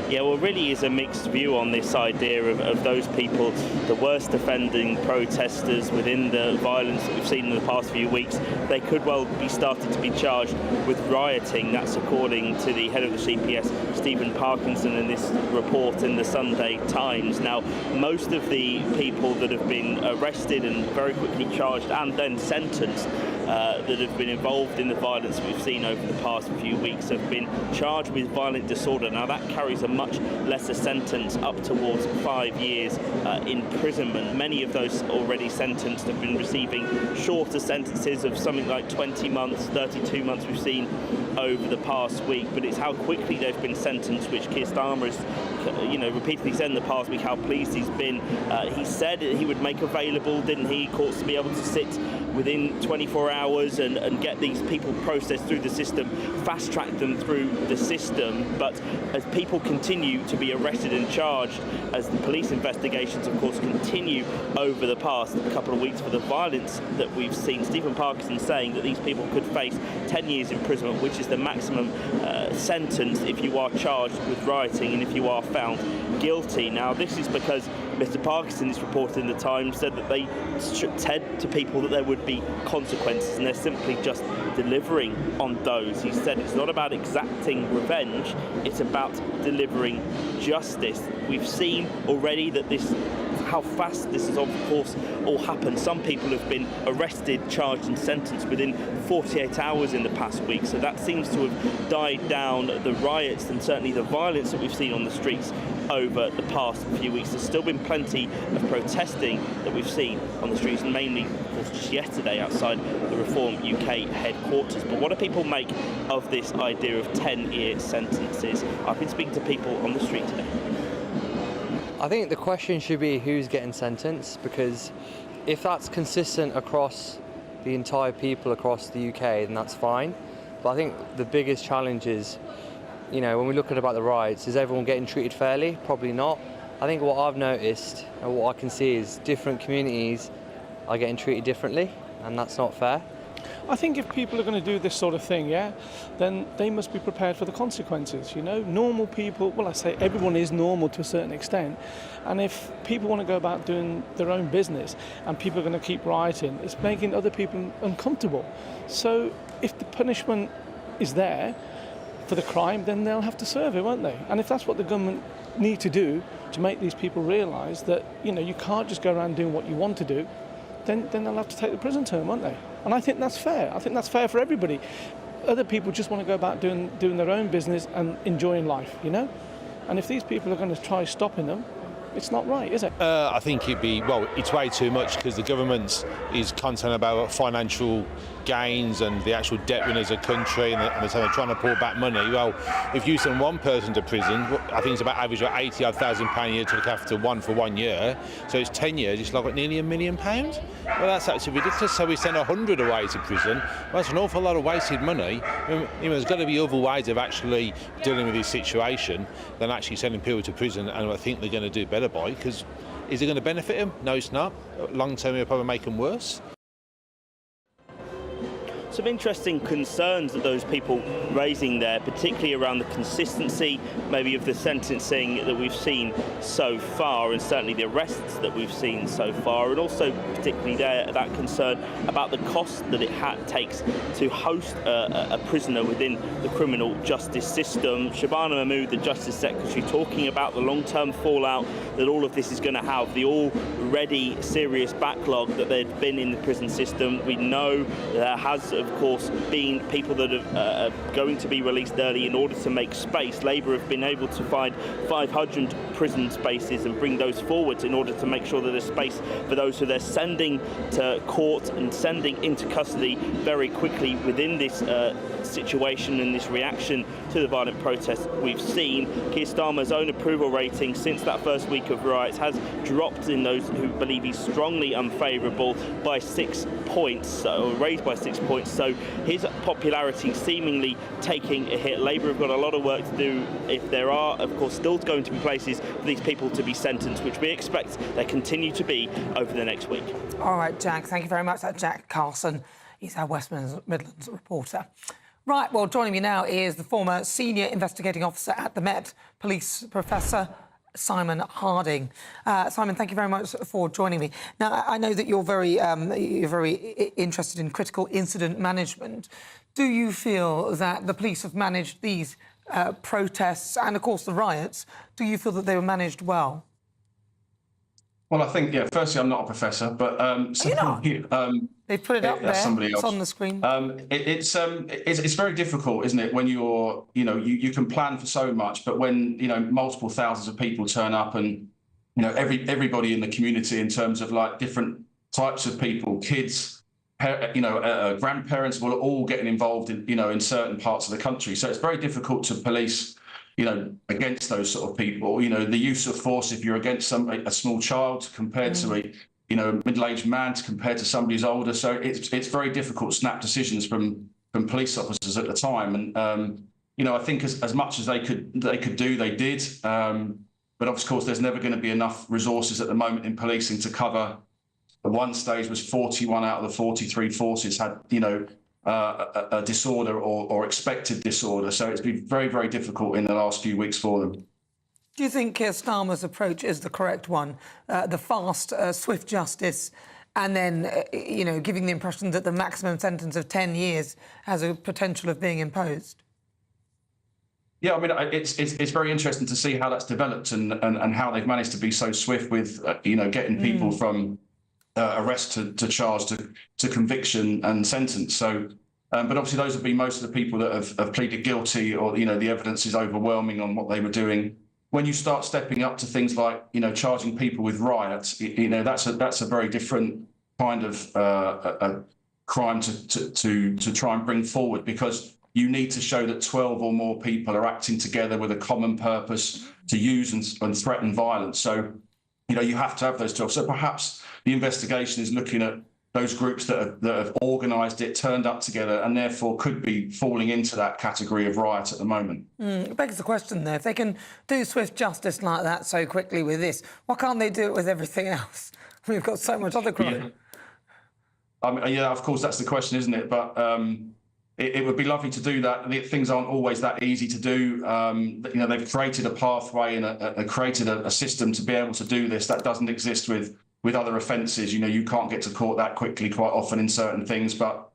Speaker 6: Yeah, well, really is a mixed view on this idea of those people, the worst offending protesters within the violence that we've seen in the past few weeks. They could well be started to be charged with rioting. That's according to the head of the CPS, Stephen Parkinson, in this report in the Sunday Times. Now, most of the people that have been arrested and very quickly charged and then sentenced that have been involved in the violence we've seen over the past few weeks have been charged with violent disorder. Now that carries a much lesser sentence, up towards 5 years imprisonment. Many of those already sentenced have been receiving shorter sentences of something like 20 months, 32 months we've seen over the past week, but it's how quickly they've been sentenced, which Keir Starmer has, repeatedly said in the past week how pleased he's been. He said he would make available, didn't he, courts to be able to sit within 24 hours and get these people processed through the system, fast-track them through the system. But as people continue to be arrested and charged, as the police investigations, of course, continue over the past couple of weeks for the violence that we've seen, Stephen Parkinson saying that these people could face 10 years imprisonment, which is the maximum sentence if you are charged with rioting and if you are found guilty. Now, this is because Mr. Parkinson, is reported in the Times, said that they said to people that there would be consequences, and they're simply just delivering on those. He said it's not about exacting revenge, it's about delivering justice. We've seen already that how fast this has, of course, all happened. Some people have been arrested, charged and sentenced within 48 hours in the past week, so that seems to have died down the riots and certainly the violence that we've seen on the streets over the past few weeks. There's still been plenty of protesting that we've seen on the streets, and mainly, of course, just yesterday outside the Reform UK headquarters. But what do people make of this idea of 10-year sentences? I've been speaking to people on the street today.
Speaker 3: I think the question should be who's getting sentenced, because if that's consistent across the entire people across the UK, then that's fine. But I think the biggest challenge is, when we look at about the riots, is everyone getting treated fairly? Probably not. I think what I've noticed and what I can see is different communities are getting treated differently, and that's not fair.
Speaker 7: I think if people are going to do this sort of thing, then they must be prepared for the consequences, Normal people, well, I say everyone is normal to a certain extent, and if people want to go about doing their own business and people are going to keep rioting, it's making other people uncomfortable. So if the punishment is there for the crime, then they'll have to serve it, won't they? And if that's what the government need to do to make these people realise that, you can't just go around doing what you want to do, then they'll have to take the prison term, won't they? And I think that's fair. I think that's fair for everybody. Other people just want to go about doing their own business and enjoying life, And if these people are going to try stopping them, it's not right, is it?
Speaker 9: I think it's way too much, because the government is concerned about financial gains and the actual debt in as a country, and they're trying to pull back money. Well, if you send one person to prison, I think it's about average of £80,000 a year to look after one for 1 year. So it's 10 years, it's like nearly £1 million. Well, that's actually ridiculous. So we send 100 away to prison. Well, that's an awful lot of wasted money. There's got to be other ways of actually dealing with this situation than actually sending people to prison, and I think they're going to do better by, because is it going to benefit them? No, it's not. Long term, it'll probably make them worse.
Speaker 6: Some interesting concerns that those people raising there, particularly around the consistency maybe of the sentencing that we've seen so far, and certainly the arrests that we've seen so far, and also particularly that concern about the cost that it takes to host a prisoner within the criminal justice system. Shabana Mahmood, the Justice Secretary, talking about the long-term fallout that all of this is going to have, the already serious backlog that there'd been in the prison system. We know there has, of course, been people that are going to be released early in order to make space. Labour have been able to find 500 prison spaces and bring those forward in order to make sure that there's space for those who they're sending to court and sending into custody very quickly within this situation and this reaction to the violent protests we've seen. Keir Starmer's own approval rating since that first week of riots has dropped in those who believe he's strongly unfavourable by 6 points, or raised by 6 points. So his popularity seemingly taking a hit. Labour have got a lot of work to do if there are, of course, still going to be places for these people to be sentenced, which we expect there continue to be over the next week.
Speaker 15: All right, Jack, thank you very much. That's Jack Carson. He's our West Midlands reporter. Right, well, joining me now is the former Senior Investigating Officer at the Met Police, Professor Simon Harding. Simon, thank you very much for joining me. Now, I know that you're very interested in critical incident management. Do you feel that the police have managed these protests and, of course, the riots? Do you feel that they were managed well?
Speaker 8: Well, I think, firstly, I'm not a professor, but secondly,
Speaker 15: they put it up there.
Speaker 8: Somebody else.
Speaker 15: It's on the screen.
Speaker 8: It's very difficult, isn't it, when you're, you can plan for so much, but when, multiple thousands of people turn up and, everybody in the community in terms of like different types of people, kids, grandparents will all getting involved in, in certain parts of the country. So it's very difficult to police, against those sort of people. The use of force if you're against a small child compared to a, middle-aged man compared to somebody who's older. So it's very difficult to snap decisions from police officers at the time. And I think as much as they could do, they did. But of course, there's never going to be enough resources at the moment in policing to cover. At one stage was 41 out of the 43 forces had, a disorder or expected disorder. So it's been very, very difficult in the last few weeks for them.
Speaker 15: Do you think Keir Starmer's approach is the correct one? The fast, swift justice, and then, giving the impression that the maximum sentence of 10 years has a potential of being imposed?
Speaker 8: Yeah, I mean, it's very interesting to see how that's developed and how they've managed to be so swift with, getting people from arrest to charge to conviction and sentence. So, but obviously those have been most of the people that have pleaded guilty, or the evidence is overwhelming on what they were doing. When you start stepping up to things like charging people with riots, that's a very different kind of a crime to try and bring forward, because you need to show that 12 or more people are acting together with a common purpose to use and threaten violence. So, you have to have those 12. So perhaps the investigation is looking at those groups that have organised it, turned up together, and therefore could be falling into that category of riot at the moment.
Speaker 15: It begs the question, though, if they can do swift justice like that so quickly with this, why can't they do it with everything else? We've got so much other crime.
Speaker 8: Yeah, of course, that's the question, isn't it? But it would be lovely to do that. Things aren't always that easy to do. They've created a pathway and created a system to be able to do this that doesn't exist with other offences. You can't get to court that quickly quite often in certain things. But,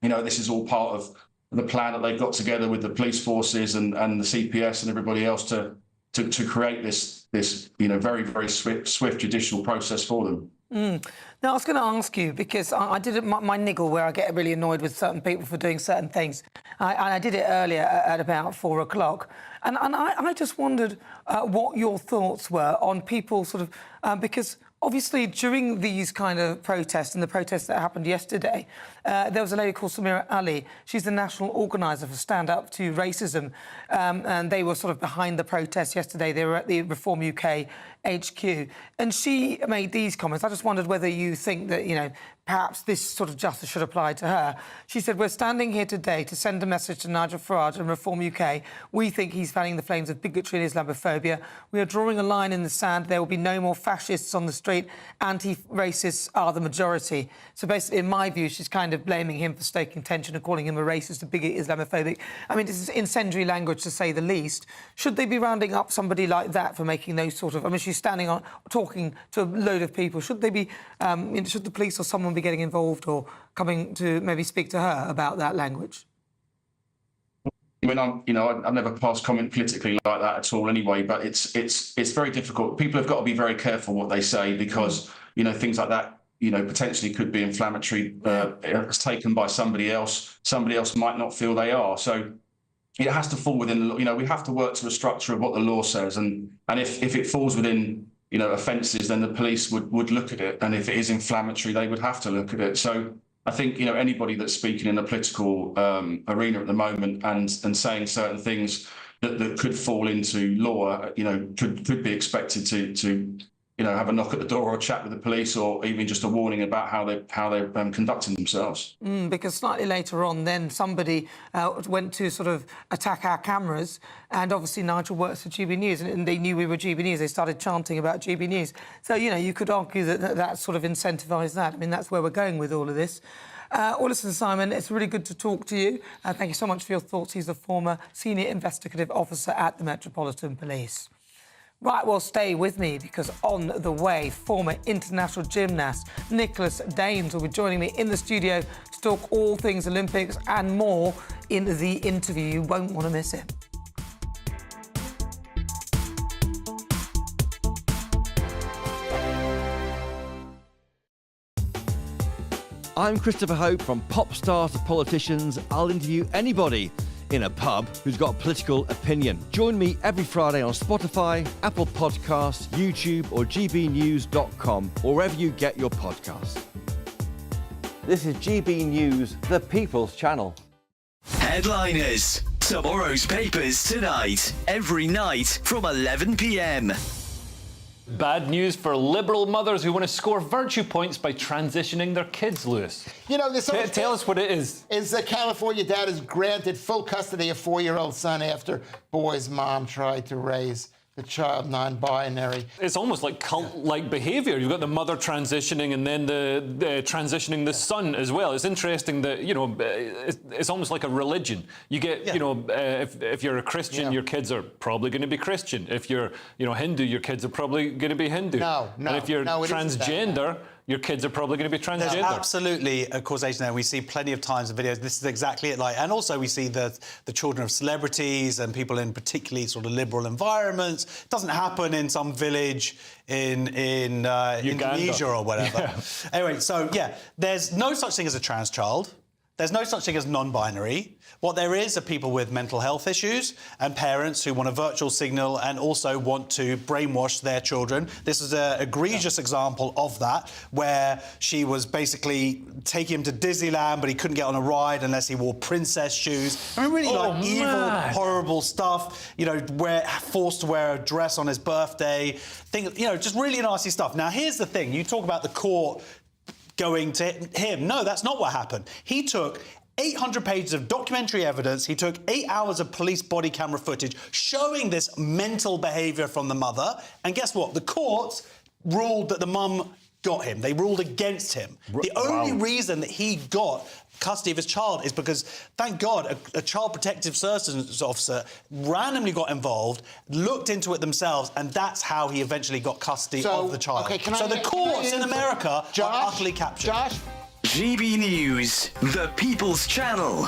Speaker 8: this is all part of the plan that they've got together with the police forces and the CPS and everybody else to create this very, very swift judicial process for them.
Speaker 15: Now, I was going to ask you, because I did my niggle where I get really annoyed with certain people for doing certain things. I did it earlier at about 4 o'clock. And I just wondered what your thoughts were on people sort of... because obviously, during these kind of protests and the protests that happened yesterday, there was a lady called Samira Ali. She's the national organiser for Stand Up to Racism. And they were sort of behind the protests yesterday. They were at the Reform UK HQ. And she made these comments. I just wondered whether you think that, perhaps this sort of justice should apply to her. She said, "We're standing here today to send a message to Nigel Farage and Reform UK. We think he's fanning the flames of bigotry and Islamophobia. We are drawing a line in the sand. There will be no more fascists on the street. Anti-racists are the majority." So basically, in my view, she's kind of blaming him for stoking tension and calling him a racist, a bigot, Islamophobic. I mean, this is incendiary language, to say the least. Should they be rounding up somebody like that for making those sort of... I mean, she's standing on, talking to a load of people. Should they be... should the police or someone be getting involved or coming to maybe speak to her about that language?
Speaker 8: I mean, I've never passed comment politically like that at all anyway, but it's very difficult. People have got to be very careful what they say, because, things like that, potentially could be inflammatory. It's taken by somebody else. Somebody else might not feel they are. So it has to fall within the law. We have to work to a structure of what the law says. And if it falls within, offences, then the police would look at it. And if it is inflammatory, they would have to look at it. So I think, anybody that's speaking in the political arena at the moment and saying certain things that could fall into law, could be expected to have a knock at the door or a chat with the police, or even just a warning about how they're conducting themselves.
Speaker 15: Because slightly later on, then somebody went to sort of attack our cameras, and obviously Nigel works for GBNews, and they knew we were GBNews. They started chanting about GBNews. So, you could argue that sort of incentivised that. I mean, that's where we're going with all of this. Well, listen, Simon, it's really good to talk to you. Thank you so much for your thoughts. He's the former Senior Investigative Officer at the Metropolitan Police. Right, well, stay with me, because on the way, former international gymnast Nicholas Daines will be joining me in the studio to talk all things Olympics and more in the interview. You won't want to miss it.
Speaker 10: I'm Christopher Hope. From pop stars to politicians, I'll interview anybody in a pub who's got a political opinion. Join me every Friday on Spotify, Apple Podcasts, YouTube or gbnews.com, or wherever you get your podcasts. This is GB News, the People's Channel.
Speaker 5: Headliners. Tomorrow's papers tonight. Every night from 11 p.m.
Speaker 22: Bad news for Liberal mothers who want to score virtue points by transitioning their kids, Lewis.
Speaker 25: You know, this
Speaker 22: Tell us what it is.
Speaker 25: Is a California dad is granted full custody of 4-year-old son after boy's mom tried to raise the child non-binary.
Speaker 22: It's almost like cult-like behaviour. You've got the mother transitioning and then the transitioning the son as well. It's interesting that, you know, it's almost like a religion. You get, you know, if you're a Christian, your kids are probably going to be Christian. If you're, you know, Hindu, your kids are probably going to be Hindu. And if you're transgender, your kids are probably going to be transgender.
Speaker 11: There's absolutely a causation there. We see plenty of times in videos. This is exactly it. And also we see the children of celebrities and people in particularly sort of liberal environments. It doesn't happen in some village in Indonesia or whatever. Yeah. Anyway, so yeah, there's no such thing as a trans child. There's no such thing as non-binary. What there is are people with mental health issues and parents who want a virtual signal and also want to brainwash their children. This is an egregious example of that, where she was basically taking him to Disneyland, but he couldn't get on a ride unless he wore princess shoes. I mean, really evil, horrible stuff. You know, forced to wear a dress on his birthday. Just really nasty stuff. Now, here's the thing. You talk about the court going to him. No, that's not what happened. He took 800 pages of documentary evidence. He took 8 hours of police body camera footage showing this mental behaviour from the mother. And guess what? The courts ruled that the mum got him. They ruled against him. The only reason that he got custody of his child is because, thank God, a child protective services officer randomly got involved, looked into it themselves, and that's how he eventually got custody of the child. So the courts in America are utterly captured.
Speaker 5: GB News, the People's Channel.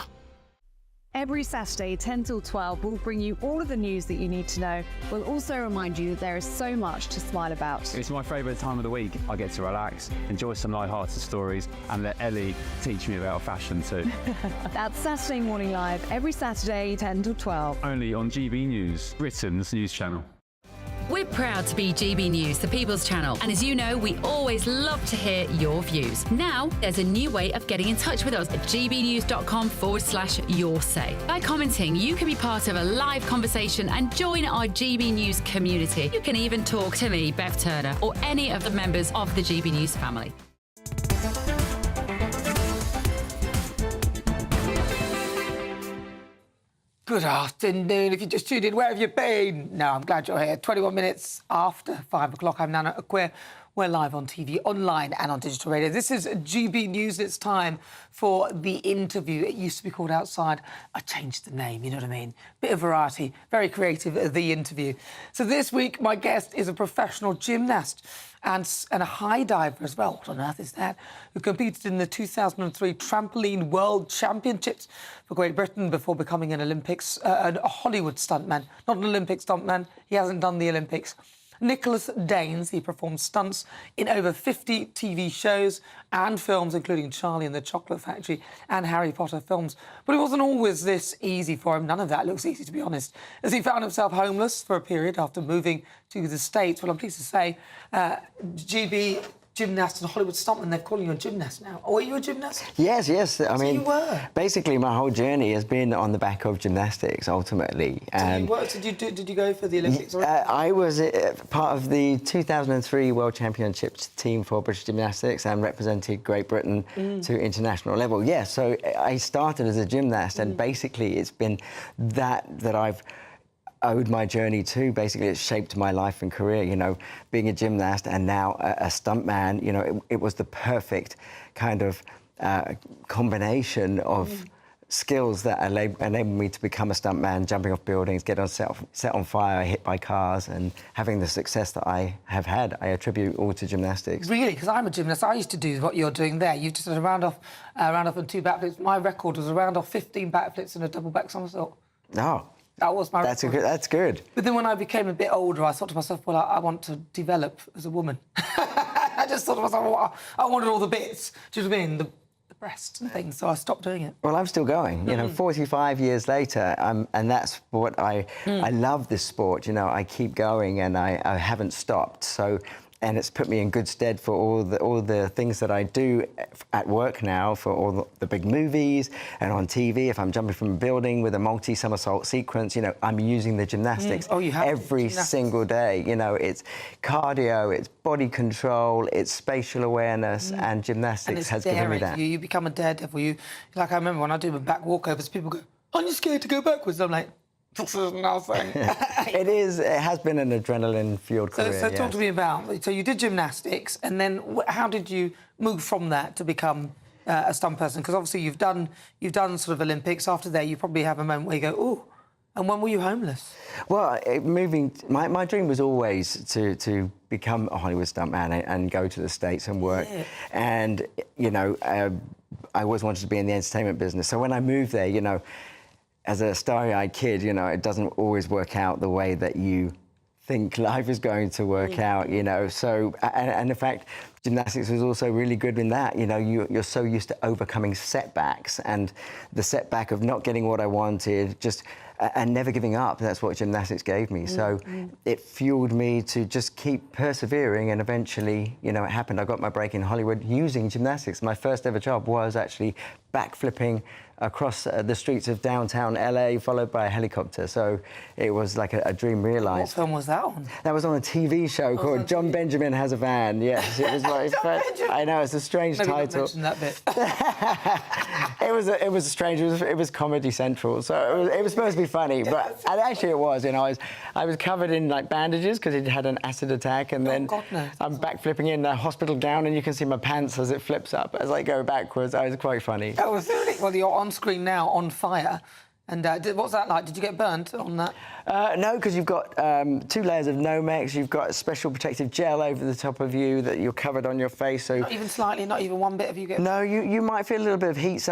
Speaker 12: Every Saturday, 10 till 12, we'll bring you all of the news that you need to know. We'll also remind you that there is so much to smile about.
Speaker 16: It's my favourite time of the week. I get to relax, enjoy some light-hearted stories, and let Ellie teach me about fashion too.
Speaker 12: That's Saturday Morning Live, every Saturday, 10 till 12.
Speaker 16: Only on GB News, Britain's news channel.
Speaker 17: We're proud to be GB News, the People's Channel. And as you know, we always love to hear your views. Now, there's a new way of getting in touch with us at gbnews.com/your say. By commenting, you can be part of a live conversation and join our GB News community. You can even talk to me, Bev Turner, or any of the members of the GB News family.
Speaker 15: Good afternoon. If you just tuned in, where have you been? No, I'm glad you're here. 21 minutes after 5 o'clock. I'm Nana Akua. We're live on TV, online and on digital radio. This is GB News. It's time for the interview. It used to be called Outside. I changed the name, you know what I mean? Bit of variety, very creative, the interview. So this week, my guest is a professional gymnast and a high diver as well. What on earth is that? Who competed in the 2003 Trampoline World Championships for Great Britain before becoming a Hollywood stuntman. Not an Olympic stuntman. He hasn't done the Olympics. Nicholas Danes, he performed stunts in over 50 TV shows and films, including Charlie and the Chocolate Factory and Harry Potter films. But it wasn't always this easy for him. None of that looks easy, to be honest, as he found himself homeless for a period after moving to the States. Well, I'm pleased to say, GB gymnast and Hollywood stuntman, they're calling you a gymnast now. Oh, are you a gymnast?
Speaker 19: Yes. I mean,
Speaker 15: you were.
Speaker 19: Basically, my whole journey has been on the back of gymnastics, ultimately.
Speaker 15: Did you go for the Olympics?
Speaker 19: I was part of the 2003 World Championships team for British gymnastics and represented Great Britain to international level. Yeah, so I started as a gymnast, and basically it's been that I've owed my journey to. Basically, it's shaped my life and career, you know, being a gymnast and now a stuntman. You know, it was the perfect kind of combination of skills that enabled me to become a stuntman, jumping off buildings, get set on fire, hit by cars, and having the success that I have had, I attribute all to gymnastics.
Speaker 15: Really? Because I'm a gymnast. I used to do what you're doing there. You just did a round off and 2 backflips. My record was a round off 15 backflips and a double back somersault.
Speaker 19: Oh.
Speaker 15: That was my record.
Speaker 19: That's good.
Speaker 15: But then when I became a bit older, I thought to myself, well, I want to develop as a woman. I just thought to myself, well, I wanted all the bits. Do you know what I mean? breasts and things, so I stopped doing it.
Speaker 19: Well, I'm still going. You know, 45 years later, and that's what I love this sport. You know, I keep going, and I haven't stopped. So, and it's put me in good stead for all the things that I do at work now, for all the big movies and on TV. If I'm jumping from a building with a multi-somersault sequence, you know, I'm using the gymnastics every single day. You know, it's cardio, it's body control, it's spatial awearness, and gymnastics has given me that.
Speaker 15: You become a daredevil. Like, I remember when I do my back walkovers, people go, "Aren't you scared to go backwards?" I'm like, this is nothing.
Speaker 19: It has been an adrenaline-fueled career.
Speaker 15: So talk to me about, so you did gymnastics, and then how did you move from that to become a stunt person? Because obviously you've done sort of Olympics. After there, you probably have a moment where you go, "Ooh." And when were you homeless?
Speaker 19: Well, my dream was always to become a Hollywood stuntman and go to the States and work. Yeah. And, you know, I always wanted to be in the entertainment business. So when I moved there, you know, as a starry-eyed kid, you know, it doesn't always work out the way that you think life is going to work out, you know. So, and in fact, gymnastics was also really good in that. You know, you're so used to overcoming setbacks, and the setback of not getting what I wanted, and never giving up. That's what gymnastics gave me. So it fueled me to just keep persevering, and eventually, you know, it happened. I got my break in Hollywood using gymnastics. My first ever job was actually backflipping across the streets of downtown LA, followed by a helicopter. So it was like a dream realised.
Speaker 15: What film was that on?
Speaker 19: That was on a TV show called John Benjamin Has a Van. Yes, it was my first. I know, it's a strange title.
Speaker 15: Maybe not mention that bit.
Speaker 19: It was strange. It was Comedy Central, so it was supposed to be funny, but and actually it was. You know, I was covered in like bandages because he'd had an acid attack, and then I'm backflipping in a hospital gown, and you can see my pants as it flips up as I go backwards. It was quite funny.
Speaker 15: That was really well. You're on screen now, on fire. And what's that like? Did you get burnt on that?
Speaker 19: No, because you've got 2 layers of Nomex. You've got special protective gel over the top of you that you're covered on your face. So
Speaker 15: not even slightly, not even one bit of you get.
Speaker 19: No, you might feel a little bit of heat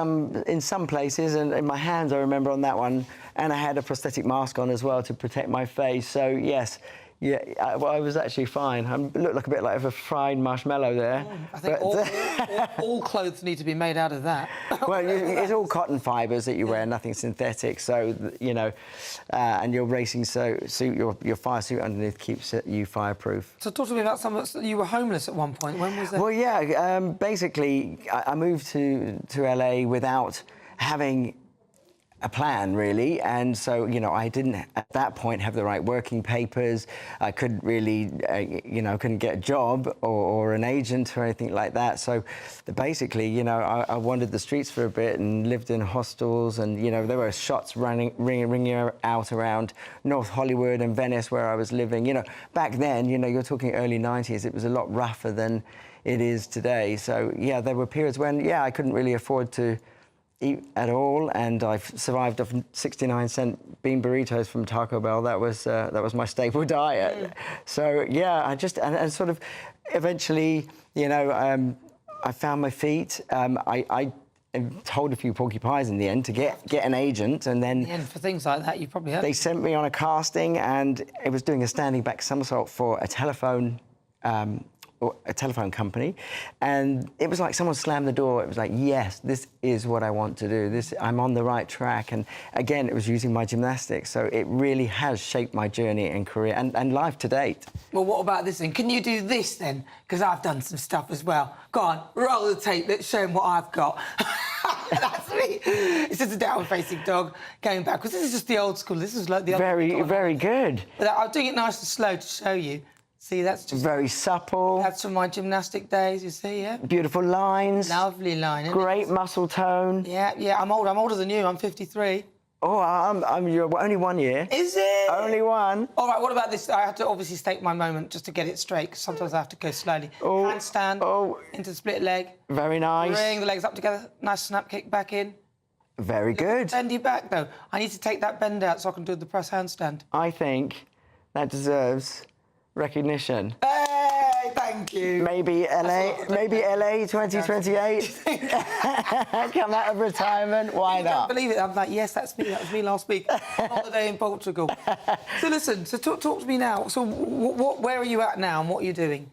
Speaker 19: in some places, and in my hands I remember on that one. And I had a prosthetic mask on as well to protect my face. So yes. Yeah, I was actually fine. I looked like a bit like a fried marshmallow there.
Speaker 15: I think all clothes need to be made out of that.
Speaker 19: Well, it's all cotton fibres that you wear, nothing synthetic. So, you know, and your racing suit, your fire suit underneath keeps you fireproof.
Speaker 15: So talk to me about you were homeless at one point. When was that?
Speaker 19: Well, yeah, basically, I moved to LA without having a plan, really, and so, you know, I didn't at that point have the right working papers. I couldn't really, you know, couldn't get a job or an agent or anything like that. So basically, you know, I wandered the streets for a bit and lived in hostels, and, you know, there were shots ringing out around North Hollywood and Venice where I was living. You know, back then, you know, you're talking early 90s, it was a lot rougher than it is today. So, yeah, there were periods when, yeah, I couldn't really afford to eat at all, and I've survived off 69-cent bean burritos from Taco Bell. That was my staple diet. So yeah, I just and sort of eventually, you know, I found my feet. I told a few porcupines in the end to get an agent, and then
Speaker 15: for things like that, you probably have.
Speaker 19: They sent me on a casting, and it was doing a standing back somersault for a telephone company, and it was like someone slammed the door. It was like, yes, this is what I want to do. I'm on the right track. And again, it was using my gymnastics, so it really has shaped my journey and career and life to date.
Speaker 15: Well, what about this then? Can you do this then? Because I've done some stuff as well. Go on, roll the tape. Let's show them what I've got. That's me. It's just a down-facing dog going backwards. This is just the old school. This is like the
Speaker 19: very good.
Speaker 15: But I'm doing it nice and slow to show you. See, that's just
Speaker 19: very supple.
Speaker 15: That's from my gymnastic days, you see, yeah.
Speaker 19: Beautiful lines.
Speaker 15: Lovely line.
Speaker 19: Great muscle tone.
Speaker 15: Yeah, I'm old. I'm older than you. I'm 53.
Speaker 19: Oh, you're only 1 year.
Speaker 15: Is it?
Speaker 19: Only one.
Speaker 15: All right, what about this? I have to obviously stake my moment just to get it straight, because sometimes I have to go slowly. Handstand into the split leg.
Speaker 19: Very nice.
Speaker 15: Bring the legs up together. Nice snap kick back in.
Speaker 19: Very good.
Speaker 15: Bend your back, though. I need to take that bend out so I can do the press handstand.
Speaker 19: I think that deserves recognition.
Speaker 15: Hey, thank you.
Speaker 19: Maybe LA 2028. Come out of retirement. Why not?
Speaker 15: I can't believe it. I'm like, yes, that's me. That was me last week. Holiday in Portugal. So listen. So talk to me now. So where are you at now, and what are you doing?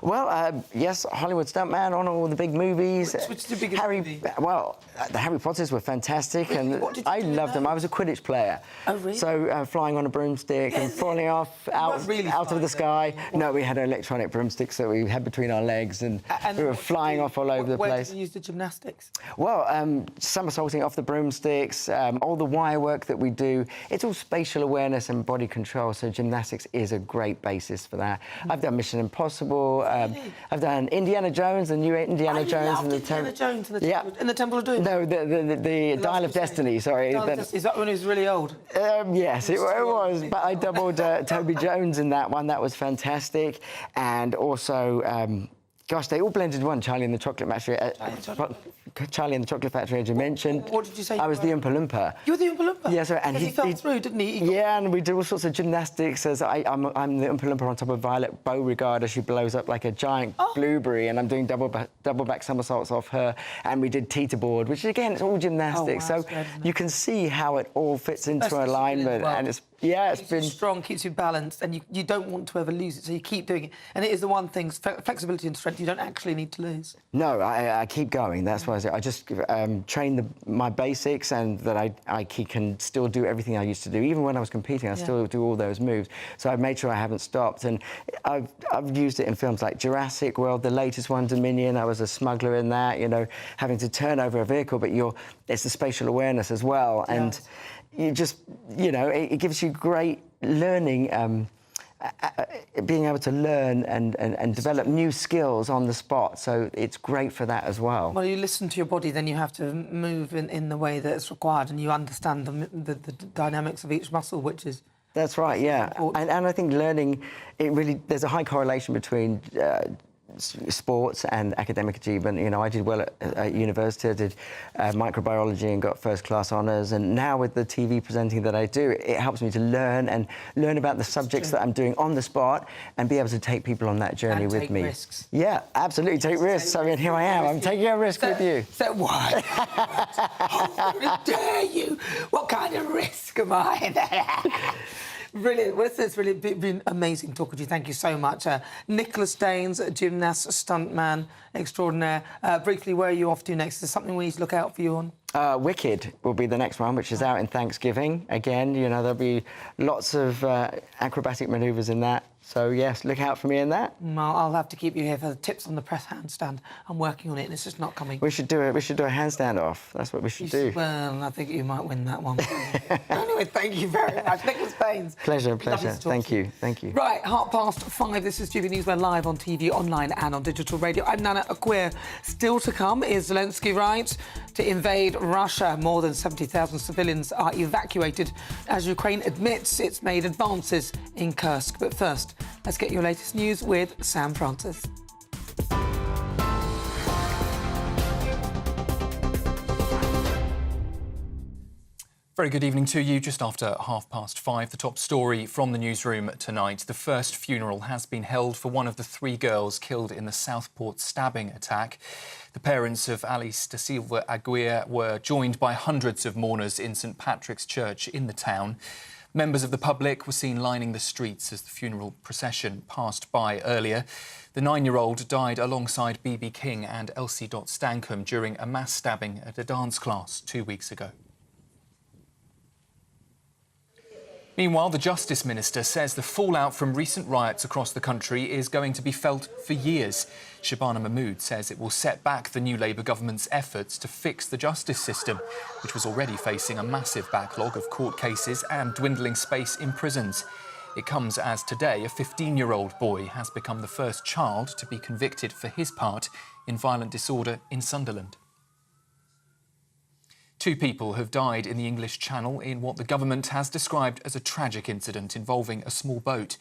Speaker 19: Well, yes, Hollywood Stuntman on all the big movies.
Speaker 15: Which is the biggest movie?
Speaker 19: Well, the Harry Potters were fantastic, and I loved them. I was a Quidditch player.
Speaker 15: Oh, really?
Speaker 19: So flying on a broomstick and falling off out of the sky. No, we had electronic broomsticks that we had between our legs, and we were flying off all over the place.
Speaker 15: Where did you use the gymnastics?
Speaker 19: Well, somersaulting off the broomsticks, all the wire work that we do, it's all spatial awareness and body control, so gymnastics is a great basis for that. I've done Mission Impossible, I've done Indiana Jones, the new Indiana Jones.
Speaker 15: And Indiana Jones in the Temple of Doom?
Speaker 19: No, the Dial of Destiny, sorry.
Speaker 15: Is that when he was really old?
Speaker 19: Yes, it was, but I doubled Toby Jones in that one. That was fantastic. And also, gosh, they all blended one. Charlie and the Chocolate Factory. Charlie and the Chocolate Factory, as you mentioned.
Speaker 15: What did you say?
Speaker 19: I was the Oompa Loompa.
Speaker 15: You were the Oompa Loompa?
Speaker 19: Yeah, sorry. And
Speaker 15: he fell through, didn't he?
Speaker 19: Yeah, and we did all sorts of gymnastics. As I'm the Oompa Loompa on top of Violet Beauregard as she blows up like a giant blueberry, and I'm doing double back somersaults off her. And we did teeterboard, which again, it's all gymnastics.
Speaker 15: Oh, wow,
Speaker 19: so you can see how it all fits into alignment, and it's been
Speaker 15: strong, keeps you balanced, and you don't want to ever lose it, so you keep doing it. And it is the one thing, flexibility and strength, you don't actually need to lose.
Speaker 19: No, I keep going. That's why I just train my basics, and that I can still do everything I used to do. Even when I was competing, I still do all those moves. So I've made sure I haven't stopped, and I've used it in films like Jurassic World, the latest one, Dominion. I was a smuggler in that, you know, having to turn over a vehicle, but it's the spatial awareness as well, and you just, you know, it gives you great learning, being able to learn and develop new skills on the spot. So it's great for that as well.
Speaker 15: Well, you listen to your body, then you have to move in the way that it's required, and you understand the dynamics of each muscle, which is...
Speaker 19: That's right, yeah. And I think learning, there's a high correlation between sports and academic achievement. You know, I did well at university. I did microbiology and got first-class honours. And now with the TV presenting that I do, it helps me to learn about the subjects that I'm doing on the spot and be able to take people on that journey with me.
Speaker 15: Risks.
Speaker 19: Yeah, absolutely, take risks. I mean, here I am. I'm taking a risk with you.
Speaker 15: So what? How dare you? What kind of risk am I? Brilliant. Well, it's really been amazing talking to you. Thank you so much. Nicholas Danes, gymnast, stuntman extraordinaire. Briefly, where are you off to next? Is there something we need to look out for you on?
Speaker 19: Wicked will be the next one, which is out in Thanksgiving. Again, you know, there'll be lots of acrobatic manoeuvres in that. So, yes, look out for me in that.
Speaker 15: I'll have to keep you here for the tips on the press handstand. I'm working on it, and it's just not coming.
Speaker 19: We should do a handstand off. That's what we should do.
Speaker 15: Well, I think you might win that one. Anyway, thank you very much. Nicholas Danes.
Speaker 19: Pleasure. Thank you.
Speaker 15: Right, 5:30. This is GBNews. We're live on TV, online and on digital radio. I'm Nana Akua. Still to come is Zelensky right to invade Russia. More than 70,000 civilians are evacuated as Ukraine admits it's made advances in Kursk. But first, let's get your latest news with Sam Francis.
Speaker 4: Very good evening to you. Just after 5:30, the top story from the newsroom tonight. The first funeral has been held for one of the 3 girls killed in the Southport stabbing attack. The parents of Alice da Silva Aguirre were joined by hundreds of mourners in St Patrick's Church in the town. Members of the public were seen lining the streets as the funeral procession passed by earlier. The 9-year-old died alongside B.B. King and Elsie Stankham during a mass stabbing at a dance class 2 weeks ago. Meanwhile, the Justice Minister says the fallout from recent riots across the country is going to be felt for years. Shabana Mahmood says it will set back the new Labour government's efforts to fix the justice system, which was already facing a massive backlog of court cases and dwindling space in prisons. It comes as today a 15-year-old boy has become the first child to be convicted for his part in violent disorder in Sunderland. 2 people have died in the English Channel in what the government has described as a tragic incident involving a small boat.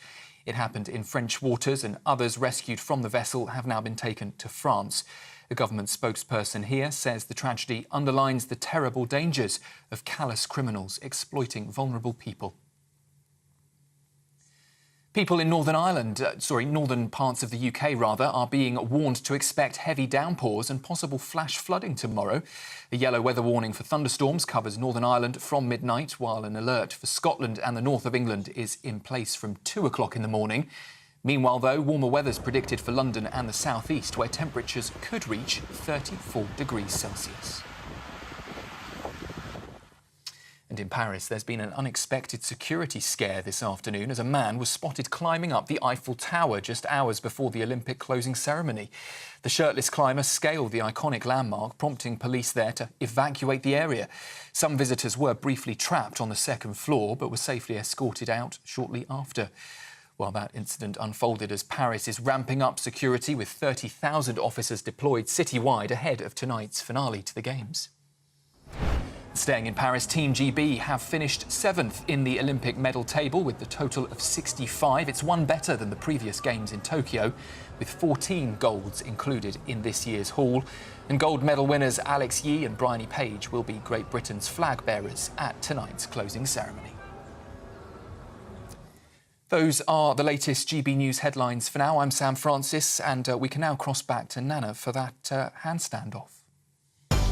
Speaker 4: It happened in French waters, and others rescued from the vessel have now been taken to France. The government spokesperson here says the tragedy underlines the terrible dangers of callous criminals exploiting vulnerable people. People in northern parts of the UK, are being warned to expect heavy downpours and possible flash flooding tomorrow. A yellow weather warning for thunderstorms covers Northern Ireland from midnight, while an alert for Scotland and the north of England is in place from 2 o'clock in the morning. Meanwhile, though, warmer weather's predicted for London and the southeast, where temperatures could reach 34 degrees Celsius. And in Paris, there's been an unexpected security scare this afternoon as a man was spotted climbing up the Eiffel Tower just hours before the Olympic closing ceremony. The shirtless climber scaled the iconic landmark, prompting police there to evacuate the area. Some visitors were briefly trapped on the second floor, but were safely escorted out shortly after. Well, that incident unfolded as Paris is ramping up security with 30,000 officers deployed citywide ahead of tonight's finale to the Games. Staying in Paris, Team GB have finished 7th in the Olympic medal table with the total of 65. It's one better than the previous Games in Tokyo, with 14 golds included in this year's haul. And gold medal winners Alex Yee and Bryony Page will be Great Britain's flag bearers at tonight's closing ceremony. Those are the latest GB News headlines for now. I'm Sam Francis, and we can now cross back to Nana for that handstand off.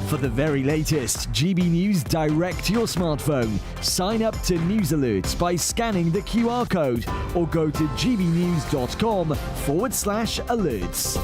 Speaker 5: For the very latest GB News direct to your smartphone, sign up to news alerts by scanning the QR code or go to gbnews.com/alerts.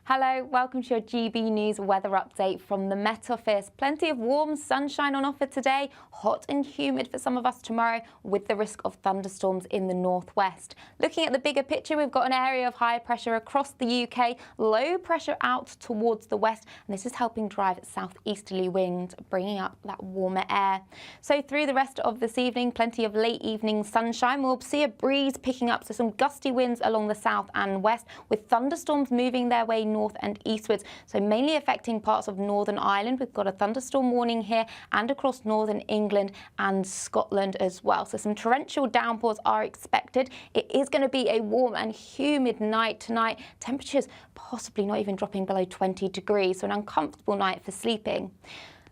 Speaker 2: Hello, welcome to your GB News weather update from the Met Office. Plenty of warm sunshine on offer today, hot and humid for some of us tomorrow with the risk of thunderstorms in the northwest. Looking at the bigger picture, we've got an area of high pressure across the UK, low pressure out towards the west, and this is helping drive southeasterly winds, bringing up that warmer air. So through the rest of this evening, plenty of late evening sunshine. We'll see a breeze picking up, so some gusty winds along the south and west, with thunderstorms moving their way north and eastwards, so mainly affecting parts of Northern Ireland. We've got a thunderstorm warning here and across northern England and Scotland as well. So some torrential downpours are expected. It is going to be a warm and humid night tonight. Temperatures possibly not even dropping below 20 degrees, so an uncomfortable night for sleeping.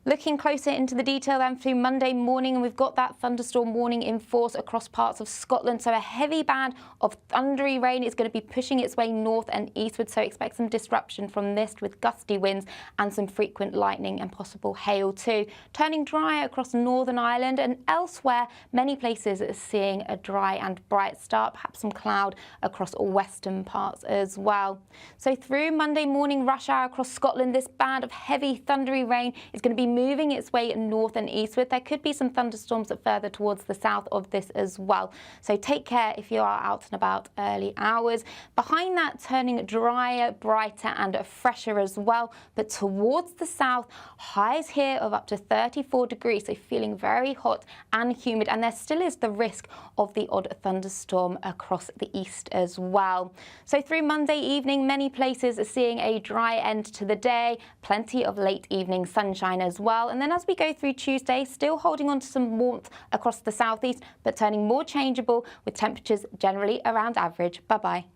Speaker 2: Looking closer into the detail then through Monday morning, and we've got that thunderstorm warning in force across parts of Scotland. So a heavy band of thundery rain is going to be pushing its way north and eastward. So expect some disruption from this with gusty winds and some frequent lightning and possible hail too. Turning dry across Northern Ireland and elsewhere, many places are seeing a dry and bright start, perhaps some cloud across all western parts as well. So through Monday morning rush hour across Scotland, this band of heavy thundery rain is going to be moving its way north and eastward. There could be some thunderstorms further towards the south of this as well. So take care if you are out and about early hours. Behind that, turning drier, brighter and fresher as well. But towards the south, highs here of up to 34 degrees. So feeling very hot and humid. And there still is the risk of the odd thunderstorm across the east as well. So through Monday evening, many places are seeing a dry end to the day. Plenty of late evening sunshine as well. And then as we go through Tuesday, still holding on to some warmth across the southeast, but turning more changeable with temperatures generally around average. Bye-bye.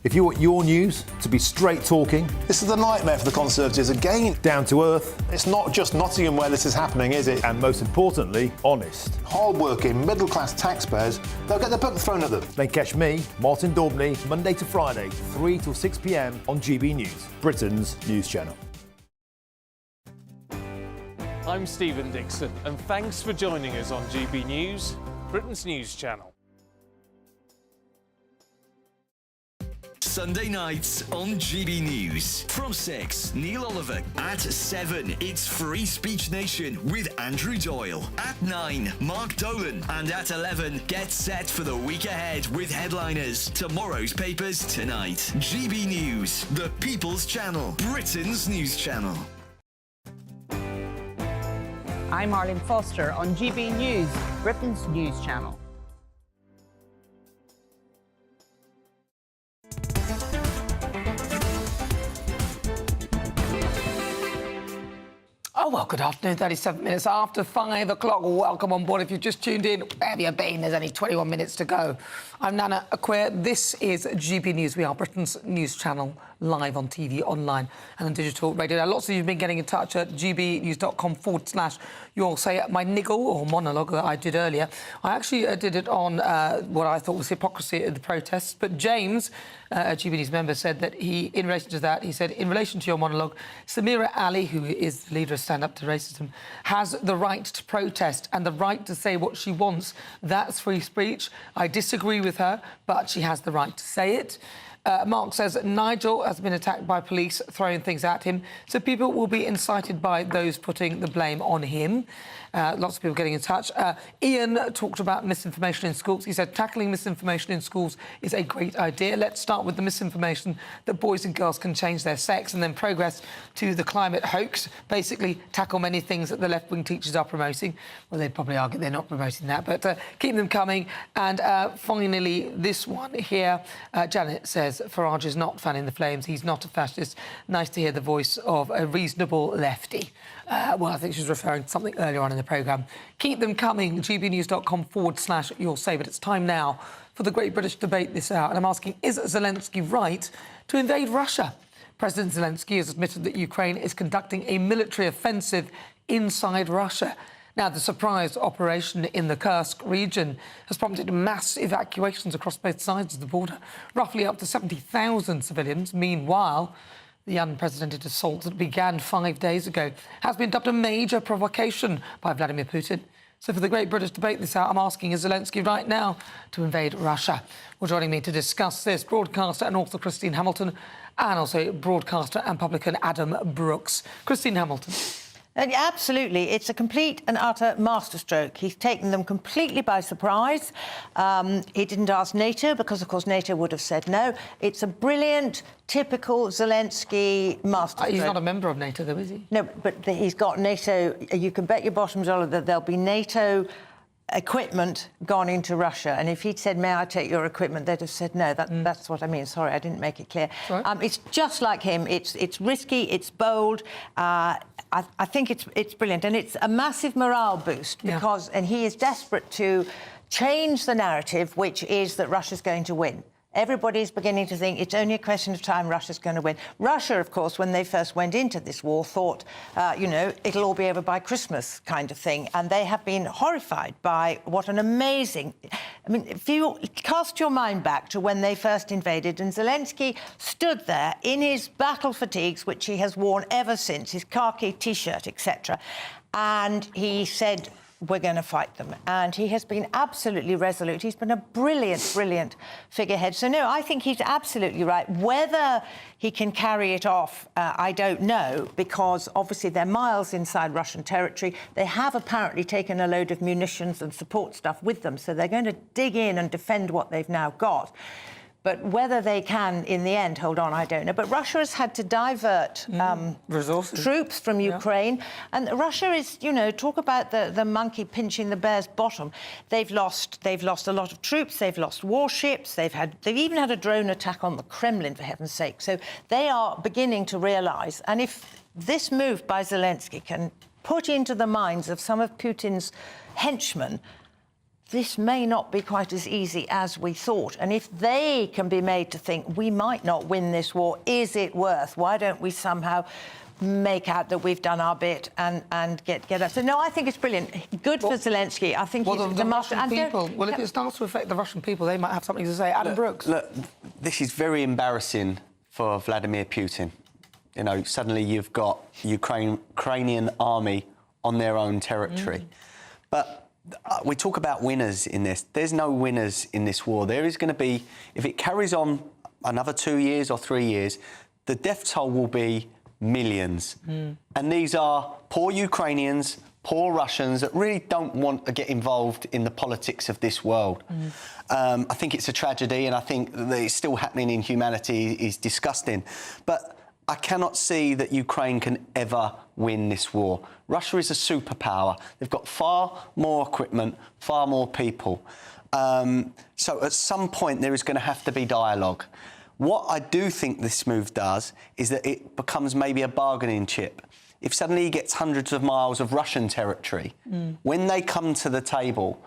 Speaker 13: If you want your news to be straight talking, this is a nightmare for the Conservatives again. Down to earth. It's not just Nottingham where this is happening, is it? And most importantly, honest. Hard-working, middle-class taxpayers, they'll get their book thrown at them. Then catch me, Martin Daubney, Monday to Friday, 3 till 6 p.m. on GB News, Britain's news channel.
Speaker 24: I'm Stephen Dixon, and thanks for joining us on GB News, Britain's news channel.
Speaker 14: Sunday nights on GB News. From 6, Neil Oliver. At 7, it's Free Speech Nation with Andrew Doyle. At 9, Mark Dolan. And at 11, get set for the week ahead with headliners. Tomorrow's papers tonight. GB News, the People's Channel, Britain's news channel.
Speaker 18: I'm Arlene Foster on GB News, Britain's news channel.
Speaker 15: Oh, well, good afternoon. 37 minutes after 5 o'clock. Welcome on board. If you've just tuned in, where have you been? There's only 21 minutes to go. I'm Nana Akua. This is GB News. We are Britain's news channel live on TV, online and on digital radio. Now, lots of you have been getting in touch at gbnews.com/you'll say my niggle or monologue that I did earlier. I actually did it on what I thought was hypocrisy at the protests, but James, a GB News member, said that in relation to that, he said, in relation to your monologue, Samira Ali, who is the leader of Stand Up to Racism, has the right to protest and the right to say what she wants. That's free speech. I disagree with her, but she has the right to say it. Mark says that Nigel has been attacked by police throwing things at him, so people will be incited by those putting the blame on him. Lots of people getting in touch. Ian talked about misinformation in schools. He said tackling misinformation in schools is a great idea. Let's start with the misinformation that boys and girls can change their sex and then progress to the climate hoax. Basically, tackle many things that the left-wing teachers are promoting. Well, they'd probably argue they're not promoting that, but keep them coming. And finally, this one here. Janet says, Farage is not fanning the flames. He's not a fascist. Nice to hear the voice of a reasonable lefty. Well, I think she's referring to something earlier on in the programme. Keep them coming, gbnews.com/you'll say. But it's time now for the Great British Debate this hour. And I'm asking, is Zelensky right to invade Russia? President Zelensky has admitted that Ukraine is conducting a military offensive inside Russia. Now, the surprise operation in the Kursk region has prompted mass evacuations across both sides of the border, roughly up to 70,000 civilians. Meanwhile, the unprecedented assault that began 5 days ago has been dubbed a major provocation by Vladimir Putin. So for the Great British Debate this hour, I'm asking, is Zelensky right now to invade Russia? Well, joining me to discuss this, broadcaster and author Christine Hamilton, and also broadcaster and publican Adam Brooks. Christine Hamilton.
Speaker 1: Absolutely. It's a complete and utter masterstroke. He's taken them completely by surprise. He didn't ask NATO because, of course, NATO would have said no. It's a brilliant, typical Zelensky masterstroke.
Speaker 15: He's not a member of NATO, though, is he?
Speaker 1: No, but he's got NATO. You can bet your bottom dollar that there'll be NATO equipment gone into Russia, and if he'd said, may I take your equipment, they'd have said no. That's what I mean. Sorry, I didn't make it clear. It's just like him. It's risky, it's bold. I think it's brilliant, and it's a massive morale boost because and he is desperate to change the narrative, which is that Russia's going to win. Everybody's beginning to think it's only a question of time Russia's going to win. Russia, of course, when they first went into this war, thought, it'll all be over by Christmas kind of thing. And they have been horrified by what an amazing... I mean, if you cast your mind back to when they first invaded, and Zelensky stood there in his battle fatigues, which he has worn ever since, his khaki T-shirt, etc., and he said, we're going to fight them. And he has been absolutely resolute. He's been a brilliant, brilliant figurehead. So, no, I think he's absolutely right. Whether he can carry it off, I don't know, because obviously they're miles inside Russian territory. They have apparently taken a load of munitions and support stuff with them, so they're going to dig in and defend what they've now got. But whether they can, in the end, hold on, I don't know. But Russia has had to divert troops from Ukraine. And Russia is, talk about the monkey pinching the bear's bottom. They've lost a lot of troops. They've lost warships. They've even had a drone attack on the Kremlin, for heaven's sake. So they are beginning to realise. And if this move by Zelensky can put into the minds of some of Putin's henchmen, this may not be quite as easy as we thought. And if they can be made to think we might not win this war, is it worth? Why don't we somehow make out that we've done our bit and get up? So, no, I think it's brilliant. Good for Zelensky. I think he's the
Speaker 15: Russian people. Well, if it starts to affect the Russian people, they might have something to say. Adam Brooks.
Speaker 3: Look, this is very embarrassing for Vladimir Putin. Suddenly you've got Ukrainian army on their own territory. But we talk about winners in this. There's no winners in this war. There is going to be, if it carries on another 2 years or 3 years, the death toll will be millions. And these are poor Ukrainians, poor Russians that really don't want to get involved in the politics of this world. I think it's a tragedy, and I think that it's still happening in humanity is disgusting. But I cannot see that Ukraine can ever win this war. Russia is a superpower. They've got far more equipment, far more people. So at some point there is going to have to be dialogue. What I do think this move does is that it becomes maybe a bargaining chip. If suddenly he gets hundreds of miles of Russian territory, when they come to the table,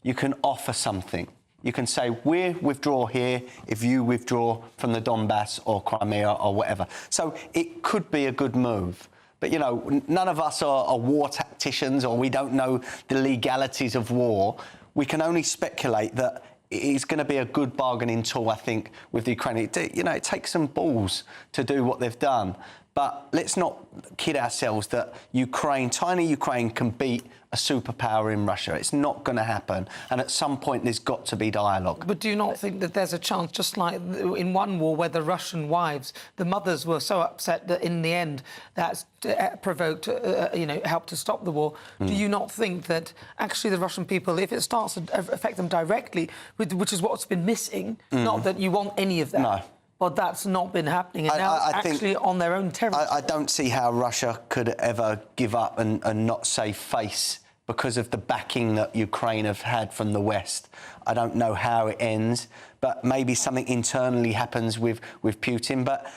Speaker 3: you can offer something. You can say, we withdraw here if you withdraw from the Donbass or Crimea or whatever. So it could be a good move. But, you know, none of us are war tacticians, or we don't know the legalities of war. We can only speculate that it's going to be a good bargaining tool, I think, with the Ukraine. You know, it takes some balls to do what they've done. But let's not kid ourselves that tiny Ukraine can beat a superpower in Russia. It's not going to happen. And at some point, there's got to be dialogue.
Speaker 15: But do you not think that there's a chance, just like in one war where the Russian wives, the mothers were so upset that in the end that's provoked, helped to stop the war. Do you not think that actually the Russian people, if it starts to affect them directly, which is what's been missing, not that you want any of that.
Speaker 3: No.
Speaker 15: But that's not been happening, and now it's actually on their own territory.
Speaker 3: I don't see how Russia could ever give up and not save face because of the backing that Ukraine have had from the West. I don't know how it ends, but maybe something internally happens with Putin. But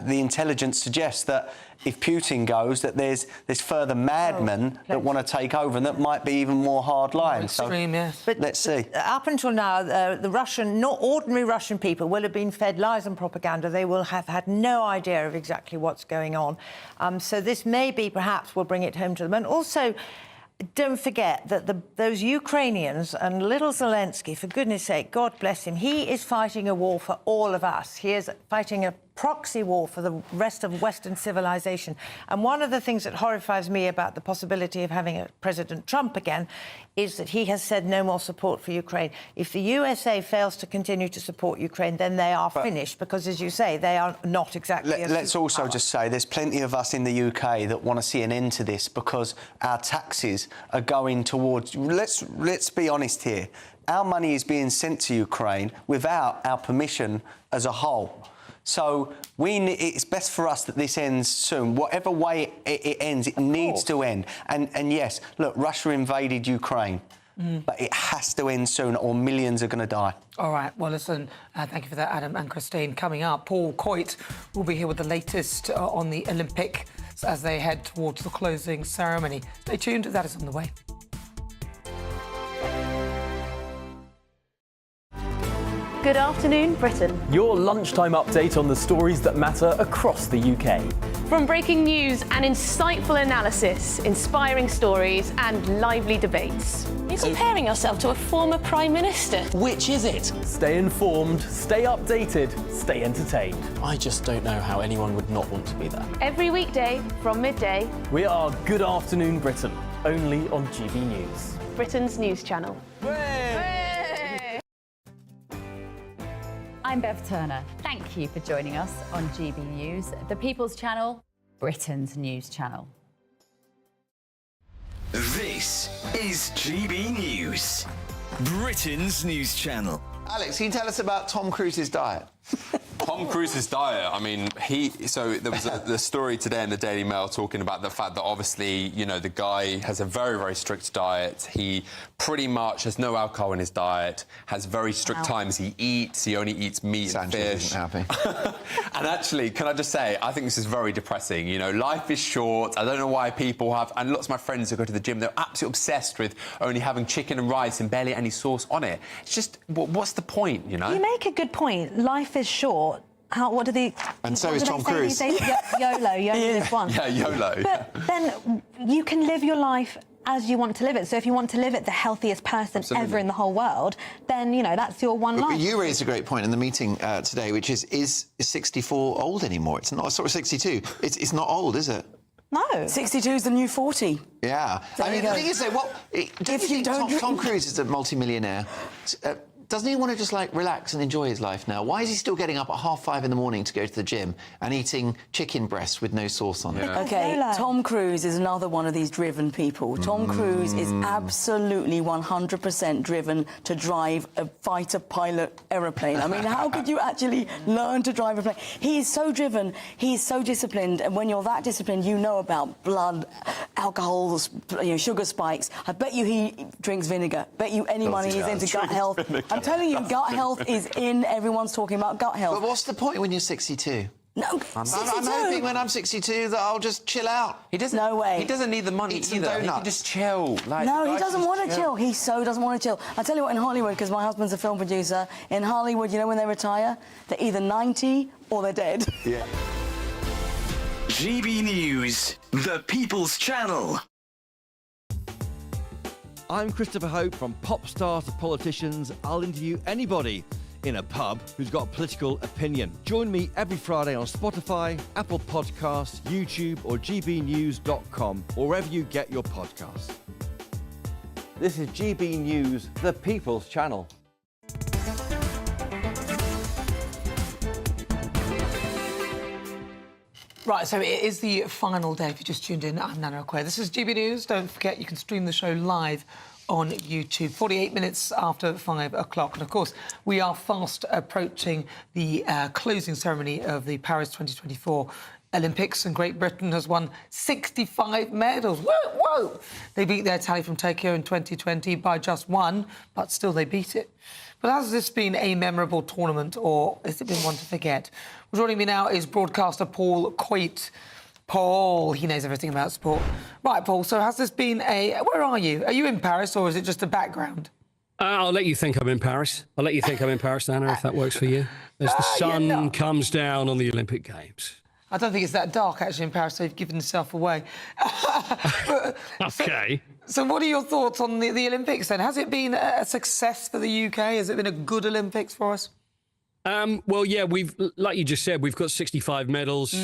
Speaker 3: the intelligence suggests that if Putin goes, that there's further madmen that want to take over, and that might be even more hard lines.
Speaker 15: Extreme, yes.
Speaker 1: But
Speaker 3: let's see.
Speaker 1: Up until now, the Russian, not ordinary Russian people, will have been fed lies and propaganda. They will have had no idea of exactly what's going on. So this maybe, perhaps, will bring it home to them. And also, don't forget that those Ukrainians and little Zelensky, for goodness sake, God bless him, he is fighting a war for all of us. He is fighting a proxy war for the rest of Western civilization. And one of the things that horrifies me about the possibility of having a President Trump again is that he has said no more support for Ukraine. If the USA fails to continue to support Ukraine, then they are finished, because, as you say, they are not exactly
Speaker 3: Let's also just say there's plenty of us in the UK that want to see an end to this, because our taxes are going towards... Let's be honest here. Our money is being sent to Ukraine without our permission as a whole. So it's best for us that this ends soon. Whatever way it ends, it needs to end. And yes, look, Russia invaded Ukraine, but it has to end soon, or millions are going to die.
Speaker 15: All right. Well, listen, thank you for that, Adam and Christine. Coming up, Paul Coit will be here with the latest on the Olympics as they head towards the closing ceremony. Stay tuned. That is on the way.
Speaker 7: Good afternoon, Britain.
Speaker 9: Your lunchtime update on the stories that matter across the UK.
Speaker 7: From breaking news and insightful analysis, inspiring stories and lively debates. You're comparing yourself to a former Prime Minister.
Speaker 9: Which is it? Stay informed, stay updated, stay entertained. I just don't know how anyone would not want to be there.
Speaker 7: Every weekday from midday.
Speaker 9: We are Good Afternoon Britain, only on GB News.
Speaker 7: Britain's news channel.
Speaker 17: I'm Bev Turner. Thank you for joining us on GB News, the People's Channel, Britain's news channel.
Speaker 14: This is GB News, Britain's news channel.
Speaker 20: Alex, can you tell us about Tom Cruise's diet?
Speaker 21: Tom Cruise's diet, I mean, so there was the story today in the Daily Mail talking about the fact that obviously, you know, the guy has a very, very strict diet. He pretty much has no alcohol in his diet, has very strict times he eats. He only eats meat and fish.
Speaker 20: Happy.
Speaker 21: And actually, can I just say, I think this is very depressing. You know, life is short. I don't know why people have, and lots of my friends who go to the gym, they're absolutely obsessed with only having chicken and rice and barely any sauce on it. It's just, what's the point, you know?
Speaker 23: You make a good point. Life is short. What do they...
Speaker 20: And so is Tom Cruise.
Speaker 23: YOLO, you only live once.
Speaker 21: Yeah, YOLO.
Speaker 23: But then you can live your life as you want to live it. So if you want to live it the healthiest person ever in the whole world, then, you know, that's your one life.
Speaker 20: You raised a great point in the meeting today, which is 64 old anymore? It's not, sort of 62. It's not old, is it?
Speaker 23: No.
Speaker 26: 62 is the new 40.
Speaker 20: Yeah. I mean, the thing is, though, if you don't... Tom Cruise is a multi-millionaire. Doesn't he want to just, like, relax and enjoy his life now? Why is he still getting up at 5:30 in the morning to go to the gym and eating chicken breasts with no sauce on it?
Speaker 26: Yeah. OK, Tom Cruise is another one of these driven people. Tom Cruise is absolutely 100% driven to drive a fighter pilot aeroplane. I mean, how could you actually learn to drive a plane? He is so driven, he is so disciplined, and when you're that disciplined, you know about blood, alcohol, sugar spikes. I bet you he drinks vinegar. Bet you any money he's into gut health. I'm telling you, gut health is in. Everyone's talking about gut health.
Speaker 20: But what's the point when you're 62?
Speaker 19: No,
Speaker 20: I'm hoping when I'm 62 that I'll just chill out.
Speaker 21: He doesn't.
Speaker 19: No way.
Speaker 21: He doesn't need the money
Speaker 20: Eat some
Speaker 21: either. He
Speaker 20: donuts.
Speaker 21: can just chill. Like,
Speaker 19: No, he doesn't want to chill. He so doesn't want to chill. I tell you what, in Hollywood, because my husband's a film producer, in Hollywood, you know when they retire? They're either 90 or they're dead.
Speaker 20: Yeah.
Speaker 14: GB News, the People's Channel.
Speaker 6: I'm Christopher Hope. From pop stars to politicians, I'll interview anybody in a pub who's got a political opinion. Join me every Friday on Spotify, Apple Podcasts, YouTube or gbnews.com, or wherever you get your podcasts. This is GB News, the People's Channel.
Speaker 15: Right, so it is the final day. If you just tuned in, I'm Nana Akua. This is GB News. Don't forget, you can stream the show live on YouTube, 48 minutes after 5 o'clock. And, of course, we are fast approaching the closing ceremony of the Paris 2024 Olympics, and Great Britain has won 65 medals. Whoa, whoa! They beat their tally from Tokyo in 2020 by just one, but still they beat it. But has this been a memorable tournament, or has it been one to forget? Well, joining me now is broadcaster Paul Coit. Paul, he knows everything about sport. Right, Paul, so has this been a... Where are you? Are you in Paris, or is it just a background?
Speaker 8: I'll let you think I'm in Paris. I'll let you think I'm in Paris, Nana, if that works for you. As the sun comes down on the Olympic Games.
Speaker 15: I don't think it's that dark, actually, in Paris, so you've given yourself away.
Speaker 8: OK.
Speaker 15: So what are your thoughts on the Olympics, then? Has it been a success for the UK? Has it been a good Olympics for us?
Speaker 8: Well, yeah, like you just said, we've got 65 medals,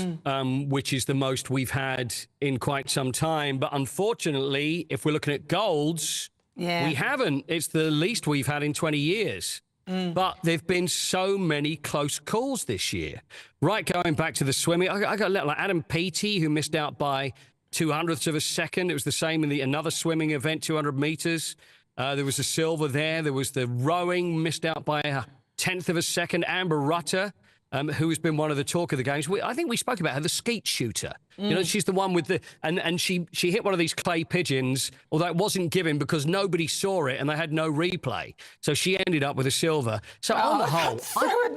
Speaker 8: which is the most we've had in quite some time. But unfortunately, if we're looking at golds, we haven't. It's the least we've had in 20 years. But there've been so many close calls this year. Right, going back to the swimming, I got like Adam Peaty, who missed out by 0.02 of a second. It was the same in another swimming event, 200 metres. There was a silver there. There was the rowing, missed out by 1/10 of a second. Amber Rutter, who has been one of the talk of the games. I think we spoke about her, the skeet shooter. You know, she's the one with the... And she hit one of these clay pigeons, although it wasn't given because nobody saw it and they had no replay. So she ended up with a silver. So on the whole,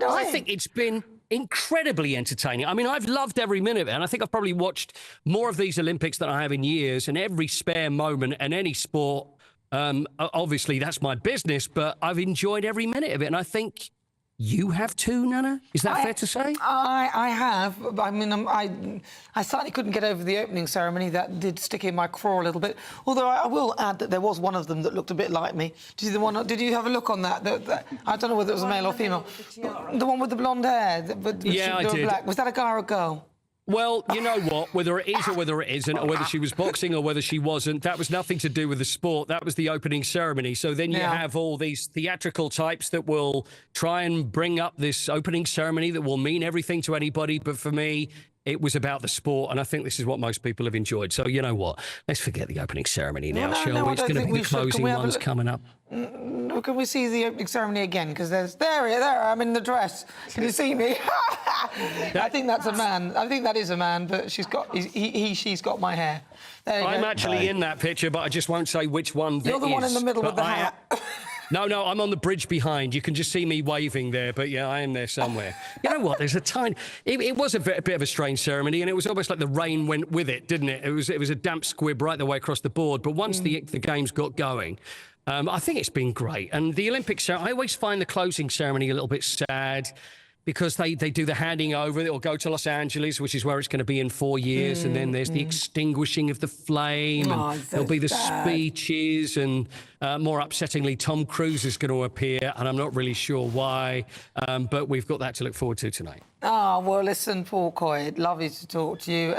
Speaker 8: I think it's been incredibly entertaining. I mean, I've loved every minute of it, and I think I've probably watched more of these Olympics than I have in years, and every spare moment and any sport... obviously, that's my business, but I've enjoyed every minute of it, and I think you have too, Nana? Is that fair to say?
Speaker 15: I have. I mean, I certainly couldn't get over the opening ceremony. That did stick in my craw a little bit. Although I will add that there was one of them that looked a bit like me. Did you have a look on that? I don't know whether it was a male or female. The one with the blonde hair.
Speaker 8: Yeah, I did.
Speaker 15: Black. Was that a guy or a girl?
Speaker 8: Well, you know what? Whether it is or whether it isn't, or whether she was boxing or whether she wasn't, that was nothing to do with the sport. That was the opening ceremony. So then you have all these theatrical types that will try and bring up this opening ceremony that will mean everything to anybody. But for me, it was about the sport, and I think this is what most people have enjoyed. So you know what? Let's forget the opening ceremony now, shall we? It's going to be the closing ones coming up.
Speaker 15: Can we see the opening ceremony again? Because there, I'm in the dress. Can you see me? I think that's a man. I think that is a man, but she's got my hair.
Speaker 8: I'm actually in that picture, but I just won't say which one that is.
Speaker 15: You're the one in the middle with the hat.
Speaker 8: No, I'm on the bridge behind. You can just see me waving there, but yeah, I am there somewhere. You know what? There's a tiny... It was a bit of a strange ceremony, and it was almost like the rain went with it, didn't it? It was a damp squib right the way across the board, but once the games got going, I think it's been great. And the Olympics, I always find the closing ceremony a little bit sad, because they do the handing over. It'll go to Los Angeles, which is where it's going to be in 4 years, and then there's the extinguishing of the flame, and there'll be the speeches, and more upsettingly, Tom Cruise is going to appear, and I'm not really sure why, but we've got that to look forward to tonight.
Speaker 15: Oh, well, listen, Paul Coit, lovely to talk to you.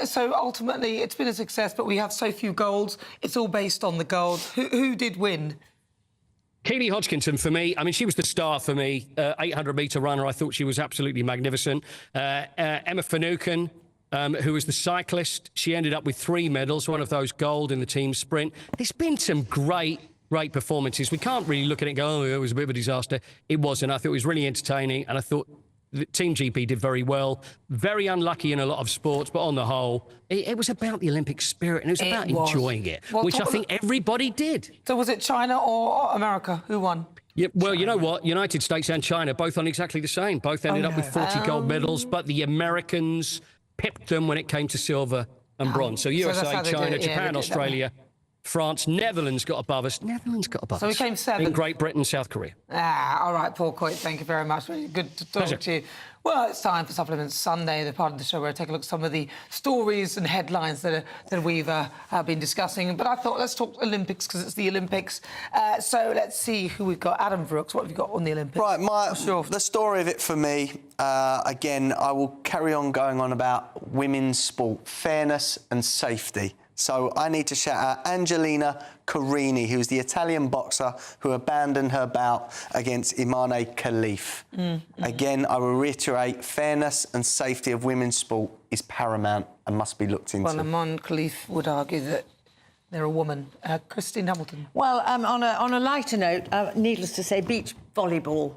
Speaker 15: So ultimately, it's been a success, but we have so few golds. It's all based on the golds. Who did win?
Speaker 8: Keely Hodgkinson, for me, I mean, she was the star for me. 800-metre runner, I thought she was absolutely magnificent. Emma Finucane, who was the cyclist, she ended up with 3 medals, one of those gold in the team sprint. There's been some great performances. We can't really look at it and go, oh, it was a bit of a disaster. It wasn't. I thought it was really entertaining, and I thought the Team GP did very well. Very unlucky in a lot of sports, but on the whole, it was about the Olympic spirit, and it was about enjoying it, which I think everybody did.
Speaker 15: So was it China or America? Who won?
Speaker 8: Yeah, well, you know what? United States and China both on exactly the same. Both ended up with 40 gold medals, but the Americans pipped them when it came to silver and bronze. So USA, China, Japan, Australia, France, Netherlands got above us.
Speaker 15: So we came 7th.
Speaker 8: In Great Britain, South Korea.
Speaker 15: All right, Paul Coit, thank you very much. Really good to talk to you. Well, it's time for Supplements Sunday, the part of the show where I take a look at some of the stories and headlines that we've been discussing. But I thought, let's talk Olympics, because it's the Olympics. So let's see who we've got. Adam Brooks, what have you got on the Olympics?
Speaker 3: Right, the story of it for me, again, I will carry on going on about women's sport, fairness and safety. So I need to shout out Angelina Carini, who's the Italian boxer who abandoned her bout against Imane Khalif. Again, I will reiterate, fairness and safety of women's sport is paramount and must be looked into.
Speaker 15: Well, Imane Khalif would argue that they're a woman. Christine Hamilton.
Speaker 1: Well, on a lighter note, needless to say, beach volleyball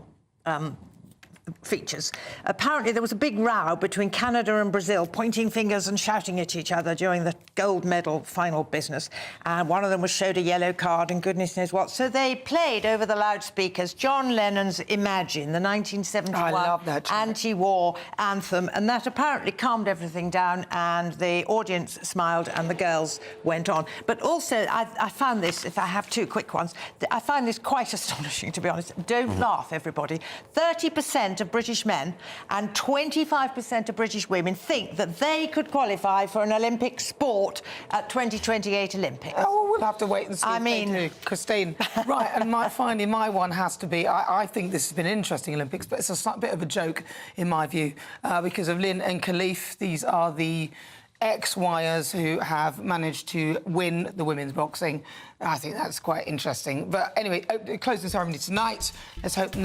Speaker 1: features. Apparently there was a big row between Canada and Brazil, pointing fingers and shouting at each other during the gold medal final business. And one of them was showed a yellow card and goodness knows what. So they played over the loudspeakers John Lennon's Imagine, the 1971 anti-war anthem, and that apparently calmed everything down and the audience smiled and the girls went on. But also, I found this, if I have two quick ones, I find this quite astonishing, to be honest. Don't laugh, everybody. 30% of British men and 25% of British women think that they could qualify for an Olympic sport at 2028 Olympics.
Speaker 15: Oh, we'll have to wait and see if they do, Christine. Right, and finally, my one has to be, I think this has been an interesting Olympics, but it's a bit of a joke, in my view, because of Lynn and Khalif. These are the ex-Wyers who have managed to win the women's boxing. I think that's quite interesting. But anyway, closing ceremony tonight. Let's hope the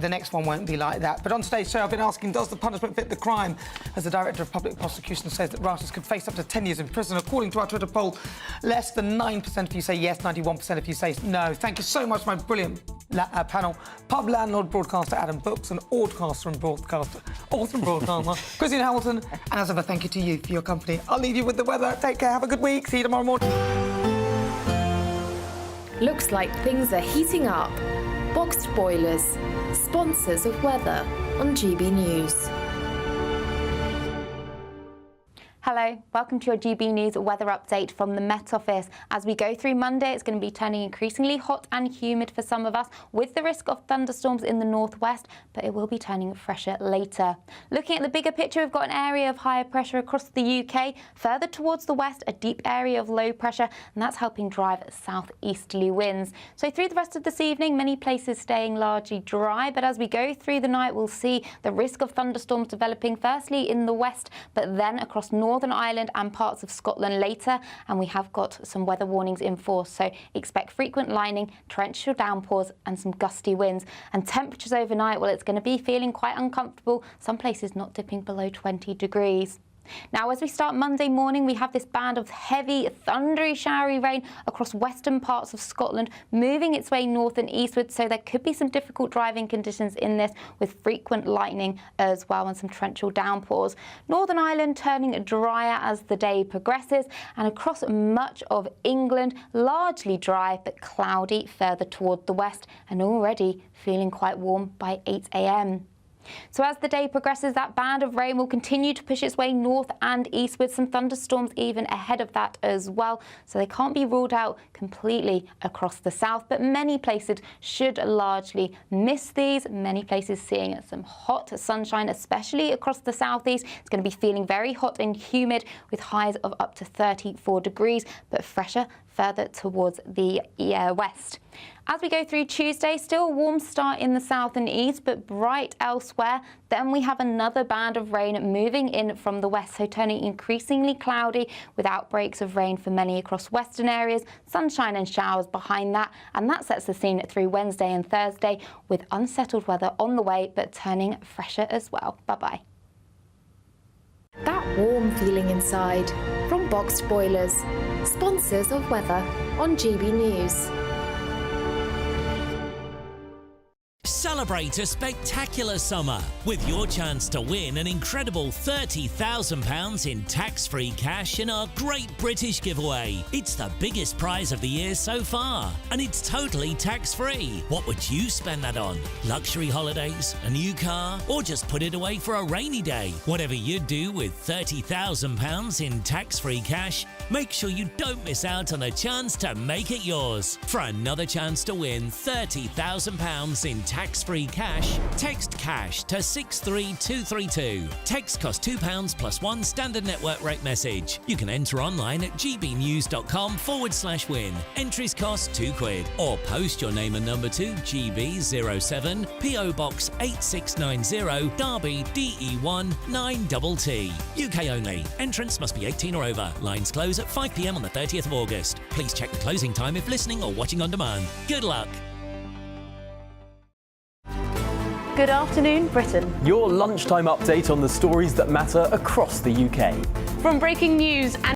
Speaker 15: next one won't be like that. But on today's show, I've been asking, does the punishment fit the crime? As the Director of Public Prosecution says that Rioters could face up to 10 years in prison. According to our Twitter poll, less than 9% of you say yes, 91% of you say no. Thank you so much, my brilliant panel. Pub landlord broadcaster Adam Brooks and author and broadcaster Christine Hamilton. And as ever, thank you to you for your company. I'll leave you with the weather. Take care, have a good week. See you tomorrow morning.
Speaker 10: Looks like things are heating up. Boxed boilers, sponsors of weather on GB News.
Speaker 2: Hello, welcome to your GB News weather update from the Met Office. As we go through Monday, it's going to be turning increasingly hot and humid for some of us, with the risk of thunderstorms in the northwest, but it will be turning fresher later. Looking at the bigger picture, we've got an area of higher pressure across the UK. Further towards the west, a deep area of low pressure, and that's helping drive southeasterly winds. So through the rest of this evening, many places staying largely dry, but as we go through the night, we'll see the risk of thunderstorms developing firstly in the west, but then across Northern Ireland and parts of Scotland later, and we have got some weather warnings in force, so expect frequent lightning, torrential downpours and some gusty winds. And temperatures overnight, well, it's going to be feeling quite uncomfortable, some places not dipping below 20 degrees. Now, as we start Monday morning, we have this band of heavy, thundery, showery rain across western parts of Scotland, moving its way north and eastward, so there could be some difficult driving conditions in this, with frequent lightning as well and some torrential downpours. Northern Ireland turning drier as the day progresses, and across much of England, largely dry but cloudy further toward the west, and already feeling quite warm by 8 a.m. So as the day progresses, that band of rain will continue to push its way north and east, with some thunderstorms even ahead of that as well. So they can't be ruled out completely across the south, but many places should largely miss these. Many places seeing some hot sunshine, especially across the southeast. It's going to be feeling very hot and humid, with highs of up to 34 degrees, but fresher further towards the west. As we go through Tuesday, still a warm start in the south and east, but bright elsewhere. Then we have another band of rain moving in from the west, so turning increasingly cloudy, with outbreaks of rain for many across western areas, sunshine and showers behind that, and that sets the scene through Wednesday and Thursday, with unsettled weather on the way, but turning fresher as well. Bye-bye.
Speaker 10: That warm feeling inside from Boxed Boilers, sponsors of weather on GB News.
Speaker 4: Celebrate a spectacular summer with your chance to win an incredible £30,000 in tax-free cash in our Great British Giveaway. It's the biggest prize of the year so far, and it's totally tax-free. What would you spend that on? Luxury holidays, a new car, or just put it away for a rainy day? Whatever you do with £30,000 in tax-free cash, make sure you don't miss out on the chance to make it yours. For another chance to win £30,000 in tax-free cash, text cash to 63232. Text costs £2 plus one standard network rate message. You can enter online at gbnews.com/win. Entries cost £2, or post your name and number to GB07 PO Box 8690 Derby DE1 9TT. UK only. Entrance must be 18 or over. Lines close at 5 p.m. on the 30th of August. Please check the closing time if listening or watching on demand. Good luck.
Speaker 7: Good afternoon, Britain.
Speaker 9: Your lunchtime update on the stories that matter across the UK.
Speaker 7: From breaking news and